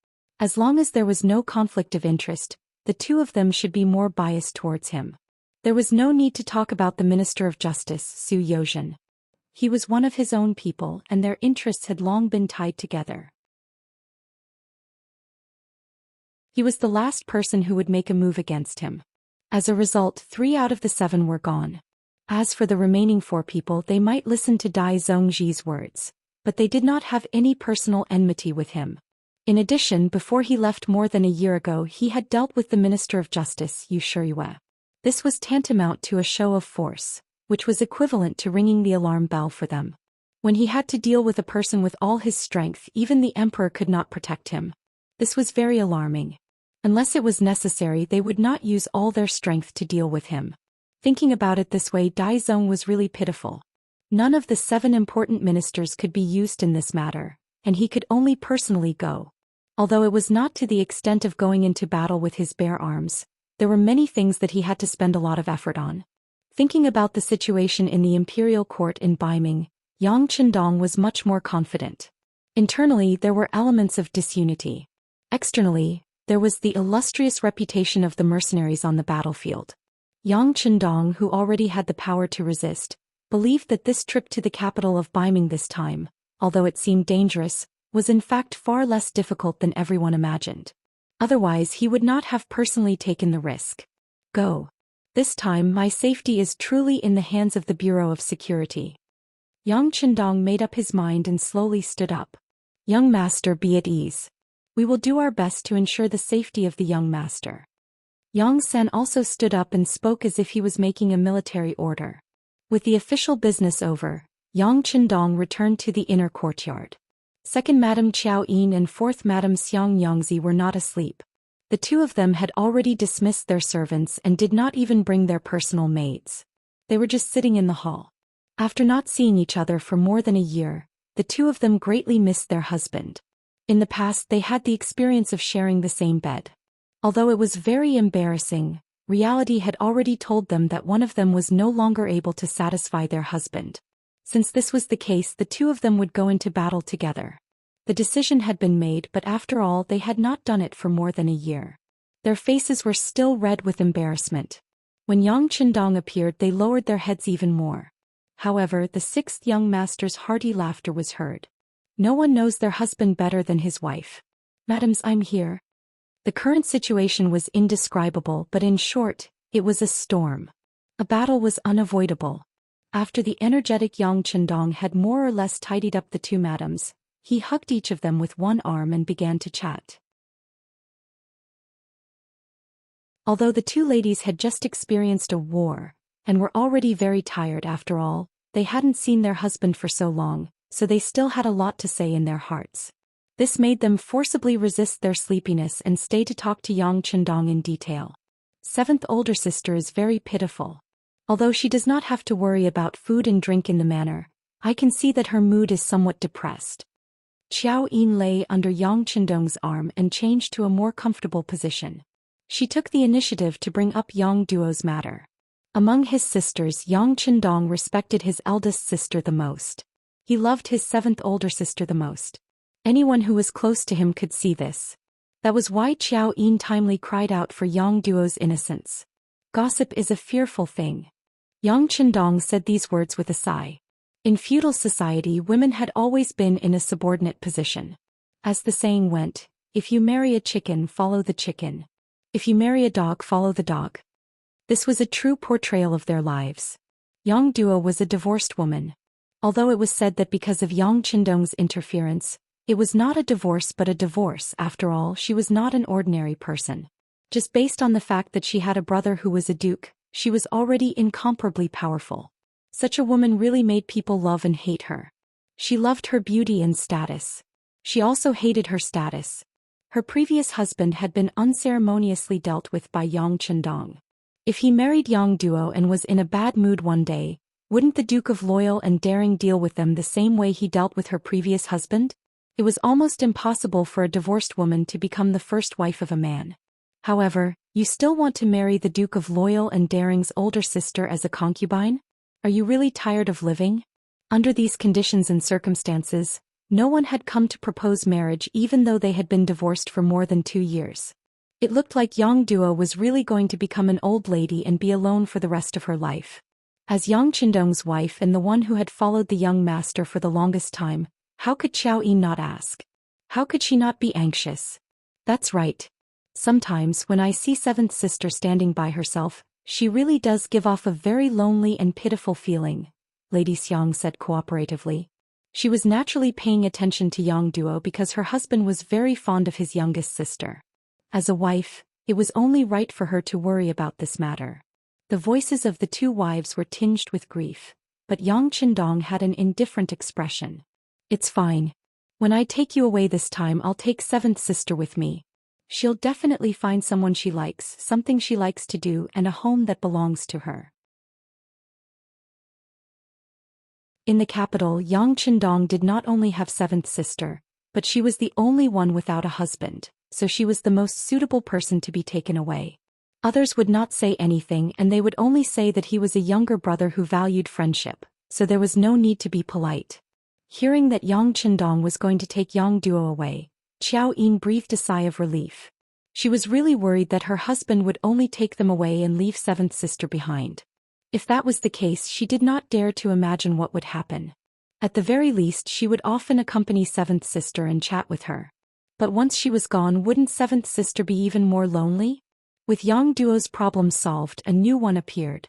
As long as there was no conflict of interest, the two of them should be more biased towards him. There was no need to talk about the Minister of Justice, Su Youzhen. He was one of his own people and their interests had long been tied together. He was the last person who would make a move against him. As a result, 3 out of the 7 were gone. As for the remaining 4 people, they might listen to Dai Zongji's words, but they did not have any personal enmity with him. In addition, before he left more than a year ago, he had dealt with the Minister of Justice, Yu Shiyue. This was tantamount to a show of force, which was equivalent to ringing the alarm bell for them. When he had to deal with a person with all his strength, even the emperor could not protect him. This was very alarming. Unless it was necessary, they would not use all their strength to deal with him. Thinking about it this way, Dai Zong was really pitiful. None of the 7 important ministers could be used in this matter, and he could only personally go. Although it was not to the extent of going into battle with his bare arms, there were many things that he had to spend a lot of effort on. Thinking about the situation in the imperial court in Baiming, Yang Qindong was much more confident. Internally, there were elements of disunity. Externally, there was the illustrious reputation of the mercenaries on the battlefield. Yang Qindong, who already had the power to resist, believed that this trip to the capital of Baiming this time, although it seemed dangerous, was in fact far less difficult than everyone imagined. Otherwise, he would not have personally taken the risk. Go. This time, my safety is truly in the hands of the Bureau of Security. Yang Qindong made up his mind and slowly stood up. Young master, be at ease. We will do our best to ensure the safety of the young master. Yang San also stood up and spoke as if he was making a military order. With the official business over, Yang Qindong returned to the inner courtyard. Second Madame Qiao Yin and fourth Madame Xiang Yangzi were not asleep. The two of them had already dismissed their servants and did not even bring their personal maids. They were just sitting in the hall. After not seeing each other for more than a year, the two of them greatly missed their husband. In the past, they had the experience of sharing the same bed. Although it was very embarrassing, reality had already told them that one of them was no longer able to satisfy their husband. Since this was the case, the two of them would go into battle together. The decision had been made, but after all, they had not done it for more than a year. Their faces were still red with embarrassment. When Yang Qindong appeared, they lowered their heads even more. However, the 6th young master's hearty laughter was heard. No one knows their husband better than his wife. Madams, I'm here. The current situation was indescribable, but in short, it was a storm. A battle was unavoidable. After the energetic Yang Qindong had more or less tidied up the two madams, he hugged each of them with one arm and began to chat. Although the two ladies had just experienced a war, and were already very tired after all, they hadn't seen their husband for so long, so they still had a lot to say in their hearts. This made them forcibly resist their sleepiness and stay to talk to Yang Qindong in detail. 7th older sister is very pitiful. Although she does not have to worry about food and drink in the manor, I can see that her mood is somewhat depressed. Qiao Yin lay under Yang Qindong's arm and changed to a more comfortable position. She took the initiative to bring up Yang Duo's matter. Among his sisters, Yang Qindong respected his eldest sister the most. He loved his seventh older sister the most. Anyone who was close to him could see this. That was why Qiao Yin timely cried out for Yang Duo's innocence. Gossip is a fearful thing. Yang Qindong said these words with a sigh. In feudal society, women had always been in a subordinate position. As the saying went, if you marry a chicken, follow the chicken. If you marry a dog, follow the dog. This was a true portrayal of their lives. Yang Duo was a divorced woman. Although it was said that because of Yang Qindong's interference, it was not a divorce but a divorce. After all, she was not an ordinary person. Just based on the fact that she had a brother who was a duke, she was already incomparably powerful. Such a woman really made people love and hate her. She loved her beauty and status. She also hated her status. Her previous husband had been unceremoniously dealt with by Yang Qindong. If he married Yang Duo and was in a bad mood one day, wouldn't the Duke of Loyal and Daring deal with them the same way he dealt with her previous husband? It was almost impossible for a divorced woman to become the first wife of a man. However, you still want to marry the Duke of Loyal and Daring's older sister as a concubine? Are you really tired of living? Under these conditions and circumstances, no one had come to propose marriage even though they had been divorced for more than 2 years. It looked like Yang Duo was really going to become an old lady and be alone for the rest of her life. As Yang Qindong's wife and the one who had followed the young master for the longest time, how could Qiao Yin not ask? How could she not be anxious? That's right. Sometimes when I see seventh sister standing by herself, she really does give off a very lonely and pitiful feeling, Lady Xiang said cooperatively. She was naturally paying attention to Yang Duo because her husband was very fond of his youngest sister. As a wife, it was only right for her to worry about this matter. The voices of the two wives were tinged with grief, but Yang Qindong had an indifferent expression. It's fine. When I take you away this time, I'll take seventh sister with me. She'll definitely find someone she likes, something she likes to do, and a home that belongs to her. In the capital, Yang Qindong did not only have seventh sister, but she was the only one without a husband, so she was the most suitable person to be taken away. Others would not say anything, and they would only say that he was a younger brother who valued friendship, so there was no need to be polite. Hearing that Yang Qindong was going to take Yang Duo away, Qiao Yin breathed a sigh of relief. She was really worried that her husband would only take them away and leave seventh sister behind. If that was the case, she did not dare to imagine what would happen. At the very least, she would often accompany seventh sister and chat with her. But once she was gone, wouldn't seventh sister be even more lonely? With Yang Duo's problem solved, a new one appeared.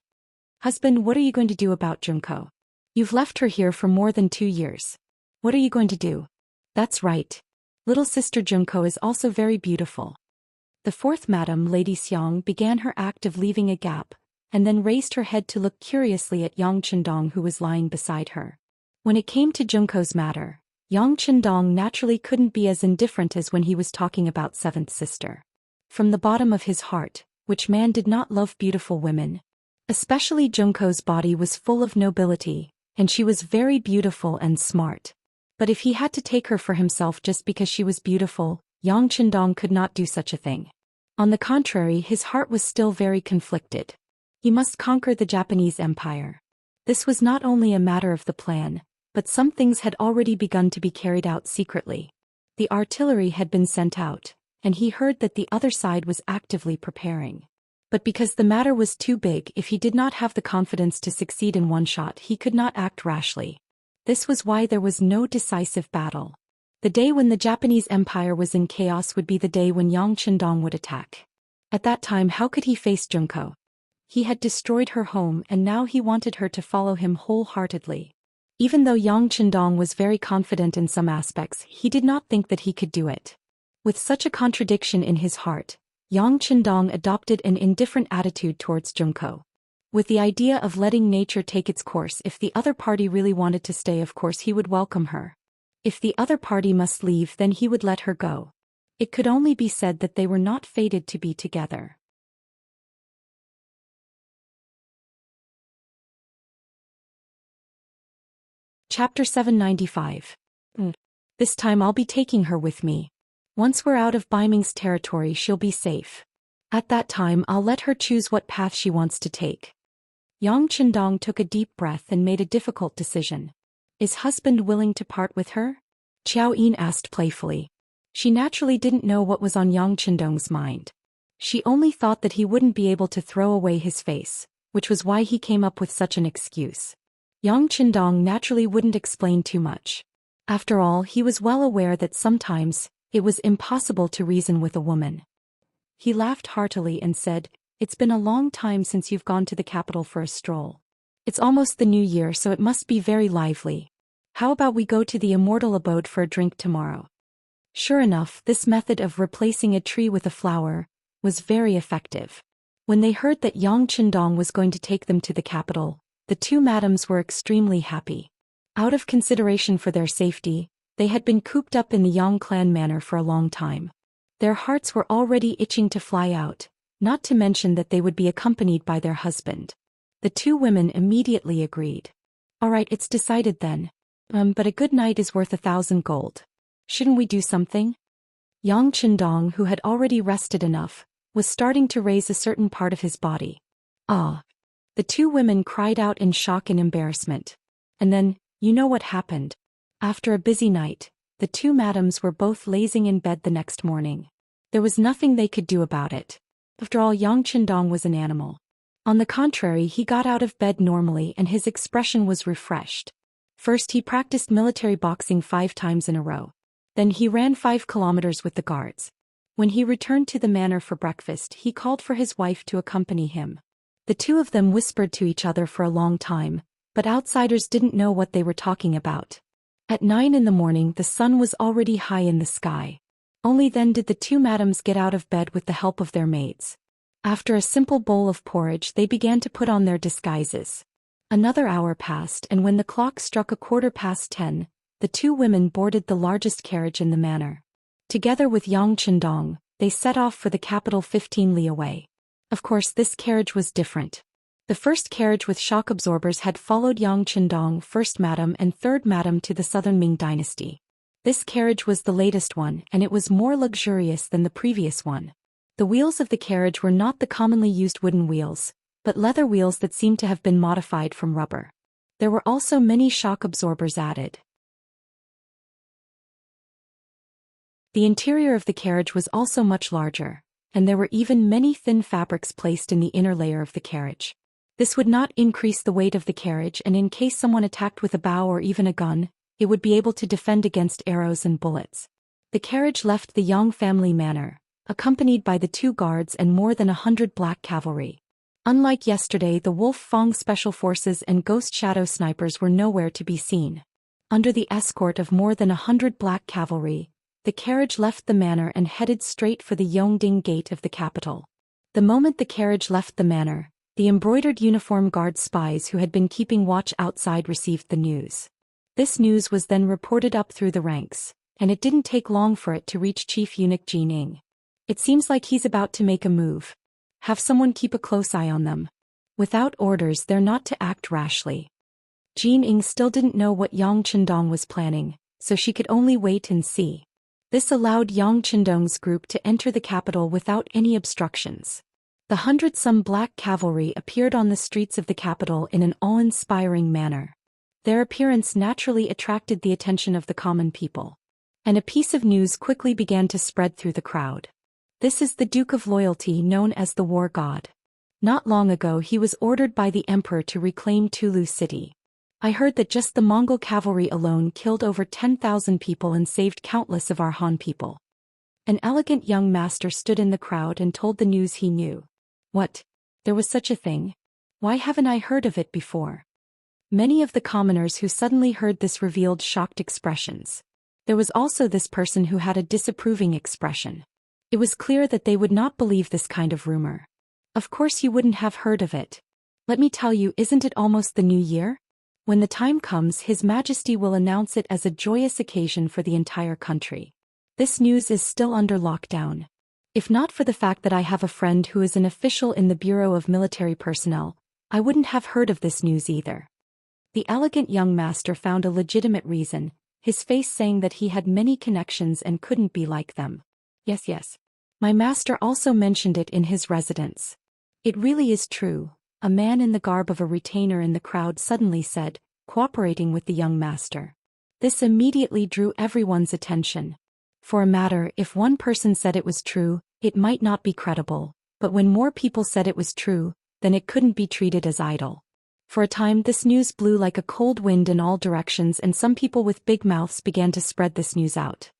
Husband, what are you going to do about Junko? You've left her here for more than 2 years. What are you going to do? That's right. Little sister Junko is also very beautiful. The fourth madam, Lady Xiang, began her act of leaving a gap, and then raised her head to look curiously at Yang Qindong, who was lying beside her. When it came to Junko's matter, Yang Qindong naturally couldn't be as indifferent as when he was talking about seventh sister. From the bottom of his heart, which man did not love beautiful women? Especially Junko's body was full of nobility, and she was very beautiful and smart. But if he had to take her for himself just because she was beautiful, Yang Qindong could not do such a thing. On the contrary, his heart was still very conflicted. He must conquer the Japanese Empire. This was not only a matter of the plan, but some things had already begun to be carried out secretly. The artillery had been sent out, and he heard that the other side was actively preparing. But because the matter was too big, if he did not have the confidence to succeed in one shot, he could not act rashly. This was why there was no decisive battle. The day when the Japanese Empire was in chaos would be the day when Yang Qindong would attack. At that time, how could he face Junko? He had destroyed her home, and now he wanted her to follow him wholeheartedly. Even though Yang Qindong was very confident in some aspects, he did not think that he could do it. With such a contradiction in his heart, Yang Qindong adopted an indifferent attitude towards Junko. With the idea of letting nature take its course, if the other party really wanted to stay, of course he would welcome her. If the other party must leave, then he would let her go. It could only be said that they were not fated to be together. Chapter 795. This time I'll be taking her with me. Once we're out of Baiming's territory, she'll be safe. At that time I'll let her choose what path she wants to take. Yang Qindong took a deep breath and made a difficult decision. Is husband willing to part with her? Qiao Yin asked playfully. She naturally didn't know what was on Yang Qindong's mind. She only thought that he wouldn't be able to throw away his face, which was why he came up with such an excuse. Yang Qindong naturally wouldn't explain too much. After all, he was well aware that sometimes it was impossible to reason with a woman. He laughed heartily and said, "It's been a long time since you've gone to the capital for a stroll. It's almost the new year, so it must be very lively. How about we go to the Immortal abode for a drink tomorrow?" Sure enough, this method of replacing a tree with a flower was very effective. When they heard that Yang Qindong was going to take them to the capital, the two madams were extremely happy. Out of consideration for their safety, they had been cooped up in the Yang clan manor for a long time. Their hearts were already itching to fly out, not to mention that they would be accompanied by their husband. The two women immediately agreed. "All right, it's decided then. But a good night is worth 1,000 gold. Shouldn't we do something?" Yang Qindong, who had already rested enough, was starting to raise a certain part of his body. "Ah!" The two women cried out in shock and embarrassment. And then, you know what happened. After a busy night, the two madams were both lazing in bed the next morning. There was nothing they could do about it. After all, Yang Qindong was an animal. On the contrary, he got out of bed normally and his expression was refreshed. First he practiced military boxing 5 times in a row. Then he ran 5 kilometers with the guards. When he returned to the manor for breakfast, he called for his wife to accompany him. The two of them whispered to each other for a long time, but outsiders didn't know what they were talking about. At 9 in the morning the sun was already high in the sky. Only then did the two madams get out of bed with the help of their maids. After a simple bowl of porridge they began to put on their disguises. Another hour passed, and when the clock struck 10:15, the two women boarded the largest carriage in the manor. Together with Yang Qindong, they set off for the capital 15 li away. Of course, this carriage was different. The first carriage with shock absorbers had followed Yang Qindong, first madam and third madam, to the southern Ming dynasty. This carriage was the latest one, and it was more luxurious than the previous one. The wheels of the carriage were not the commonly used wooden wheels, but leather wheels that seemed to have been modified from rubber. There were also many shock absorbers added. The interior of the carriage was also much larger, and there were even many thin fabrics placed in the inner layer of the carriage. This would not increase the weight of the carriage, and in case someone attacked with a bow or even a gun, it would be able to defend against arrows and bullets. The carriage left the Yang family manor, accompanied by the 2 guards and more than 100 black cavalry. Unlike yesterday, the Wolf Fong Special Forces and Ghost Shadow snipers were nowhere to be seen. Under the escort of more than 100 black cavalry, the carriage left the manor and headed straight for the Yongding gate of the capital. The moment the carriage left the manor, the embroidered uniform guard spies who had been keeping watch outside received the news. This news was then reported up through the ranks, and it didn't take long for it to reach Chief Eunuch Jin Ing. "It seems like he's about to make a move. Have someone keep a close eye on them. Without orders they're not to act rashly." Jin Ing still didn't know what Yang Qindong was planning, so she could only wait and see. This allowed Yang Qindong's group to enter the capital without any obstructions. The 100-some black cavalry appeared on the streets of the capital in an awe-inspiring manner. Their appearance naturally attracted the attention of the common people. And a piece of news quickly began to spread through the crowd. "This is the Duke of Loyalty, known as the War God. Not long ago he was ordered by the Emperor to reclaim Tulu City. I heard that just the Mongol cavalry alone killed over 10,000 people and saved countless of our Han people." An elegant young master stood in the crowd and told the news he knew. "What? There was such a thing? Why haven't I heard of it before?" Many of the commoners who suddenly heard this revealed shocked expressions. There was also this person who had a disapproving expression. It was clear that they would not believe this kind of rumor. "Of course you wouldn't have heard of it. Let me tell you, isn't it almost the new year? When the time comes, His Majesty will announce it as a joyous occasion for the entire country. This news is still under lockdown. If not for the fact that I have a friend who is an official in the Bureau of Military Personnel, I wouldn't have heard of this news either." The elegant young master found a legitimate reason, his face saying that he had many connections and couldn't be like them. Yes. My master also mentioned it in his residence. It really is true, a man in the garb of a retainer in the crowd suddenly said, cooperating with the young master. This immediately drew everyone's attention. For a matter, if one person said it was true, it might not be credible, but when more people said it was true, then it couldn't be treated as idle. For a time this news blew like a cold wind in all directions, and some people with big mouths began to spread this news out.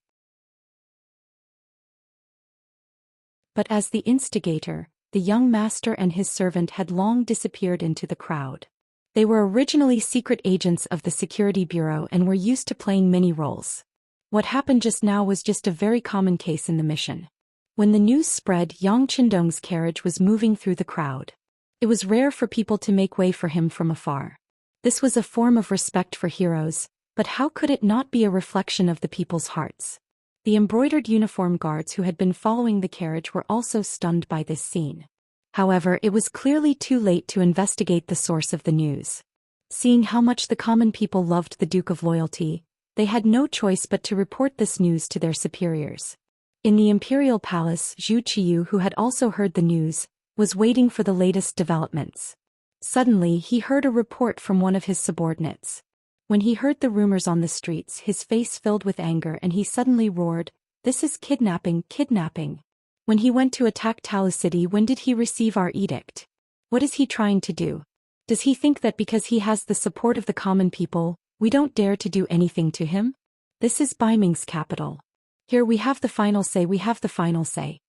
But as the instigator, the young master and his servant had long disappeared into the crowd. They were originally secret agents of the Security Bureau and were used to playing many roles. What happened just now was just a very common case in the mission. When the news spread, Yang Qindong's carriage was moving through the crowd. It was rare for people to make way for him from afar. This was a form of respect for heroes, but how could it not be a reflection of the people's hearts? The embroidered uniform guards who had been following the carriage were also stunned by this scene. However, it was clearly too late to investigate the source of the news. Seeing how much the common people loved the Duke of Loyalty, they had no choice but to report this news to their superiors. In the imperial palace, Zhou Xian, who had also heard the news, was waiting for the latest developments. Suddenly, he heard a report from one of his subordinates. When he heard the rumors on the streets, his face filled with anger and he suddenly roared, "This is kidnapping, kidnapping! When he went to attack Talu City, when did he receive our edict? What is he trying to do? Does he think that because he has the support of the common people, we don't dare to do anything to him? This is Baiming's capital. Here we have the final say, we have the final say."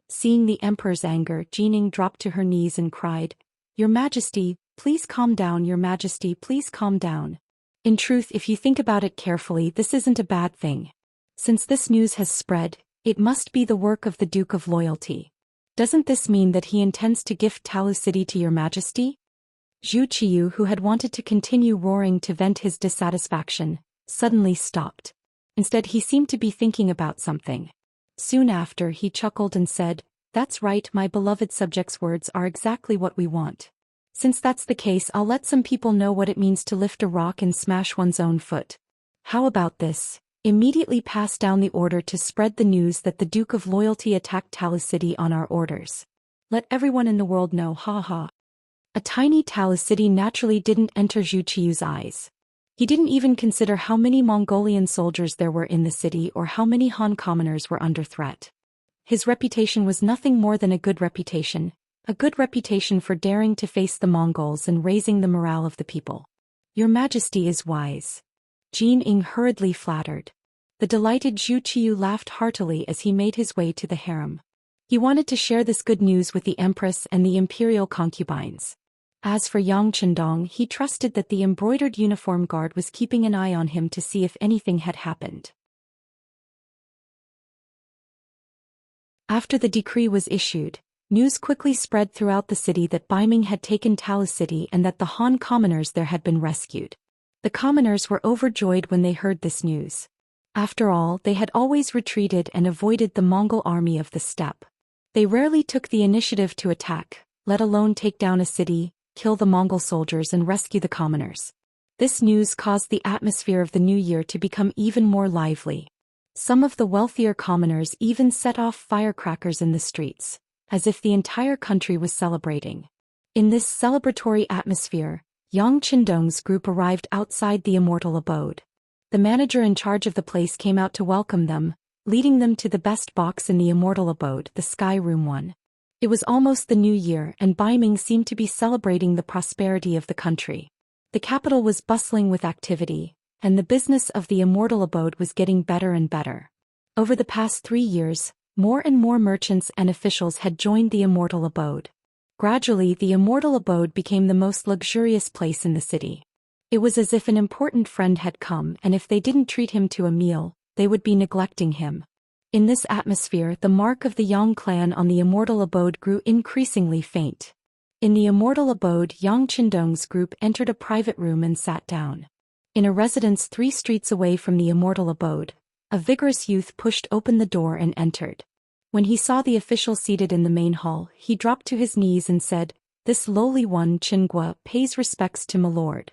Seeing the emperor's anger, Jining dropped to her knees and cried, "Your Majesty, please calm down, Your Majesty, please calm down. In truth, if you think about it carefully, this isn't a bad thing. Since this news has spread, it must be the work of the Duke of Loyalty. Doesn't this mean that he intends to gift Talu City to Your Majesty?" Zhou Qian, who had wanted to continue roaring to vent his dissatisfaction, suddenly stopped. Instead, he seemed to be thinking about something. Soon after, he chuckled and said, "That's right, my beloved subjects' words are exactly what we want. Since that's the case, I'll let some people know what it means to lift a rock and smash one's own foot. How about this? Immediately pass down the order to spread the news that the Duke of Loyalty attacked Talu City on our orders. Let everyone in the world know, ha ha." A tiny Talu City naturally didn't enter Zhou Qian's eyes. He didn't even consider how many Mongolian soldiers there were in the city or how many Han commoners were under threat. His reputation was nothing more than a good reputation for daring to face the Mongols and raising the morale of the people. "Your Majesty is wise," Jin Ying hurriedly flattered. The delighted Zhou Qian laughed heartily as he made his way to the harem. He wanted to share this good news with the Empress and the imperial concubines. As for Yang Qindong, he trusted that the embroidered uniform guard was keeping an eye on him to see if anything had happened. After the decree was issued, news quickly spread throughout the city that Baiming had taken Talu City and that the Han commoners there had been rescued. The commoners were overjoyed when they heard this news. After all, they had always retreated and avoided the Mongol army of the steppe. They rarely took the initiative to attack, let alone take down a city, kill the Mongol soldiers and rescue the commoners. This news caused the atmosphere of the new year to become even more lively. Some of the wealthier commoners even set off firecrackers in the streets, as if the entire country was celebrating. In this celebratory atmosphere, Yang Qindong's group arrived outside the Immortal abode. The manager in charge of the place came out to welcome them, leading them to the best box in the Immortal abode, the Sky Room 1. It was almost the new year and Baiming seemed to be celebrating the prosperity of the country. The capital was bustling with activity, and the business of the Immortal abode was getting better and better. Over the past 3 years, more and more merchants and officials had joined the Immortal abode. Gradually, the Immortal abode became the most luxurious place in the city. It was as if an important friend had come, and if they didn't treat him to a meal, they would be neglecting him. In this atmosphere, the mark of the Yang clan on the Immortal abode grew increasingly faint. In the Immortal abode, Yang Qindong's group entered a private room and sat down. In a residence 3 streets away from the Immortal abode, a vigorous youth pushed open the door and entered. When he saw the official seated in the main hall, he dropped to his knees and said, "This lowly one, Qingua, pays respects to my lord.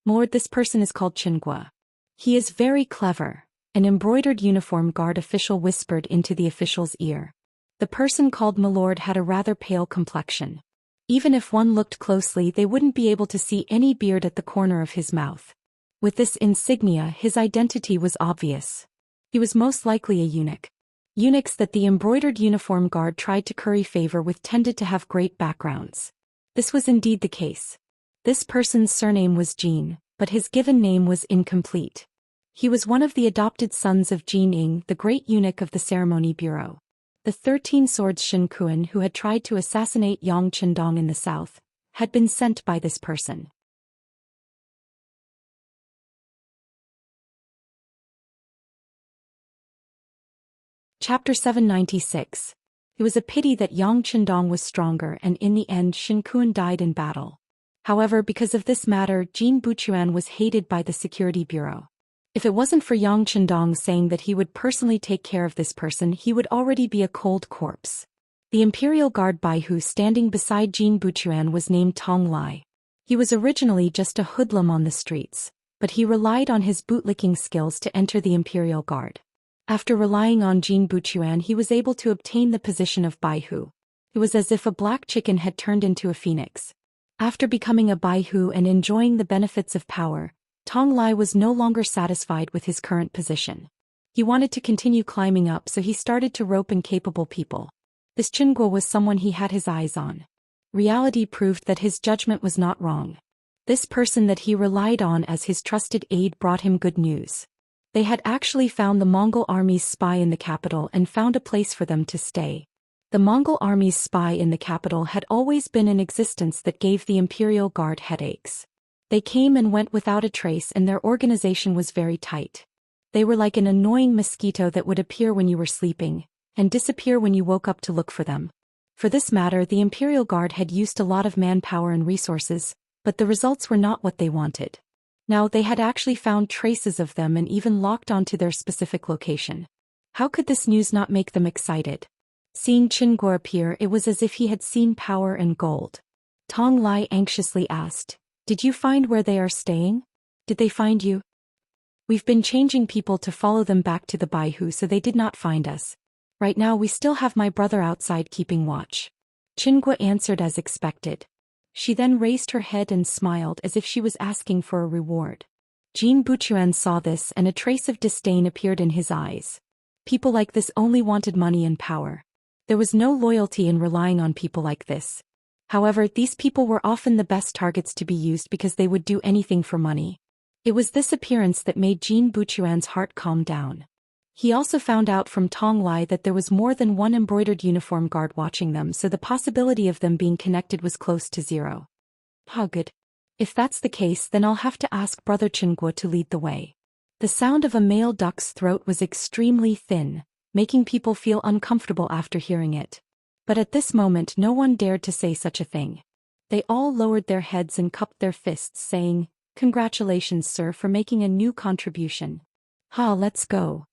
Lord, this person is called Qingua. He is very clever," an embroidered uniform guard official whispered into the official's ear. The person called Milord had a rather pale complexion. Even if one looked closely, they wouldn't be able to see any beard at the corner of his mouth. With this insignia, his identity was obvious. He was most likely a eunuch. Eunuchs that the embroidered uniform guard tried to curry favor with tended to have great backgrounds. This was indeed the case. This person's surname was Jin, but his given name was incomplete. He was one of the adopted sons of Jin Ying, the great eunuch of the ceremony bureau. The 13 swords Shen Kuan, who had tried to assassinate Yang Qindong in the south, had been sent by this person. Chapter 796. It was a pity that Yang Qindong was stronger, and in the end Shen Kuan died in battle. However, because of this matter, Jin Buchuan was hated by the security bureau. If it wasn't for Yang Qindong saying that he would personally take care of this person, he would already be a cold corpse. The Imperial Guard Baihu standing beside Jin Buchuan was named Tong Lai. He was originally just a hoodlum on the streets, but he relied on his bootlicking skills to enter the Imperial Guard. After relying on Jin Buchuan, he was able to obtain the position of Baihu. It was as if a black chicken had turned into a phoenix. After becoming a Baihu and enjoying the benefits of power, Tong Lai was no longer satisfied with his current position. He wanted to continue climbing up, so he started to rope incapable people. This Qingguo was someone he had his eyes on. Reality proved that his judgment was not wrong. This person that he relied on as his trusted aide brought him good news. They had actually found the Mongol army's spy in the capital and found a place for them to stay. The Mongol army's spy in the capital had always been in existence that gave the Imperial Guard headaches. They came and went without a trace, and their organization was very tight. They were like an annoying mosquito that would appear when you were sleeping, and disappear when you woke up to look for them. For this matter, the Imperial Guard had used a lot of manpower and resources, but the results were not what they wanted. Now they had actually found traces of them and even locked onto their specific location. How could this news not make them excited? Seeing Qingguo appear, it was as if he had seen power and gold. Tong Lai anxiously asked, "Did you find where they are staying? Did they find you?" "We've been changing people to follow them back to the Baihu, so they did not find us. Right now we still have my brother outside keeping watch." Qingguo answered as expected. She then raised her head and smiled as if she was asking for a reward. Jin Buchuan saw this, and a trace of disdain appeared in his eyes. People like this only wanted money and power. There was no loyalty in relying on people like this. However, these people were often the best targets to be used because they would do anything for money. It was this appearance that made Jin Buchuan's heart calm down. He also found out from Tong Lai that there was more than one embroidered uniform guard watching them, so the possibility of them being connected was close to zero. Good. If that's the case, then I'll have to ask Brother Qingguo to lead the way. The sound of a male duck's throat was extremely thin, making people feel uncomfortable after hearing it. But at this moment no one dared to say such a thing. They all lowered their heads and cupped their fists, saying, "Congratulations, sir, for making a new contribution. Let's go."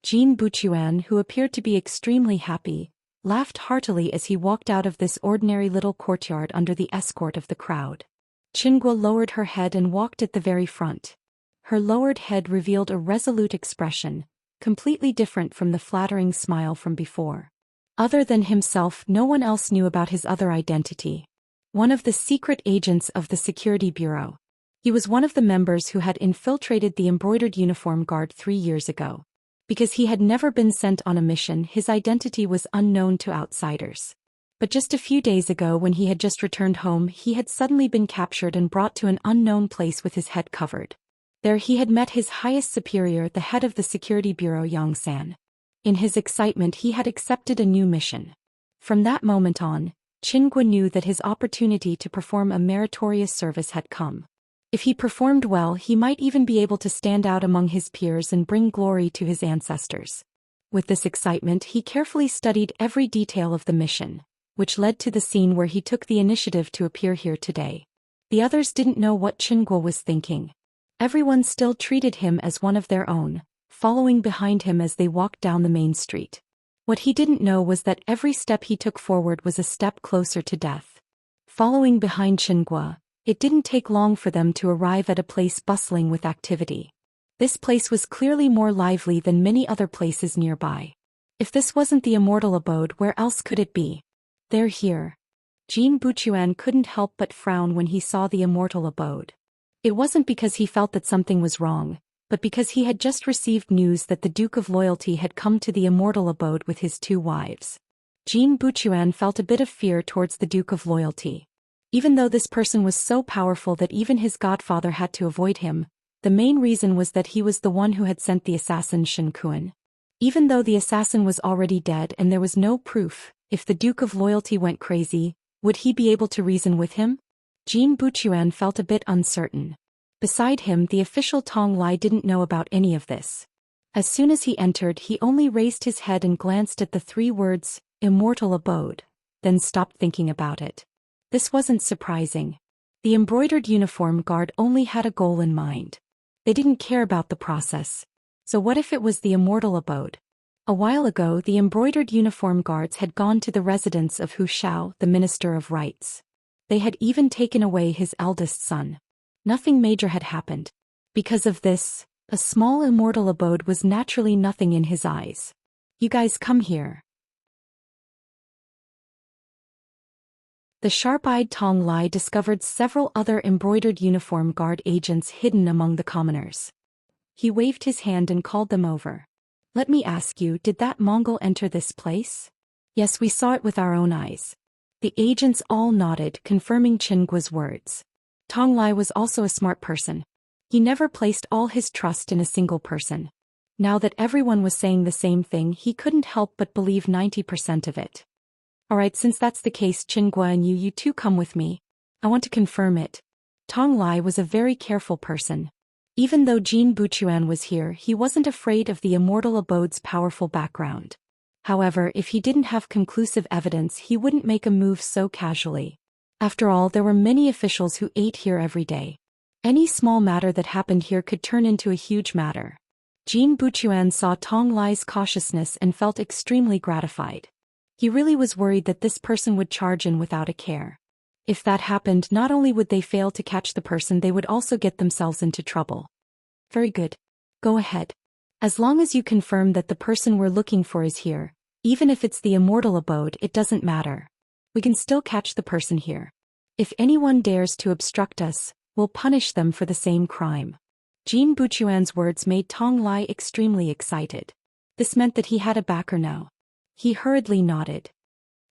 Jin Buchuan, who appeared to be extremely happy, laughed heartily as he walked out of this ordinary little courtyard under the escort of the crowd. Qingguo lowered her head and walked at the very front. Her lowered head revealed a resolute expression, completely different from the flattering smile from before. Other than himself, no one else knew about his other identity. One of the secret agents of the Security Bureau. He was one of the members who had infiltrated the embroidered uniform guard 3 years ago. Because he had never been sent on a mission, his identity was unknown to outsiders. But just a few days ago, when he had just returned home, he had suddenly been captured and brought to an unknown place with his head covered. There he had met his highest superior, the head of the Security Bureau, Yang San. In his excitement, he had accepted a new mission. From that moment on, Qingguo knew that his opportunity to perform a meritorious service had come. If he performed well, he might even be able to stand out among his peers and bring glory to his ancestors. With this excitement, he carefully studied every detail of the mission, which led to the scene where he took the initiative to appear here today. The others didn't know what Qingguo was thinking. Everyone still treated him as one of their own, following behind him as they walked down the main street. What he didn't know was that every step he took forward was a step closer to death. Following behind Qingguo, it didn't take long for them to arrive at a place bustling with activity. This place was clearly more lively than many other places nearby. If this wasn't the Immortal abode, where else could it be? They're here. Jin Buchuan couldn't help but frown when he saw the Immortal abode. It wasn't because he felt that something was wrong, but because he had just received news that the Duke of Loyalty had come to the Immortal abode with his 2 wives. Jin Buchuan felt a bit of fear towards the Duke of Loyalty. Even though this person was so powerful that even his godfather had to avoid him, the main reason was that he was the one who had sent the assassin Shen Kuan. Even though the assassin was already dead and there was no proof, if the Duke of Loyalty went crazy, would he be able to reason with him? Jin Buchuan felt a bit uncertain. Beside him, the official Tong Lai didn't know about any of this. As soon as he entered, he only raised his head and glanced at the 3 words, Immortal abode, then stopped thinking about it. This wasn't surprising. The embroidered uniform guard only had a goal in mind. They didn't care about the process. So what if it was the Immortal abode? A while ago, the embroidered uniform guards had gone to the residence of Wuxia, the Minister of Rights. They had even taken away his eldest son. Nothing major had happened. Because of this, a small Immortal abode was naturally nothing in his eyes. You guys come here. The sharp-eyed Tong Lai discovered several other embroidered uniform guard agents hidden among the commoners. He waved his hand and called them over. Let me ask you, did that Mongol enter this place? Yes, we saw it with our own eyes. The agents all nodded, confirming Qingua's words. Tong Lai was also a smart person. He never placed all his trust in a single person. Now that everyone was saying the same thing, he couldn't help but believe 90% of it. Alright, since that's the case, Qingua and you two come with me. I want to confirm it. Tong Lai was a very careful person. Even though Jin Buchuan was here, he wasn't afraid of the Immortal abode's powerful background. However, if he didn't have conclusive evidence, he wouldn't make a move so casually. After all, there were many officials who ate here every day. Any small matter that happened here could turn into a huge matter. Jin Buchuan saw Tong Lai's cautiousness and felt extremely gratified. He really was worried that this person would charge in without a care. If that happened, not only would they fail to catch the person, they would also get themselves into trouble. Very good. Go ahead. As long as you confirm that the person we're looking for is here, even if it's the Immortal abode, it doesn't matter. We can still catch the person here. If anyone dares to obstruct us, we'll punish them for the same crime. Jin Buchuan's words made Tong Lai extremely excited. This meant that he had a backer now. He hurriedly nodded.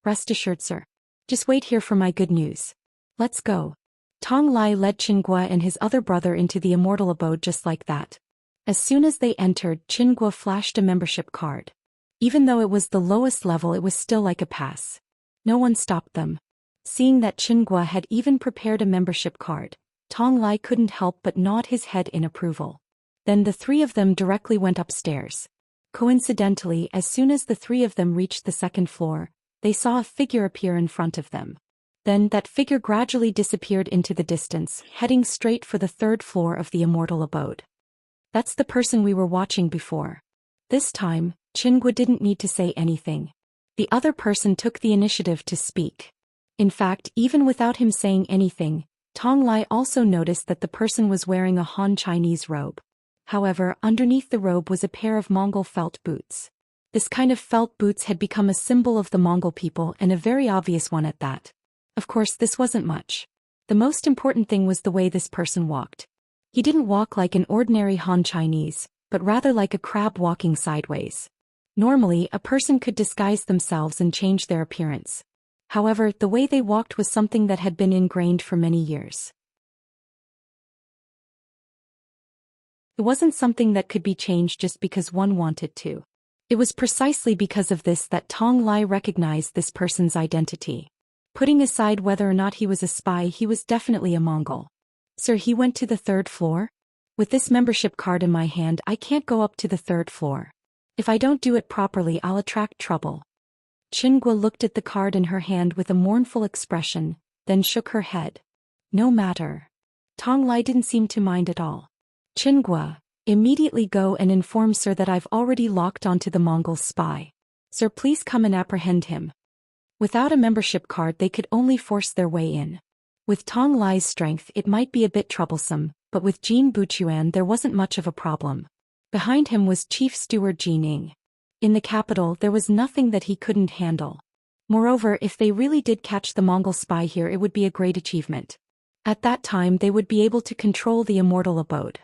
Rest assured, sir. Just wait here for my good news. Let's go. Tong Lai led Qingua and his other brother into the Immortal abode just like that. As soon as they entered, Qingua flashed a membership card. Even though it was the lowest level, it was still like a pass. No one stopped them. Seeing that Qingua had even prepared a membership card, Tong Lai couldn't help but nod his head in approval. Then the 3 of them directly went upstairs. Coincidentally, as soon as the 3 of them reached the 2nd floor, they saw a figure appear in front of them. Then that figure gradually disappeared into the distance, heading straight for the 3rd floor of the Immortal abode. That's the person we were watching before. This time, Qingua didn't need to say anything. The other person took the initiative to speak. In fact, even without him saying anything, Tong Lai also noticed that the person was wearing a Han Chinese robe. However, underneath the robe was a pair of Mongol felt boots. This kind of felt boots had become a symbol of the Mongol people, and a very obvious one at that. Of course, this wasn't much. The most important thing was the way this person walked. He didn't walk like an ordinary Han Chinese, but rather like a crab walking sideways. Normally, a person could disguise themselves and change their appearance. However, the way they walked was something that had been ingrained for many years. It wasn't something that could be changed just because one wanted to. It was precisely because of this that Tong Lai recognized this person's identity. Putting aside whether or not he was a spy, he was definitely a Mongol. Sir, he went to the 3rd floor? With this membership card in my hand, I can't go up to the 3rd floor. If I don't do it properly, I'll attract trouble. Qingua looked at the card in her hand with a mournful expression, then shook her head. No matter. Tong Lai didn't seem to mind at all. Qingua, immediately go and inform sir that I've already locked onto the Mongol spy. Sir, please come and apprehend him. Without a membership card, they could only force their way in. With Tong Lai's strength it might be a bit troublesome, but with Jin Buchuan there wasn't much of a problem. Behind him was Chief Steward Ji Ning. In the capital there was nothing that he couldn't handle. Moreover, if they really did catch the Mongol spy here, it would be a great achievement. At that time they would be able to control the immortal abode.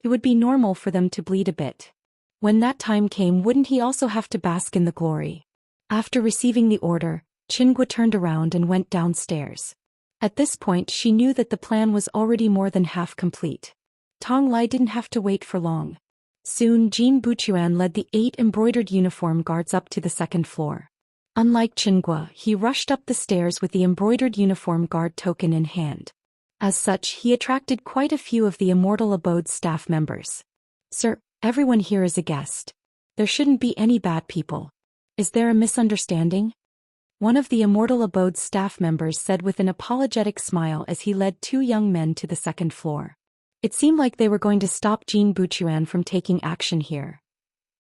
It would be normal for them to bleed a bit. When that time came, wouldn't he also have to bask in the glory? After receiving the order, Qingque turned around and went downstairs. At this point she knew that the plan was already more than half complete. Tong Lai didn't have to wait for long. Soon Jin Buchuan led the 8 embroidered uniform guards up to the second floor. Unlike Qingque, he rushed up the stairs with the embroidered uniform guard token in hand. As such, he attracted quite a few of the Immortal Abode's staff members. "Sir, everyone here is a guest. There shouldn't be any bad people. Is there a misunderstanding?" One of the Immortal Abode's staff members said with an apologetic smile as he led 2 young men to the second floor. It seemed like they were going to stop Jin Buchuan from taking action here.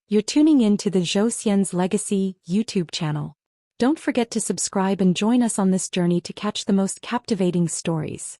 You're tuning in to the Zhou Xian's Legacy YouTube channel. Don't forget to subscribe and join us on this journey to catch the most captivating stories.